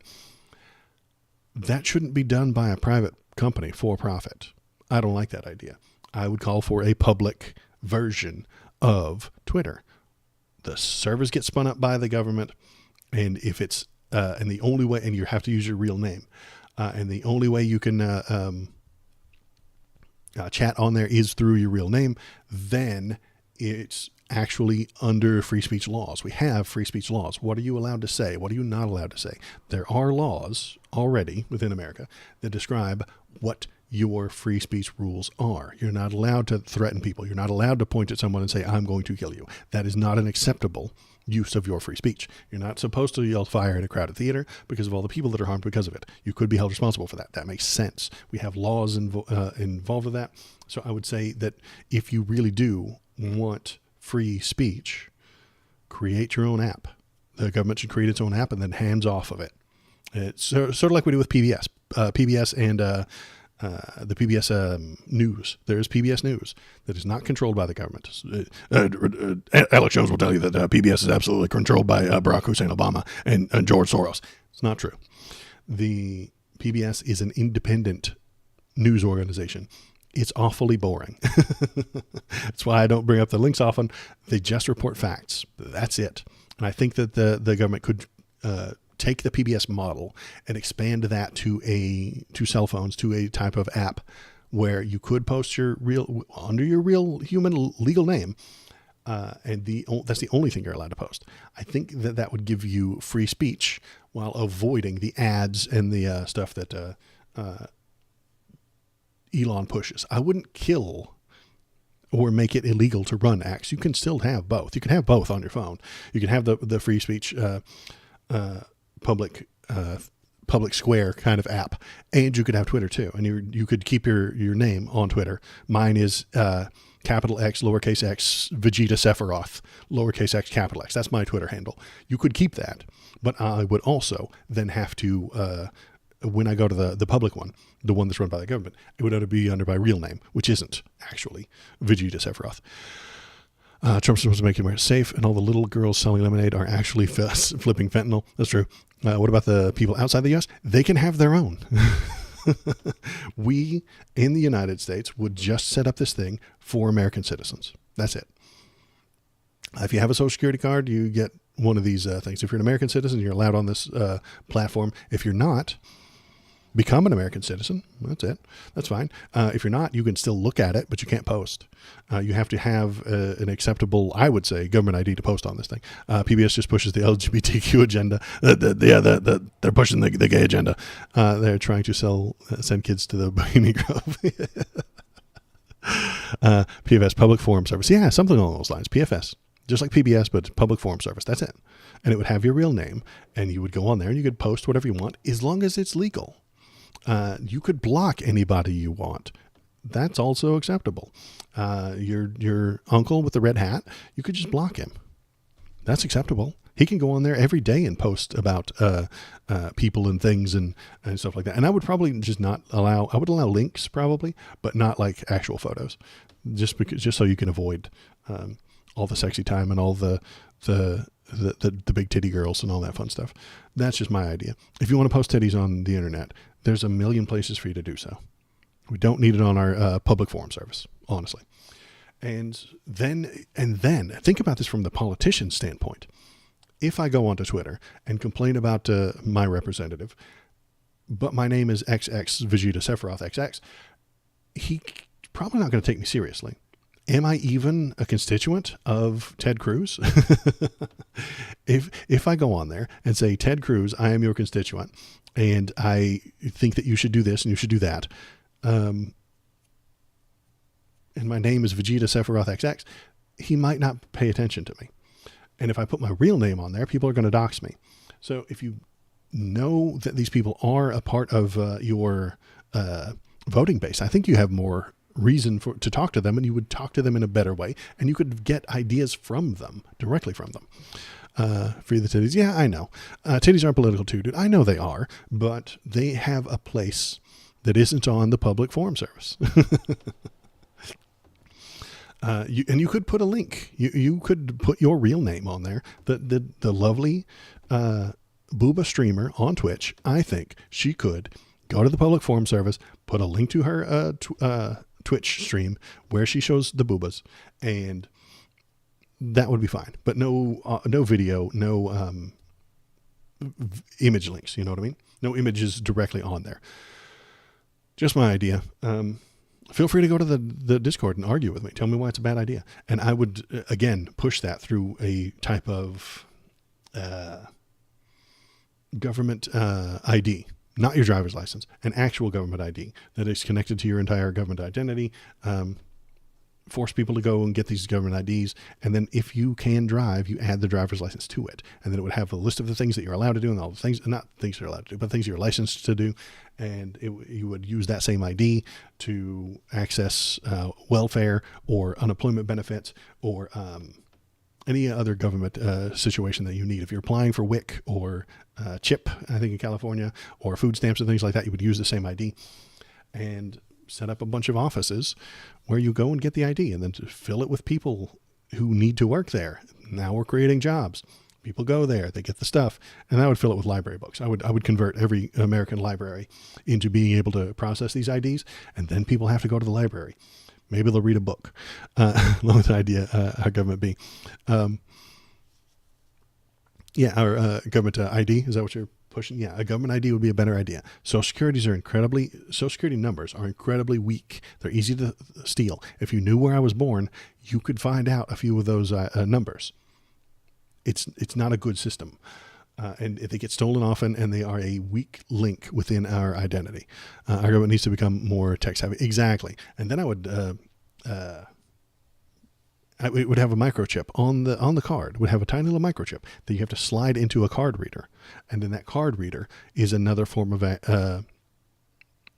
That shouldn't be done by a private company for profit. I don't like that idea. I would call for a public version of Twitter. The servers get spun up by the government, and if it's and the only way, and you have to use your real name, and the only way you can chat on there is through your real name, then it's actually under free speech laws. We have free speech laws. What are you allowed to say? What are you not allowed to say? There are laws already within America that describe what your free speech rules are. You're not allowed to threaten people. You're not allowed to point at someone and say, I'm going to kill you. That is not an acceptable use of your free speech. You're not supposed to yell fire at a crowded theater because of all the people that are harmed because of it. You could be held responsible for that. That makes sense. We have laws involved with that. So I would say that if you really do want free speech, create your own app. The government should create its own app and then hands off of it. It's sort of like we do with PBS. PBS and the PBS News. There's PBS News that is not controlled by the government. Alex Jones will tell you that PBS is absolutely controlled by Barack Hussein Obama and George Soros. It's not true. The PBS is an independent news organization. It's awfully boring. That's why I don't bring up the links often. They just report facts. That's it. And I think that the government could take the PBS model and expand that to cell phones, to a type of app where you could post under your real human legal name. And that's the only thing you're allowed to post. I think that would give you free speech while avoiding the ads and the stuff that Elon pushes. I wouldn't kill or make it illegal to run X. You can still have both. You can have both on your phone. You can have the free speech public square kind of app, and you could have Twitter too. And you could keep your name on Twitter. Mine is capital X, lowercase x, Vegeta Sephiroth, lowercase x, capital X. That's my Twitter handle. You could keep that, but I would also then have to, when I go to the public one, the one that's run by the government, it would have to be under my real name, which isn't actually Vegeta Sephiroth. Trump's supposed to make it more safe, and all the little girls selling lemonade are actually flipping fentanyl. That's true. What about the people outside the U.S.? They can have their own. We, in the United States, would just set up this thing for American citizens. That's it. If you have a Social Security card, you get one of these things. If you're an American citizen, you're allowed on this platform. If you're not, become an American citizen. That's it. That's fine. If you're not, you can still look at it, but you can't post. You have to have an acceptable, I would say, government ID to post on this thing. PBS just pushes the LGBTQ agenda. They're pushing the gay agenda. They're trying to send kids to the Bohemian Grove. PFS, Public Forum Service. Yeah, something along those lines. PFS. Just like PBS, but Public Forum Service. That's it. And it would have your real name, and you would go on there and you could post whatever you want as long as it's legal. You could block anybody you want. That's also acceptable. Your uncle with the red hat, you could just block him. That's acceptable. He can go on there every day and post about people and things and stuff like that. And I would probably just not allow. I would allow links probably, but not like actual photos, just so you can avoid all the sexy time and all the big titty girls and all that fun stuff. That's just my idea. If you want to post titties on the internet, there's a million places for you to do so. We don't need it on our public forum service, honestly. And then think about this from the politician's standpoint. If I go onto Twitter and complain about my representative, but my name is XX Vegeta Sephiroth XX, he's probably not going to take me seriously. Am I even a constituent of Ted Cruz? If I go on there and say, Ted Cruz, I am your constituent, and I think that you should do this and you should do that, and my name is Vegeta Sephiroth XX, he might not pay attention to me. And if I put my real name on there, people are going to dox me. So if you know that these people are a part of your voting base, I think you have more reason to talk to them, and you would talk to them in a better way, and you could get ideas from them, directly from them. Free the titties. Yeah, I know. Titties aren't political too, dude. I know they are, but they have a place that isn't on the public forum service. You could put a link. You could put your real name on there. The lovely Booba streamer on Twitch, I think she could go to the public forum service, put a link to her Twitch stream where she shows the boobas, and that would be fine. But no video, no image links. You know what I mean? No images directly on there. Just my idea. Feel free to go to the Discord and argue with me. Tell me why it's a bad idea. And I would, again, push that through a type of government ID, not your driver's license, an actual government ID that is connected to your entire government identity. Force people to go and get these government IDs. And then if you can drive, you add the driver's license to it. And then it would have a list of the things that you're allowed to do and all the things, not things you're allowed to do, but things you're licensed to do. And you would use that same ID to access welfare or unemployment benefits or any other government situation that you need. If you're applying for WIC or CHIP, I think in California, or food stamps and things like that, you would use the same ID and set up a bunch of offices where you go and get the ID and then to fill it with people who need to work there. Now we're creating jobs. People go there, they get the stuff, and I would fill it with library books. I would convert every American library into being able to process these IDs, and then people have to go to the library. Maybe they'll read a book, along with the idea, how government be. Yeah, or government ID. Is that what you're pushing? Yeah, a government ID would be a better idea. Social Security numbers are incredibly weak. They're easy to steal. If you knew where I was born, you could find out a few of those numbers. It's not a good system. And they get stolen often, and they are a weak link within our identity. Our government needs to become more tech savvy. Exactly. And then I would have a microchip on the card. Would have a tiny little microchip that you have to slide into a card reader, and then that card reader is another form of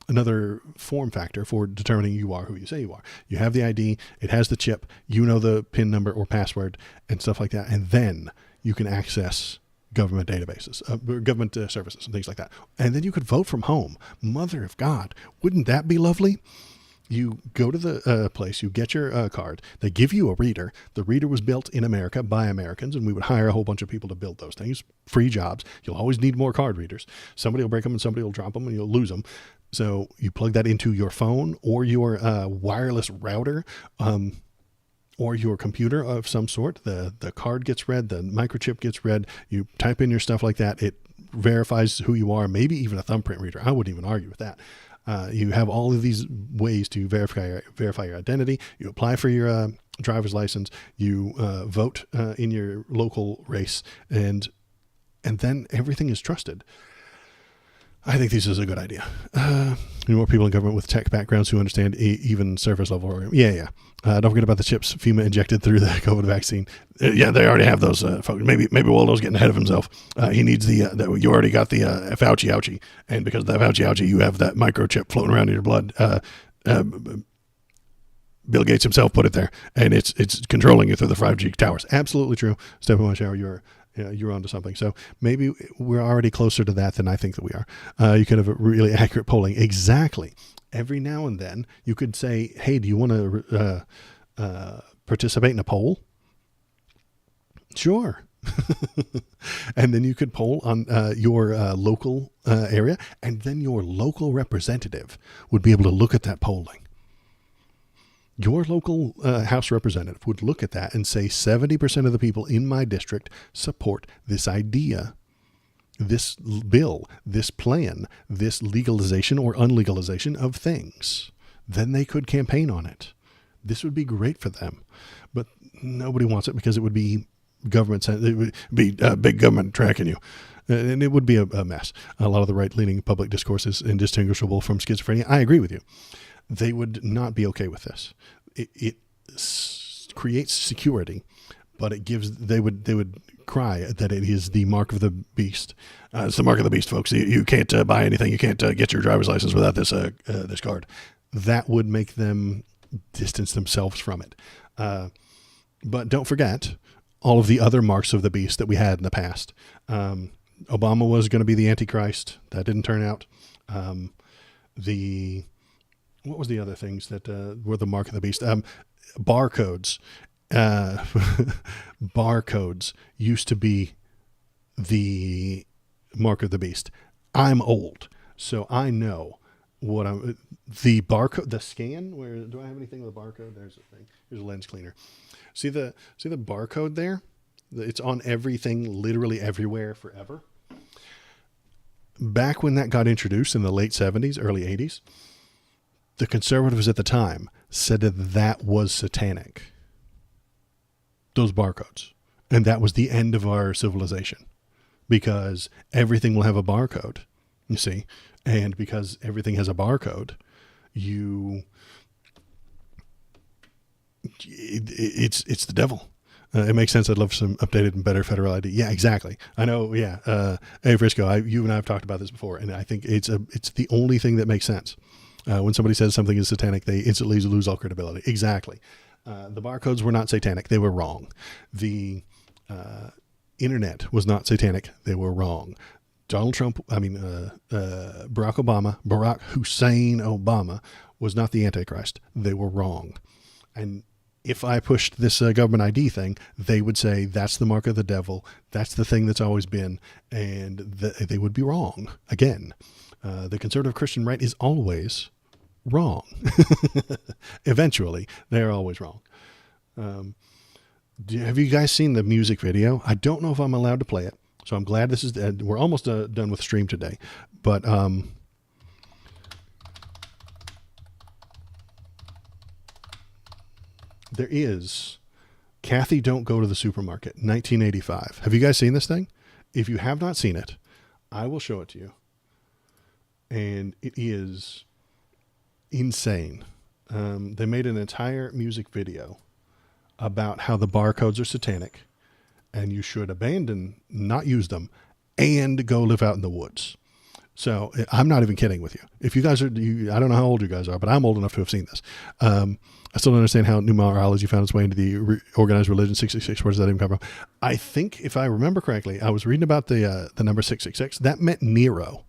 another form factor for determining you are who you say you are. You have the ID. It has the chip. You know the PIN number or password and stuff like that, and then you can access government databases, government services and things like that. And then you could vote from home. Mother of God, wouldn't that be lovely? You go to the place, you get your card. They give you a reader. The reader was built in America by Americans, and we would hire a whole bunch of people to build those things. Free jobs. You'll always need more card readers. Somebody will break them and somebody will drop them and you'll lose them. So you plug that into your phone or your wireless router, or your computer of some sort. The card gets read, the microchip gets read. You type in your stuff like that. It verifies who you are, maybe even a thumbprint reader. I wouldn't even argue with that. You have all of these ways to verify your identity. You apply for your driver's license. You vote in your local race, and then everything is trusted. I think this is a good idea. More people in government with tech backgrounds who understand even surface level. Yeah. Don't forget about the chips FEMA injected through the COVID vaccine. Yeah, they already have those folks. Maybe Waldo's getting ahead of himself. He needs you already got the Fauci ouchie. And because of that Fauci ouchie, you have that microchip floating around in your blood. Bill Gates himself put it there. And it's controlling you through the 5G towers. Absolutely true. Step in my shower, you're onto something. So maybe we're already closer to that than I think that we are. You could have a really accurate polling. Exactly. Every now and then you could say, hey, do you want to participate in a poll? Sure. And then you could poll on your local area, and then your local representative would be able to look at that polling. Your local House representative would look at that and say 70% of the people in my district support this idea, this bill, this plan, this legalization or unlegalization of things. Then they could campaign on it. This would be great for them. But nobody wants it because it would be government. It would be big government tracking you. And it would be a mess. A lot of the right-leaning public discourse is indistinguishable from schizophrenia. I agree with you. They would not be okay with this. It creates security, but they would cry that it is the mark of the beast. It's the mark of the beast, folks. You can't buy anything. You can't get your driver's license without this card. That would make them distance themselves from it. But don't forget all of the other marks of the beast that we had in the past. Obama was going to be the Antichrist. That didn't turn out. What was the other things that were the mark of the beast? Barcodes. Barcodes used to be the mark of the beast. I'm old, so I know what the barcode, the scan. Where do I have anything with a barcode? There's a thing. Here's a lens cleaner. See the barcode there? It's on everything, literally everywhere, forever. Back when that got introduced in the late 70s, early 80s, the conservatives at the time said that was satanic. Those barcodes. And that was the end of our civilization, because everything will have a barcode, you see. And because everything has a barcode, it's the devil. It makes sense. I'd love some updated and better federal ID. Yeah, exactly. I know. Yeah. Hey, Frisco, you and I have talked about this before, and I think it's the only thing that makes sense. When somebody says something is satanic, they instantly lose all credibility. Exactly. The barcodes were not satanic. They were wrong. The internet was not satanic. They were wrong. Barack Hussein Obama was not the Antichrist. They were wrong. And if I pushed this government ID thing, they would say that's the mark of the devil. That's the thing that's always been. And they would be wrong again. The conservative Christian right is always wrong. Eventually, they're always wrong. Have you guys seen the music video? I don't know if I'm allowed to play it. So I'm glad this is, we're almost done with stream today, but, there is Kathy Don't Go to the Supermarket, 1985. Have you guys seen this thing? If you have not seen it, I will show it to you. And it is insane. They made an entire music video about how the barcodes are satanic and you should abandon, not use them, and go live out in the woods. So I'm not even kidding with you. If you guys are, I don't know how old you guys are, but I'm old enough to have seen this. I still don't understand how numerology found its way into the organized religion 666. Where does that even come from? I think, if I remember correctly, I was reading about the number 666. That meant Nero,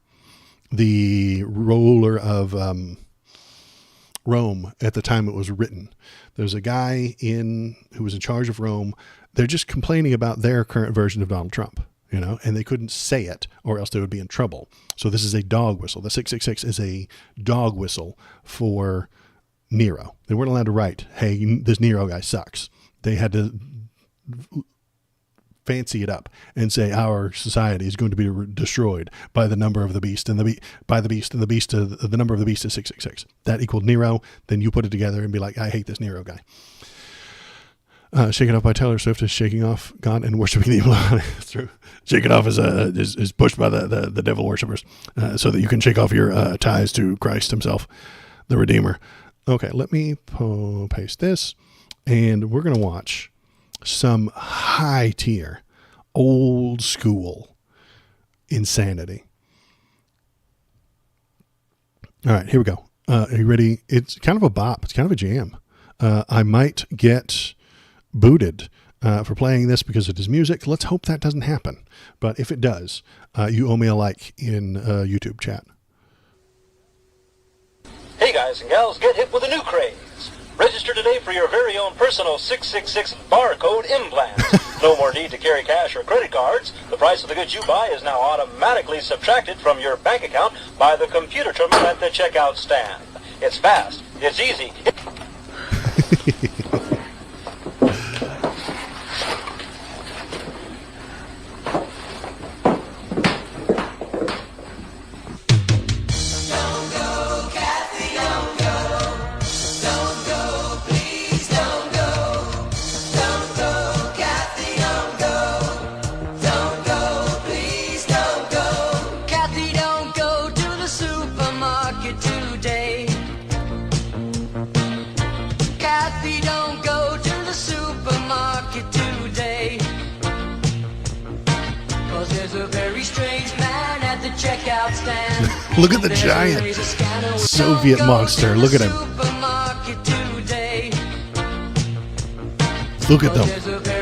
the ruler of Rome at the time it was written. There's a guy who was in charge of Rome. They're just complaining about their current version of Donald Trump, and they couldn't say it or else they would be in trouble. So this is a dog whistle. The 666 is a dog whistle for Nero. They weren't allowed to write, hey, this Nero guy sucks. They had to fancy it up and say our society is going to be destroyed by the number of the beast and the number of the beast is 666. That equaled Nero. Then you put it together and be like, I hate this Nero guy. Shake It Off by Taylor Swift is shaking off God and worshiping the evil. It's true. Shake It Off is pushed by the devil worshippers so that you can shake off your ties to Christ himself, the Redeemer. Okay, let me paste this, and we're going to watch some high-tier, old-school insanity. All right, here we go. Are you ready? It's kind of a bop. It's kind of a jam. I might get booted for playing this because it is music. Let's hope that doesn't happen. But if it does, you owe me a like in YouTube chat. Hey guys and gals, get hip with a new craze. Register today for your very own personal 666 barcode implant. No more need to carry cash or credit cards. The price of the goods you buy is now automatically subtracted from your bank account by the computer terminal at the checkout stand. It's fast. It's easy. Look at the giant Soviet monster. Look at him. Look at them.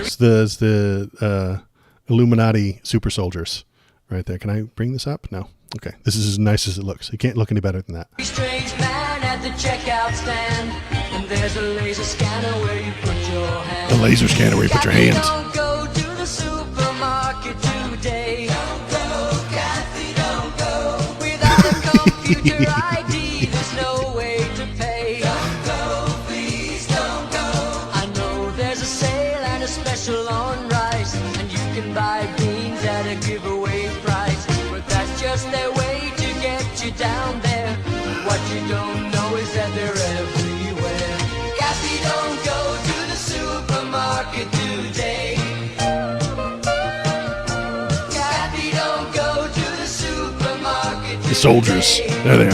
It's the Illuminati super soldiers right there. Can I bring this up? No. Okay. This is as nice as it looks. It can't look any better than that. Strange man at the checkout stand, and there's a laser scanner where you put your hand. The laser scanner where you put your hands. Don't go to the supermarket today. Computer ID, there's no way to pay. Don't go, please don't go. I know there's a sale and a special on rice, and you can buy beans at a giveaway price. But that's just their way to get you down there. What you don't know is that they're everywhere. Kathy, don't go to the supermarket today. Kathy, don't go to the supermarket today. The soldiers. There they are.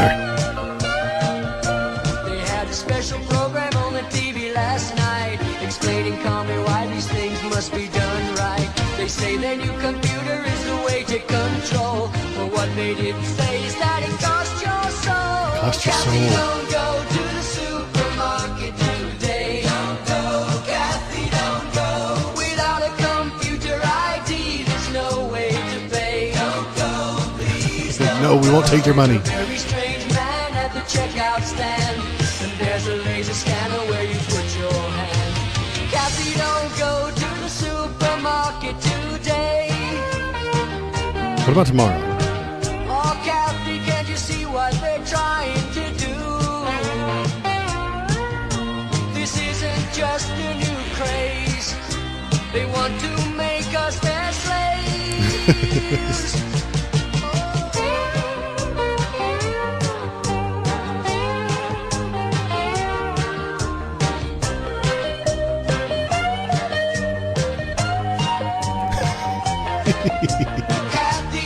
They had a special program on the TV last night explaining calmly why these things must be done right. They say their new computer is the way to control, but what they didn't say is that it costs your soul. Cost your Kathy, soul. don't go to the supermarket today. Don't go, Kathy, don't go. Without a computer ID, there's no way to pay. Don't go, please don't No, we won't take your money. Very strange man at the checkout stand, and there's a laser scanner where you put your hand. Kathy, don't go to the supermarket today. What about tomorrow? Oh, Kathy, can't you see what they're trying to do? This isn't just a new craze. They want to make us their slaves. Kathy,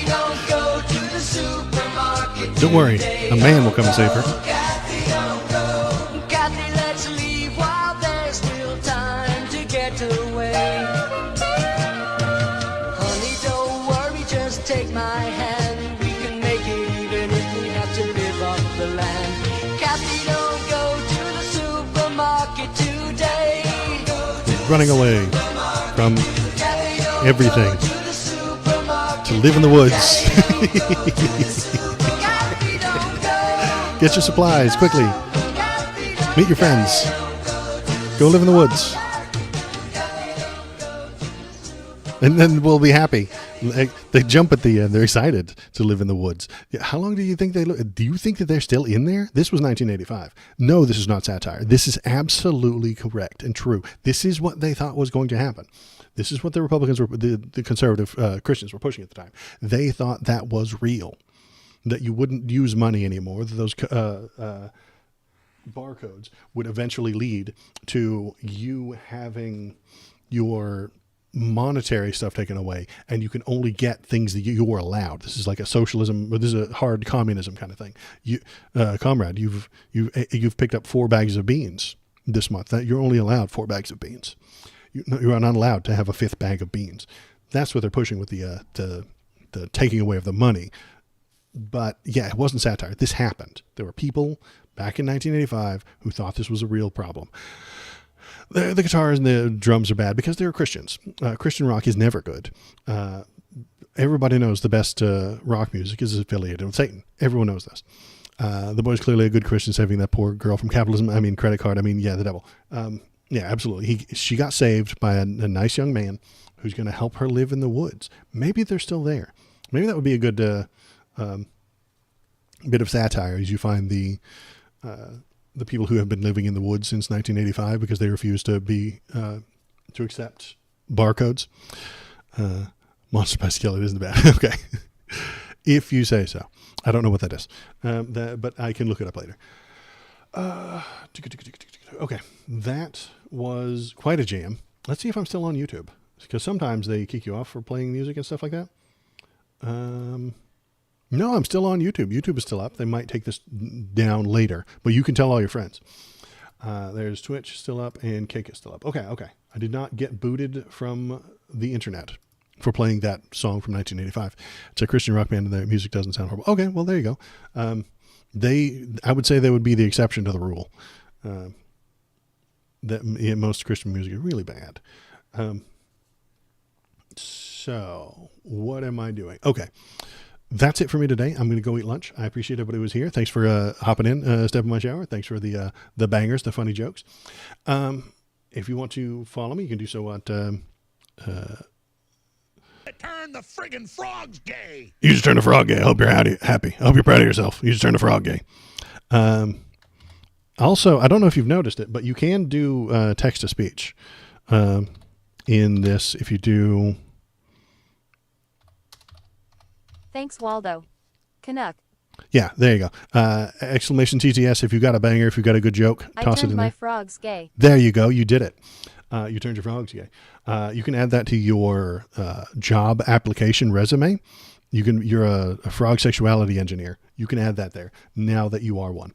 don't go to the supermarket. Don't worry, a man will come and save her. Kathy, don't go. Kathy, let's leave while there's still time to get away. Honey, don't worry, just take my hand. We can make it even if we have to live off the land. Kathy, don't go to the supermarket today. Running away from Kathy, don't everything go to the supermarket to live in the woods. Kathy, don't go. Get your supplies quickly. Kathy, don't Meet your friends. Go live in the woods. And then we'll be happy. They jump at the end. They're excited to live in the woods. Yeah, how long do you think they live? Do you think that they're still in there? This was 1985. No, this is not satire. This is absolutely correct and true. This is what they thought was going to happen. This is what the Republicans were, the conservative Christians were pushing at the time. They thought that was real, that you wouldn't use money anymore, that those barcodes would eventually lead to you having your monetary stuff taken away, and you can only get things that you were allowed. This is like a socialism, or this is a hard communism kind of thing. You, comrade, you've picked up 4 bags of beans this month. That you're only allowed 4 bags of beans. You're not allowed to have a 5th bag of beans. That's what they're pushing with the taking away of the money. But yeah, it wasn't satire. This happened. There were people back in 1985 who thought this was a real problem. The guitars and the drums are bad because they're Christians. Christian rock is never good. Everybody knows the best rock music is affiliated with Satan. Everyone knows this. The boy's clearly a good Christian, saving that poor girl from capitalism. I mean, credit card. I mean, yeah, the devil. Yeah, absolutely. She got saved by a nice young man who's going to help her live in the woods. Maybe they're still there. Maybe that would be a good bit of satire, as you find the people who have been living in the woods since 1985 because they refuse to to accept barcodes. Monster by Skillet isn't bad. Okay. If you say so. I don't know what that is, but I can look it up later. Okay. That was quite a jam. Let's see if I'm still on YouTube, because sometimes they kick you off for playing music and stuff like that. No, I'm still on YouTube. YouTube is still up. They might take this down later, but you can tell all your friends. There's Twitch still up and Cake is still up. Okay. I did not get booted from the internet for playing that song from 1985. It's a Christian rock band and their music doesn't sound horrible. Okay, well, there you go. I would say they would be the exception to the rule. That most Christian music is really bad. So what am I doing? Okay. That's it for me today. I'm going to go eat lunch. I appreciate everybody who was here. Thanks for hopping in, stepping in my shower. Thanks for the bangers, the funny jokes. If you want to follow me, you can do so at... turn the friggin' frogs gay. You just turned a frog gay. I hope you're happy. I hope you're proud of yourself. You just turned a frog gay. Also, I don't know if you've noticed it, but you can do text-to-speech in this if you do... Thanks, Waldo. Canuck. Yeah, there you go. Exclamation TTS if you've got a banger, if you've got a good joke, I toss it turned in my there. frogs gay. There you go. You did it. You turned your frogs gay. You can add that to your job application resume. You're a frog sexuality engineer. You can add that there now that you are one.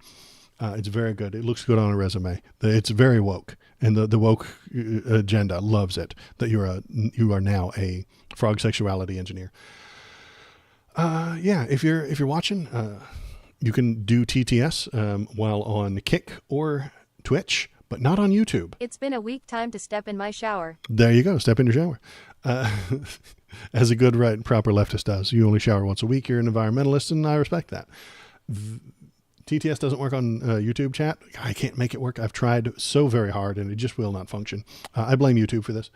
It's very good. It looks good on a resume. It's very woke, and the woke agenda loves it that you are now a frog sexuality engineer. Yeah, if you're watching, you can do TTS while on Kick or Twitch, but not on YouTube. It's been a week. Time to step in my shower. There you go. Step in your shower. As a good, right, and proper leftist does. You only shower once a week. You're an environmentalist, and I respect that. TTS doesn't work on YouTube chat. I can't make it work. I've tried so very hard, and it just will not function. I blame YouTube for this.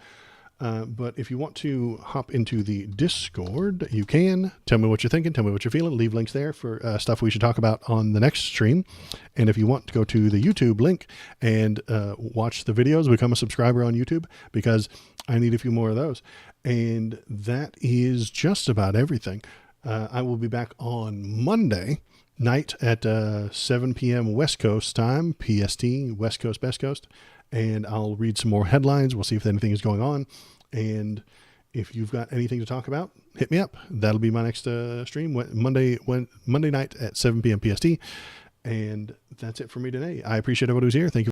But if you want to hop into the Discord, you can. Tell me what you're thinking. Tell me what you're feeling. Leave links there for stuff we should talk about on the next stream. And if you want to go to the YouTube link and watch the videos, become a subscriber on YouTube, because I need a few more of those. And that is just about everything. I will be back on Monday night at 7 p.m. West Coast time, PST, West Coast, Best Coast. And I'll read some more headlines. We'll see if anything is going on. And if you've got anything to talk about, hit me up. That'll be my next stream, Monday night at 7 p.m. PST. And that's it for me today. I appreciate everybody who's here. Thank you.